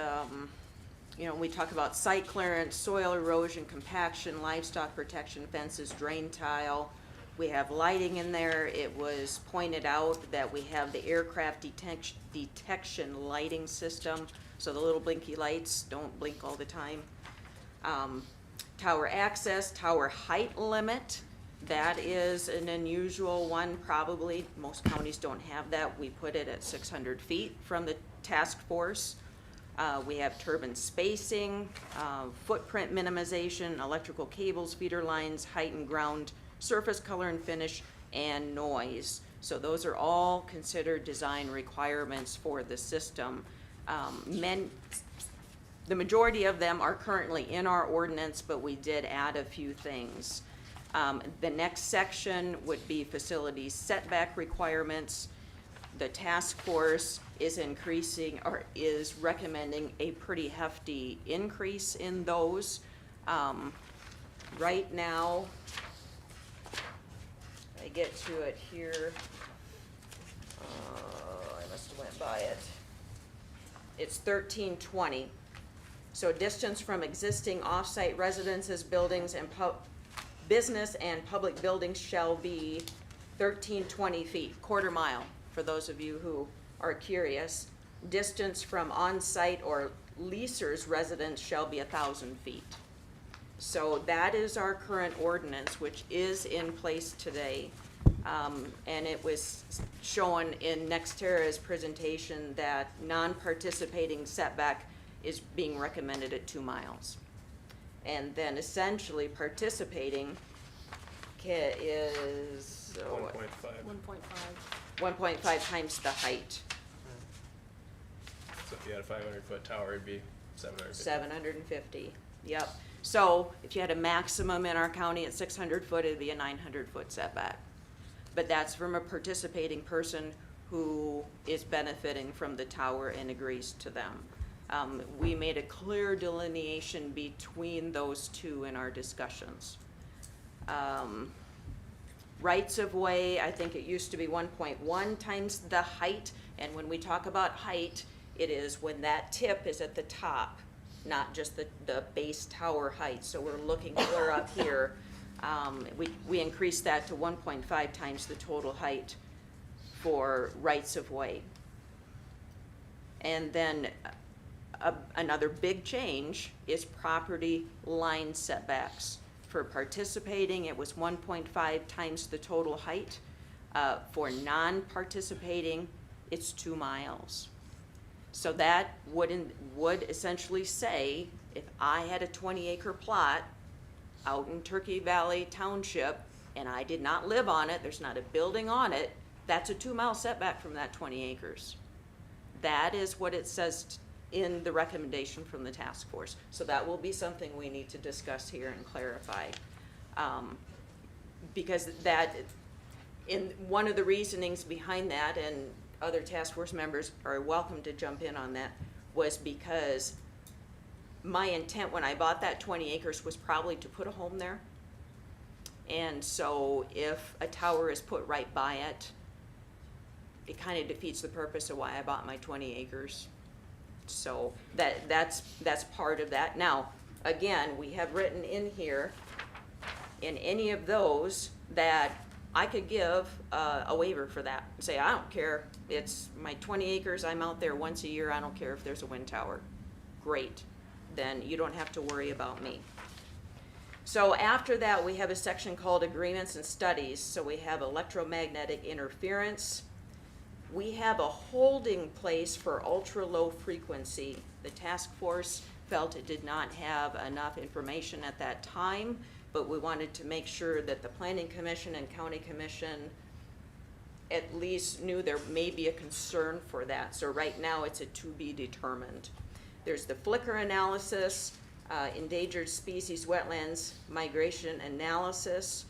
you know, we talk about site clearance, soil erosion, compaction, livestock protection, fences, drain tile. We have lighting in there. It was pointed out that we have the aircraft detection lighting system, so the little blinky lights don't blink all the time. Tower access, tower height limit. That is an unusual one, probably. Most counties don't have that. We put it at 600 feet from the task force. We have turbine spacing, footprint minimization, electrical cables, feeder lines, height and ground, surface color and finish, and noise. So those are all considered design requirements for the system. The majority of them are currently in our ordinance, but we did add a few things. The next section would be facility setback requirements. The task force is increasing, or is recommending a pretty hefty increase in those. Right now, I get to it here. I must have went by it. It's 1320. So distance from existing off-site residences, buildings, and business and public buildings shall be 1320 feet, quarter mile, for those of you who are curious. Distance from on-site or leaser's residence shall be 1,000 feet. So that is our current ordinance, which is in place today. And it was shown in Nextera's presentation that non-participating setback is being recommended at 2 miles. And then essentially participating is 1.5. 1.5 times the height, So if you had a 500-foot tower, it'd be 750. 750, yep. So if you had a maximum in our county at 600 foot, it'd be a 900-foot setback. But that's from a participating person who is benefiting from the tower and agrees to them. We made a clear delineation between those two in our discussions. Rights of way, I think it used to be 1.1 times the height, and when we talk about height, it is when that tip is at the top, not just the base tower height. So we're looking clear up here. We increased that to 1.5 times the total height for rights of way. And then another big change is property line setbacks. For participating, it was 1.5 times the total height. For non-participating, it's 2 miles. So that would essentially say, if I had a 20-acre plot out in Turkey Valley Township and I did not live on it, there's not a building on it, that's a 2-mile setback from that 20 acres. That is what it says in the recommendation from the task force. So that will be something we need to discuss here and clarify. Because that, in one of the reasonings behind that, and other task force members are welcome to jump in on that, was because my intent when I bought that 20 acres was probably to put a home there. And so if a tower is put right by it, it kind of defeats the purpose of why I bought my 20 acres. So that's part of that. Now, again, we have written in here, in any of those, that I could give a waiver for that. Say, I don't care, it's my 20 acres, I'm out there once a year, I don't care if there's a wind tower. Great, then you don't have to worry about me. So after that, we have a section called agreements and studies. So we have electromagnetic interference. We have a holding place for ultra low frequency. The task force felt it did not have enough information at that time, but we wanted to make sure that the Planning Commission and County Commission at least knew there may be a concern for that. So right now it's a to be determined. There's the flicker analysis, endangered species wetlands migration analysis,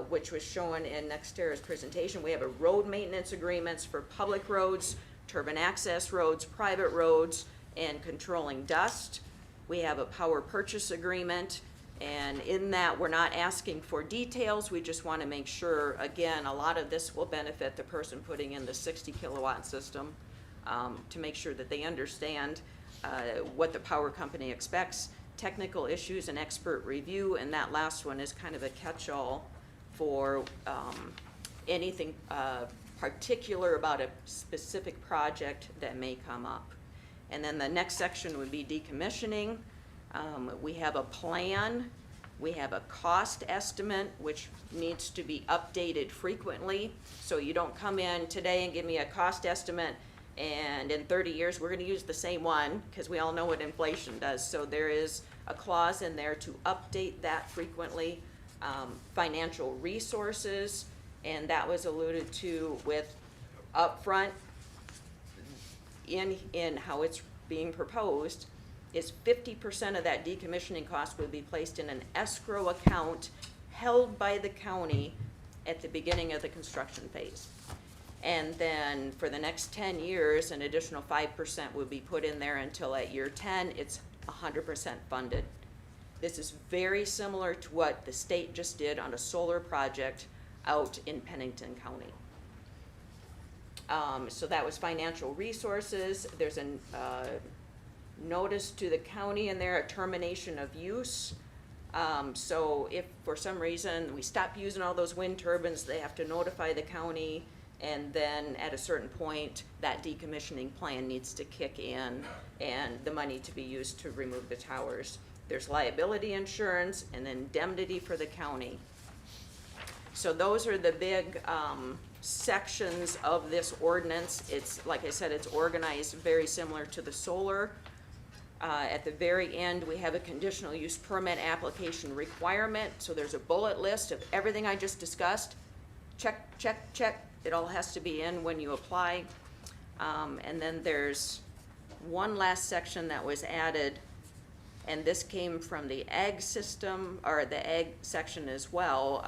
which was shown in Nextera's presentation. We have a road maintenance agreements for public roads, turbine access roads, private roads, and controlling dust. We have a power purchase agreement, And in that, we're not asking for details, we just want to make sure, again, a lot of this will benefit the person putting in the 60 kilowatt system, to make sure that they understand what the power company expects, technical issues and expert review, and that last one is kind of a catch-all for anything particular about a specific project that may come up. And then the next section would be decommissioning. We have a plan, we have a cost estimate, which needs to be updated frequently. So you don't come in today and give me a cost estimate, and in 30 years, we're gonna use the same one, because we all know what inflation does. So there is a clause in there to update that frequently. Financial resources, and that was alluded to with upfront in how it's being proposed, is 50% of that decommissioning cost would be placed in an escrow account held by the county at the beginning of the construction phase. And then for the next 10 years, an additional 5% would be put in there until at year 10, it's 100% funded. This is very similar to what the state just did on a solar project out in Pennington County. So that was financial resources. There's a notice to the county in there, a termination of use. So if for some reason we stop using all those wind turbines, they have to notify the county, and then at a certain point, that decommissioning plan needs to kick in and the money to be used to remove the towers. There's liability insurance and indemnity for the county. So those are the big sections of this ordinance. It's, like I said, it's organized very similar to the solar. At the very end, we have a conditional use permit application requirement. So there's a bullet list of everything I just discussed. Check, check, check. It all has to be in when you apply. And then there's one last section that was added, and this came from the ag system, or the ag section as well.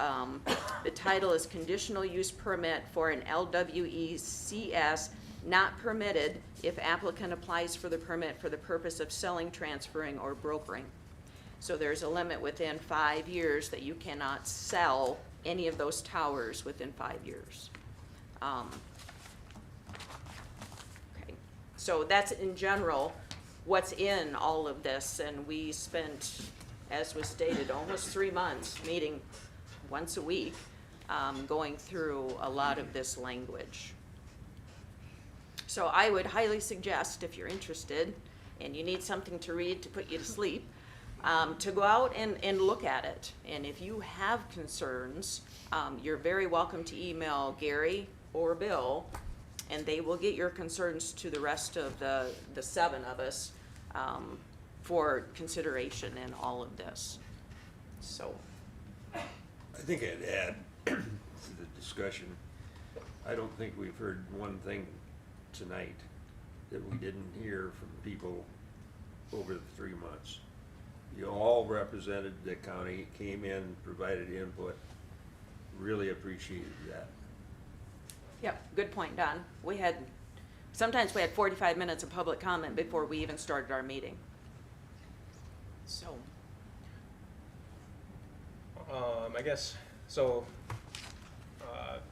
The title is Conditional Use Permit for an LWECS not permitted if applicant applies for the permit for the purpose of selling, transferring, or brokering. So there's a limit within 5 years that you cannot sell any of those towers within 5 years. Okay. So that's in general what's in all of this, and we spent, as was stated, almost 3 months meeting once a week, going through a lot of this language. So I would highly suggest, if you're interested and you need something to read to put you to sleep, to go out and look at it. And if you have concerns, you're very welcome to email Gary or Bill, and they will get your concerns to the rest of the 7 of us for consideration in all of this. So. I think I'd add to the discussion, I don't think we've heard one thing tonight that we didn't hear from people over the 3 months. You all represented the county, came in, provided input, really appreciated that. Yep, good point, Don. Sometimes we had 45 minutes of public comment before we even started our meeting. So. I guess, so,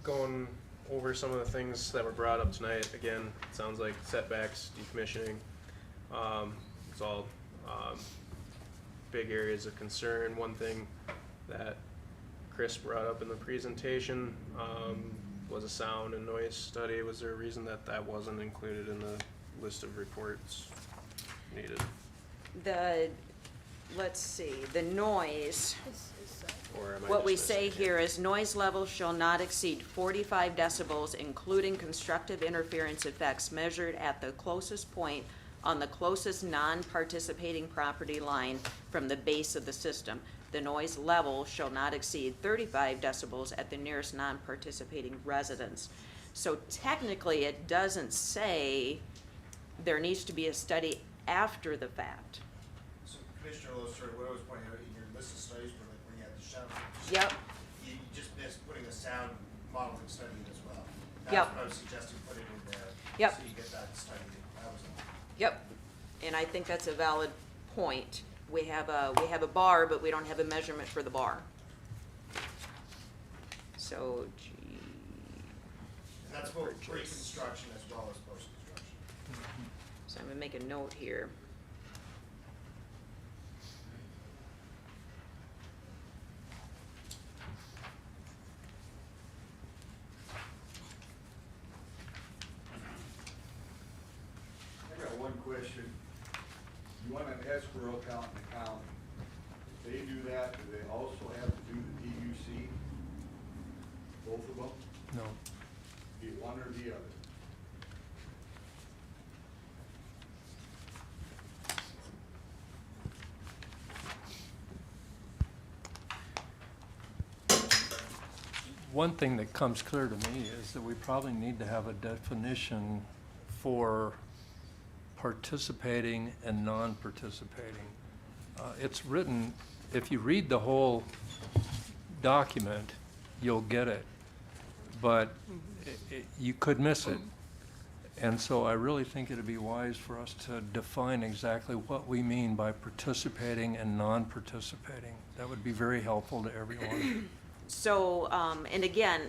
going over some of the things that were brought up tonight, again, it sounds like setbacks, decommissioning, it's all big areas of concern. One thing that Chris brought up in the presentation was a sound and noise study. Was there a reason that that wasn't included in the list of reports needed? Let's see, the noise. Or am I What we just say missing here is noise levels shall not exceed 45 decibels, including constructive interference effects measured at the closest point on the closest non-participating property line from the base of the system. The noise level shall not exceed 35 decibels at the nearest non-participating residence. So technically, it doesn't say there needs to be a study after the fact. So Commissioner Loser, what I was pointing out in your list of studies for like where you had the sound. Yep. You just missed putting a sound modeling study in as well. That's Yep. what I was suggesting putting in there. Yep. So you get that study. That was all. Yep, and I think that's a valid point. we have a bar, but we don't have a measurement for the bar. So, That's both pre-construction as well as post-construction. so I'm gonna make a note here. I got one question. You want an escrow account in the county. If they do that, do they also have to do the DUC? Both of them? No. Be one or the other? One thing that comes clear to me is that we probably need to have a definition for participating and non-participating. It's written, if you read the whole document, you'll get it, but you could miss it. And so I really think it'd be wise for us to define exactly what we mean by participating and non-participating. That would be very helpful to everyone. So, and again,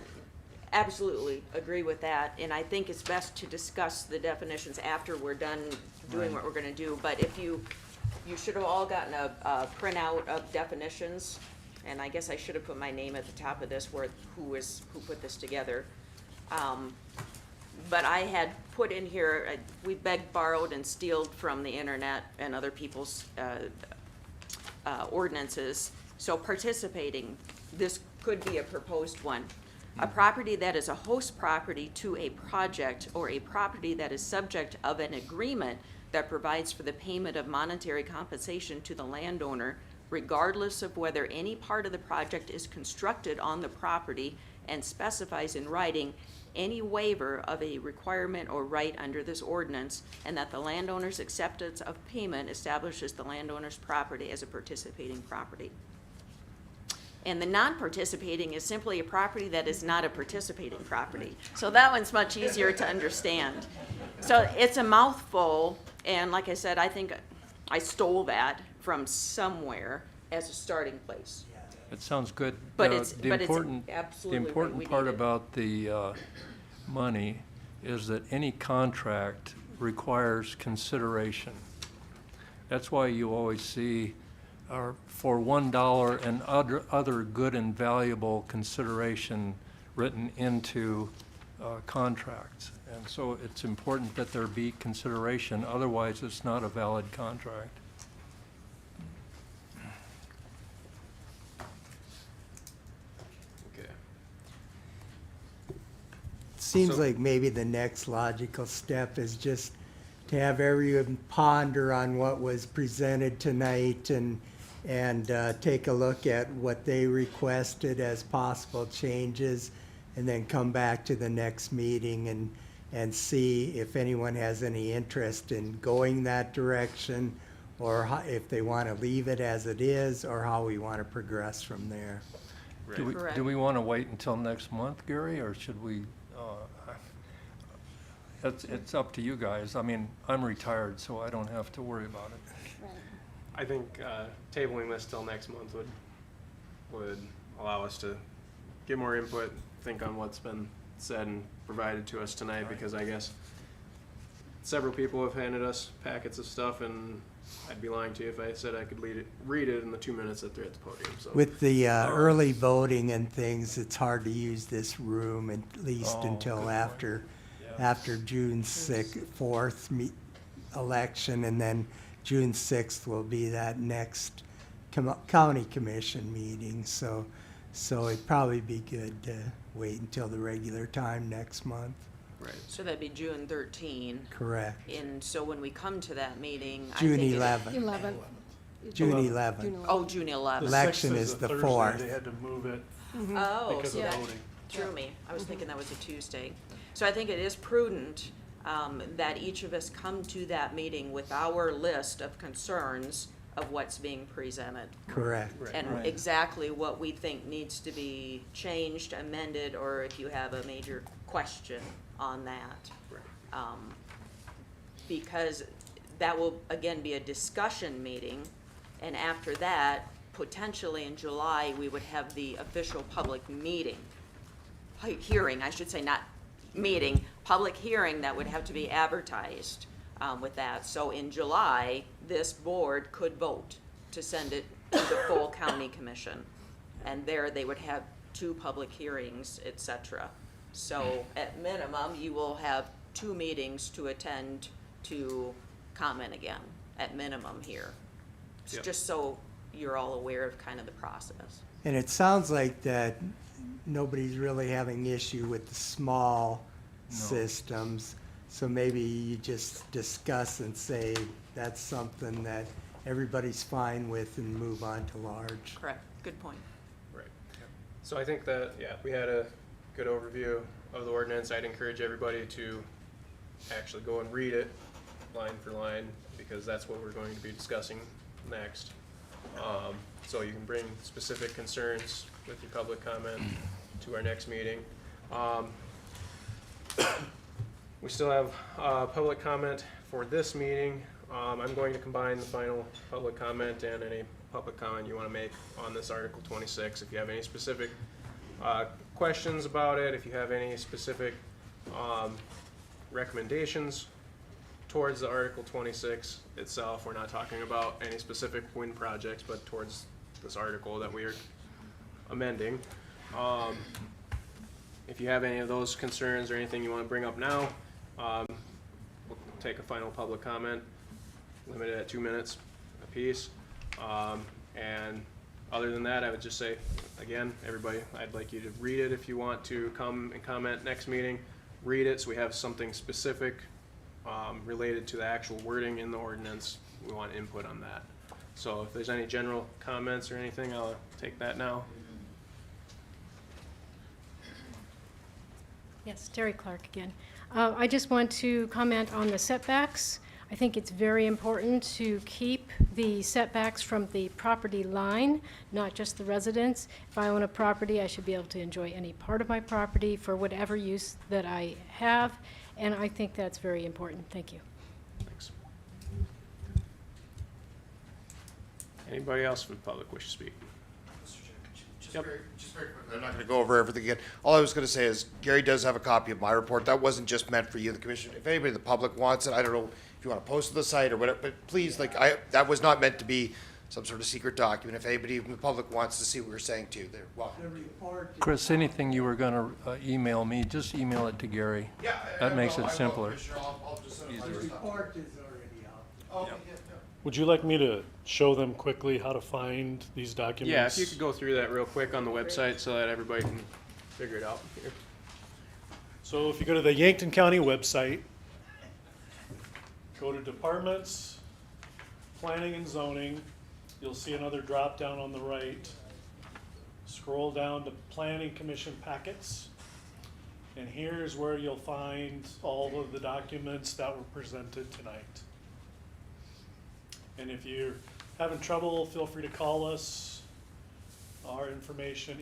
absolutely agree with that, and I think it's best to discuss the definitions after we're done doing what we're gonna do, but if you should have all gotten a printout of definitions, and I guess I should have put my name at the top of this, who put this together. But I had put in here, we begged, borrowed, and stealed from the internet and other people's ordinances. So participating, this could be a proposed one. A property that is a host property to a project or a property that is subject of an agreement that provides for the payment of monetary compensation to the landowner regardless of whether any part of the project is constructed on the property and specifies in writing any waiver of a requirement or right under this ordinance, and that the landowner's acceptance of payment establishes the landowner's property as a participating property. And the non-participating is simply a property that is not a participating property. So that one's much easier to understand. So it's a mouthful, and like I said, I think I stole that from somewhere as a starting place. It sounds good. But The it's important- absolutely The right. important We part need it. about the money is that any contract requires consideration. That's why you always see for $1 and other good and valuable consideration written into contracts. And so it's important that there be consideration, otherwise it's not a valid contract. Okay. Seems So- like maybe the next logical step is just to have everyone ponder on what was presented tonight and take a look at what they requested as possible changes, and then come back to the next meeting and see if anyone has any interest in going that direction, or if they want to leave it as it is, or how we want to progress from there. Correct. Do we want to wait until next month, Gary, or should we? It's up to you guys. I mean, I'm retired, so I don't have to worry about it. I think tabling this till next month would allow us to get more input, think on what's been said and provided to us tonight, because I guess several people have handed us packets of stuff, and I'd be lying to you if I said I could read it in the 2 minutes that they're at the podium. So With the early voting and things, it's hard to use this room at least until after June 4th election, and then June 6th will be that next county commission meeting. So it'd probably be good to wait until the regular time next month. Right. So that'd be June 13. Correct. And so when we come to that meeting, I June think 11th. 11. June 11th. Oh, June 11th. The Election 6th is the Thursday. 4th. They had to move it Oh, because yeah. of voting. Drew me. I was thinking that was a Tuesday. So I think it is prudent that each of us come to that meeting with our list of concerns of what's being presented. Correct. And exactly what we think needs to be changed, amended, or if you have a major question on that. Because that will, again, be a discussion meeting, And after that, potentially in July, we would have the official public meeting, hearing, I should say, not meeting, public hearing that would have to be advertised with that. So in July, this board could vote to send it to the full county commission. And there they would have 2 public hearings, et cetera. So at minimum, you will have 2 meetings to attend to comment again, at minimum here. Yep. Just so you're all aware of kind of the process. And it sounds like that nobody's really having issue with the small systems. So maybe you just discuss and say that's something that everybody's fine with and move on to large. Correct, good point. Right. So I think that, yeah, we had a good overview of the ordinance. I'd encourage everybody to actually go and read it line for line, because that's what we're going to be discussing next. So you can bring specific concerns with your public comment to our next meeting. We still have public comment for this meeting. I'm going to combine the final public comment and any public comment you want to make on this Article 26. If you have any specific questions about it, if you have any specific recommendations towards the Article 26 itself, we're not talking about any specific wind projects, but towards this article that we are amending. If you have any of those concerns or anything you want to bring up now, we'll take a final public comment, limited at 2 minutes apiece. And other than that, I would just say, again, everybody, I'd like you to read it if you want to come and comment next meeting. Read it so we have something specific related to the actual wording in the ordinance. We want input on that. So if there's any general comments or anything, I'll take that now. Yes, Terry Clark again. I just want to comment on the setbacks. I think it's very important to keep the setbacks from the property line, not just the residence. If I own a property, I should be able to enjoy any part of my property for whatever use that I have, and I think that's very important. Thank you. Thanks. Anybody else from the public wish to speak? Just very quickly, I'm not going to go over everything again. All I was going to say is Gary does have a copy of my report. That wasn't just meant for you, the commission. If anybody in the public wants it, I don't know if you want to post to the site or whatever, but please, that was not meant to be some sort of secret document. If anybody in the public wants to see what we're saying too, they're welcome. Chris, anything you were going to email me, just email it to Gary. Yeah, that makes it simpler. I'll just send it Easier. to you. Report is already out. Okay, yeah. Would you like me to show them quickly how to find these documents? Yeah, if you could go through that real quick on the website so that everybody can figure it out here. So if you go to the Yankton County website, go to Departments, Planning and Zoning, you'll see another drop down on the right. Scroll down to Planning Commission Packets, and here's where you'll find all of the documents that were presented tonight. And if you're having trouble, feel free to call us. Our information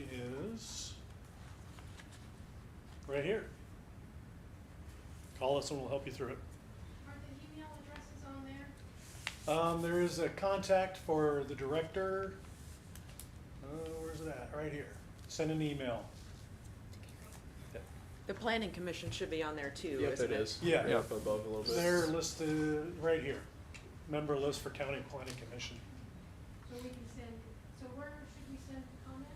is right here. Call us and we'll help you through it. Are the email addresses on there? There is a contact for the director. Where's it at? Right here. Send an email. The planning commission should be on there too, Yep, isn't it it? is. Yeah. Yep, above a little bit. They're listed right here. Member list for County Planning Commission. So we can send, so where should we send the comment?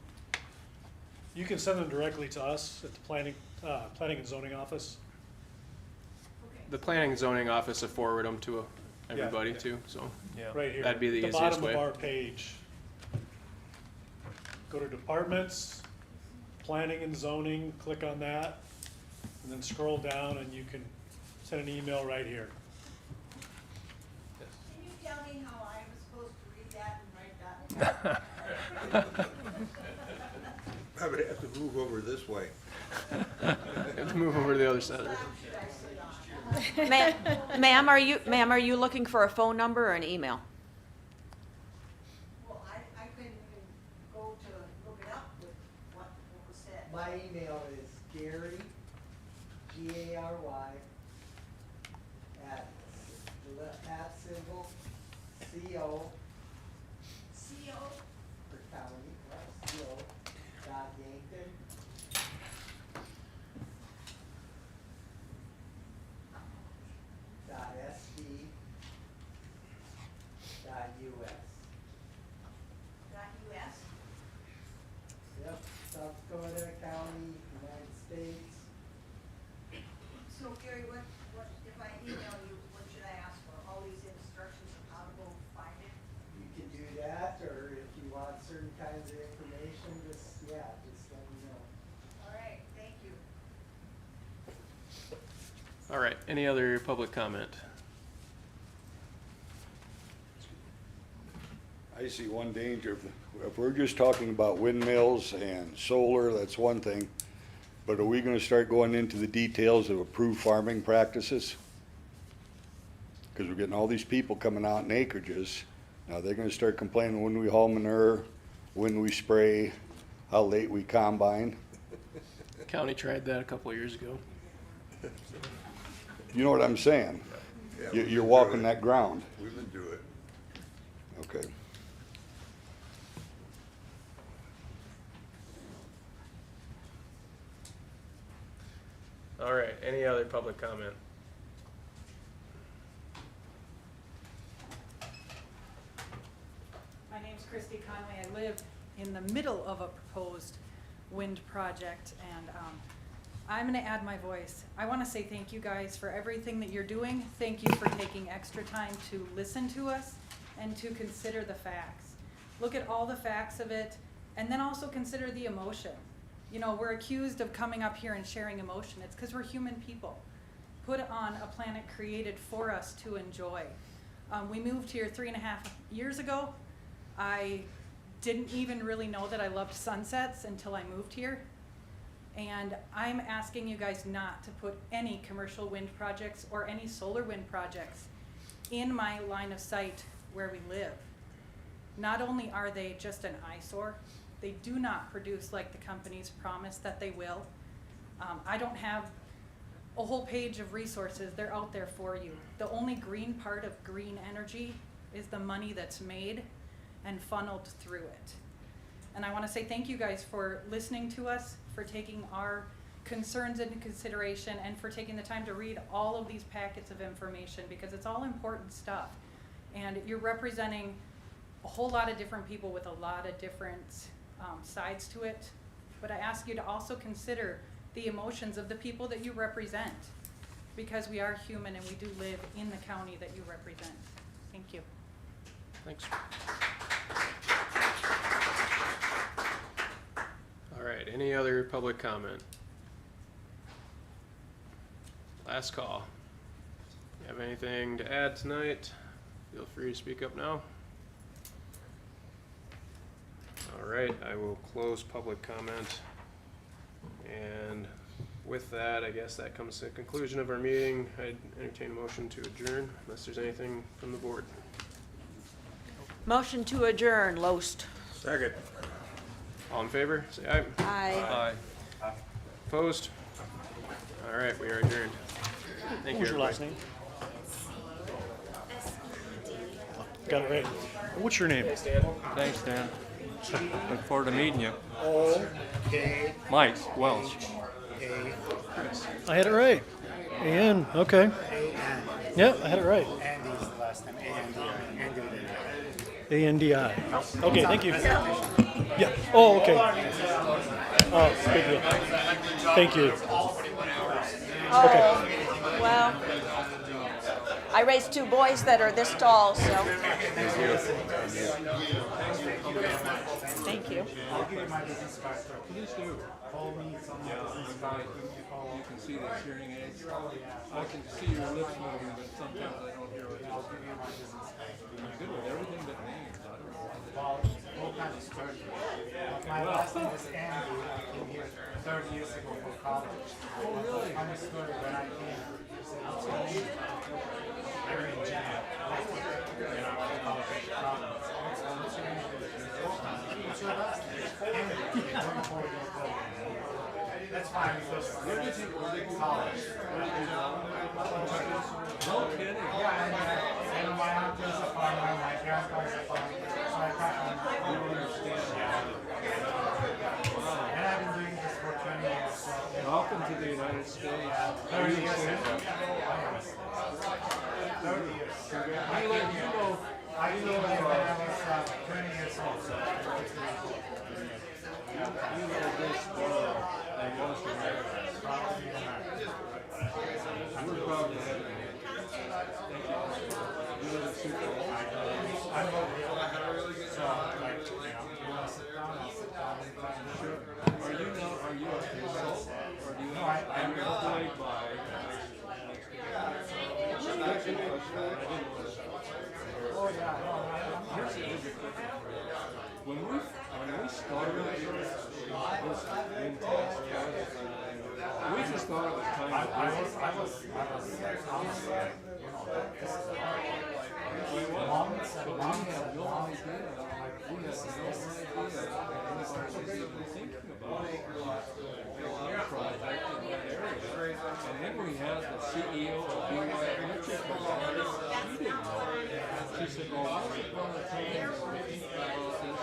You can send them directly to us at the Planning and Zoning Office. The planning and zoning office will forward them to everybody Yeah. too, so. Yeah. Right here. That'd be the easiest bottom way. of our page. Go to Departments, Planning and Zoning, click on that, and then scroll down and you can send an email right here. Can you tell me how I was supposed to read that and write that? I would have to move over this way. You have to move over to the other side. Ma'am, are you looking for a phone number or an email? Well, I couldn't even go to look it up with what was said. My email is Gary, Gary, at symbol, .us. .us? Yep, South Dakota County, United States. So Gary, what, if I email you, what should I ask for? All these instructions of how to go find it? You can do that, or if you want certain kinds of information, just let me know. All right, thank you. All right, any other public comment? I see one danger. If we're just talking about windmills and solar, that's one thing. But are we gonna start going into the details of approved farming practices? Because we're getting all these people coming out in acreages. Now they're gonna start complaining when we haul manure, when we spray, how late we combine. County tried that a couple of years ago. You know what I'm saying? Yeah, You- we've You're been walking through it. that ground. We've been through it. Okay. All right, any other public comment? My name's Christy Conway. I live in the middle of a proposed wind project, and I'm gonna add my voice. I wanna say thank you guys for everything that you're doing. Thank you for taking extra time to listen to us and to consider the facts. Look at all the facts of it, and then also consider the emotion. You know, we're accused of coming up here and sharing emotion. It's because we're human people, put on a planet created for us to enjoy. We moved here 3.5 years ago. I didn't even really know that I loved sunsets until I moved here. And I'm asking you guys not to put any commercial wind projects or any solar wind projects in my line of sight where we live. Not only are they just an eyesore, they do not produce like the companies promise that they will. I don't have a whole page of resources. They're out there for you. The only green part of green energy is the money that's made and funneled through it. And I want to say thank you guys for listening to us, for taking our concerns into consideration, and for taking the time to read all of these packets of information, because it's all important stuff. And you're representing a whole lot of different people with a lot of different sides to it. But I ask you to also consider the emotions of the people that you represent, because we are human and we do live in the county that you represent. Thank you. Thanks. All right, any other public comment? Last call. You have anything to add tonight? Feel free to speak up now. All right, I will close public comment. And with that, I guess that comes to the conclusion of our meeting. I'd entertain a motion to adjourn unless there's anything from the board. Motion to adjourn, Loest. Second. All in favor, say aye. Aye. Aye. Opposed? All right, we are adjourned. Thank you, What was your last everybody. name? Got it right. What's your name? Thanks, Dan. Look forward to meeting you. Okay. Mike Welch. I had it right. A-N, okay. Yeah, I had it right. Andy's the last name. A-N-D-I. Okay, thank you. Yeah, oh, okay. Oh, good deal. Thank you. Okay. Well, I raised 2 boys that are this tall, so. Thank you. I'll give you my business card. Please do. Call me someone. You can see the hearing aids. I can see your lips moving, but sometimes I don't hear what you're saying. You're good with everything but names. I don't know why. Well, all kinds of stories. My last name is Andy. I came here 30 years ago for college. Oh, really? Funny story. When I came, very in jail. That's fine. Where did you college? No kidding. Yeah, and my uncle's a farmer, my grandpa's a farmer, so I can't understand. And I've been doing this for 20 years. So. Welcome to the United States. 30 years. 30 years. You know, a consultant, or do you are you employed by? When we started this wind task force, we just thought it was time to do it. We had no idea. We had no idea anybody was even thinking about it. Project in that area. And then we had the CEO of BY Electric come on. She didn't know. She said, well, once upon a time we were thinking about this.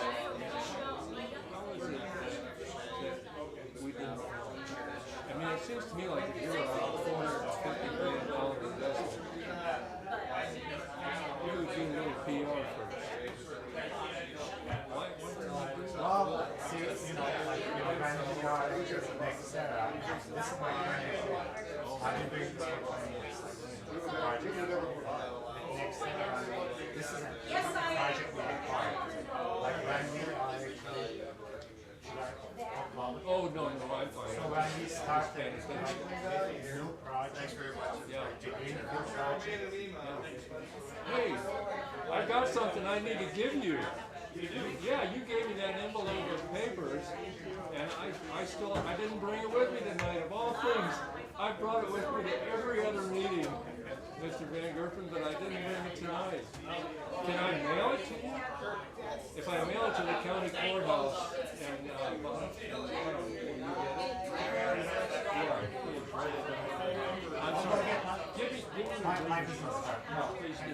How is it that we didn't know? I mean, it seems to me like if you're a $450 million investment, you would do a little PR first. Well, see, you know, like, kind of next step. This is my I've been doing this for 20 years. Project. Next step, this is a project we require. Like, when we oh, no, I'm fine. So when we start a new project, thanks very much. Yeah. To greenfield project. Hey, I got something I need to give you. Yeah, you gave me that envelope of papers, and I didn't bring it with me tonight. Of all things, I brought it with me to every other meeting, Mr. Van Gerpen, but I didn't bring it tonight. Can I mail it to you? If I mail it to the county courthouse, and I'm sorry. Give me my business card. No, please do.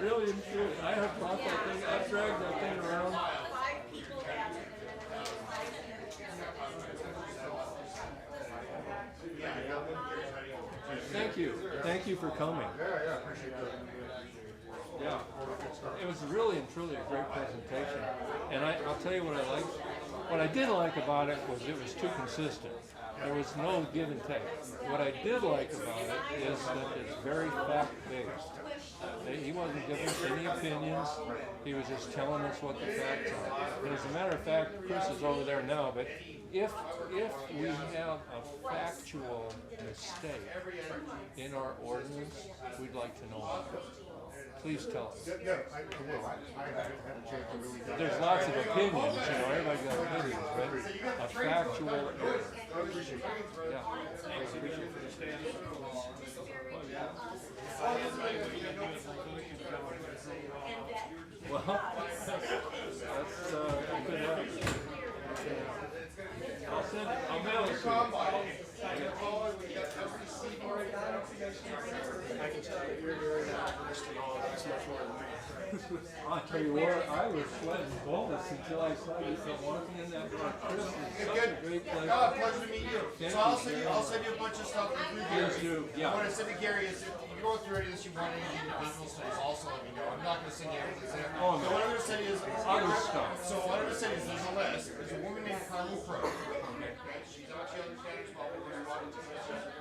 Really and truly, I have brought that thing, I've dragged that thing around. Thank you for coming. Yeah, appreciate it. Yeah, it was really and truly a great presentation, and I'll tell you what I liked. What I didn't like about it was too consistent. There was no give and take. What I did like about it is that it's very fact-based. He wasn't giving us any opinions. He was just telling us what the facts are. And as a matter of fact, Chris is over there now, but if we have a factual mistake in our ordinance, we'd like to know about it. Please tell us. Yeah, I will. I haven't checked the really. There's lots of opinions, everybody's got opinions, but a factual error. I appreciate it. Yeah, I appreciate it. Well, that's good happen. I'll mail it to you. I can tell you, you're very honest and all that's much more than me. I'll tell you what, I was sweating bullets until I saw you come walking in that door. Chris, it's such a great pleasure. Pleasure to meet you. Thank So I'll send you a bunch of stuff through Gary. Please do, yeah. What I said to Gary is if you go through any of this, you want any individual studies, also let me know. I'm not going to send you everything. Oh, no. So what I'm going to send you is Other stuff. So what I'm going to send you is there's a list. There's a woman named Carly Pro. She's actually understands small business.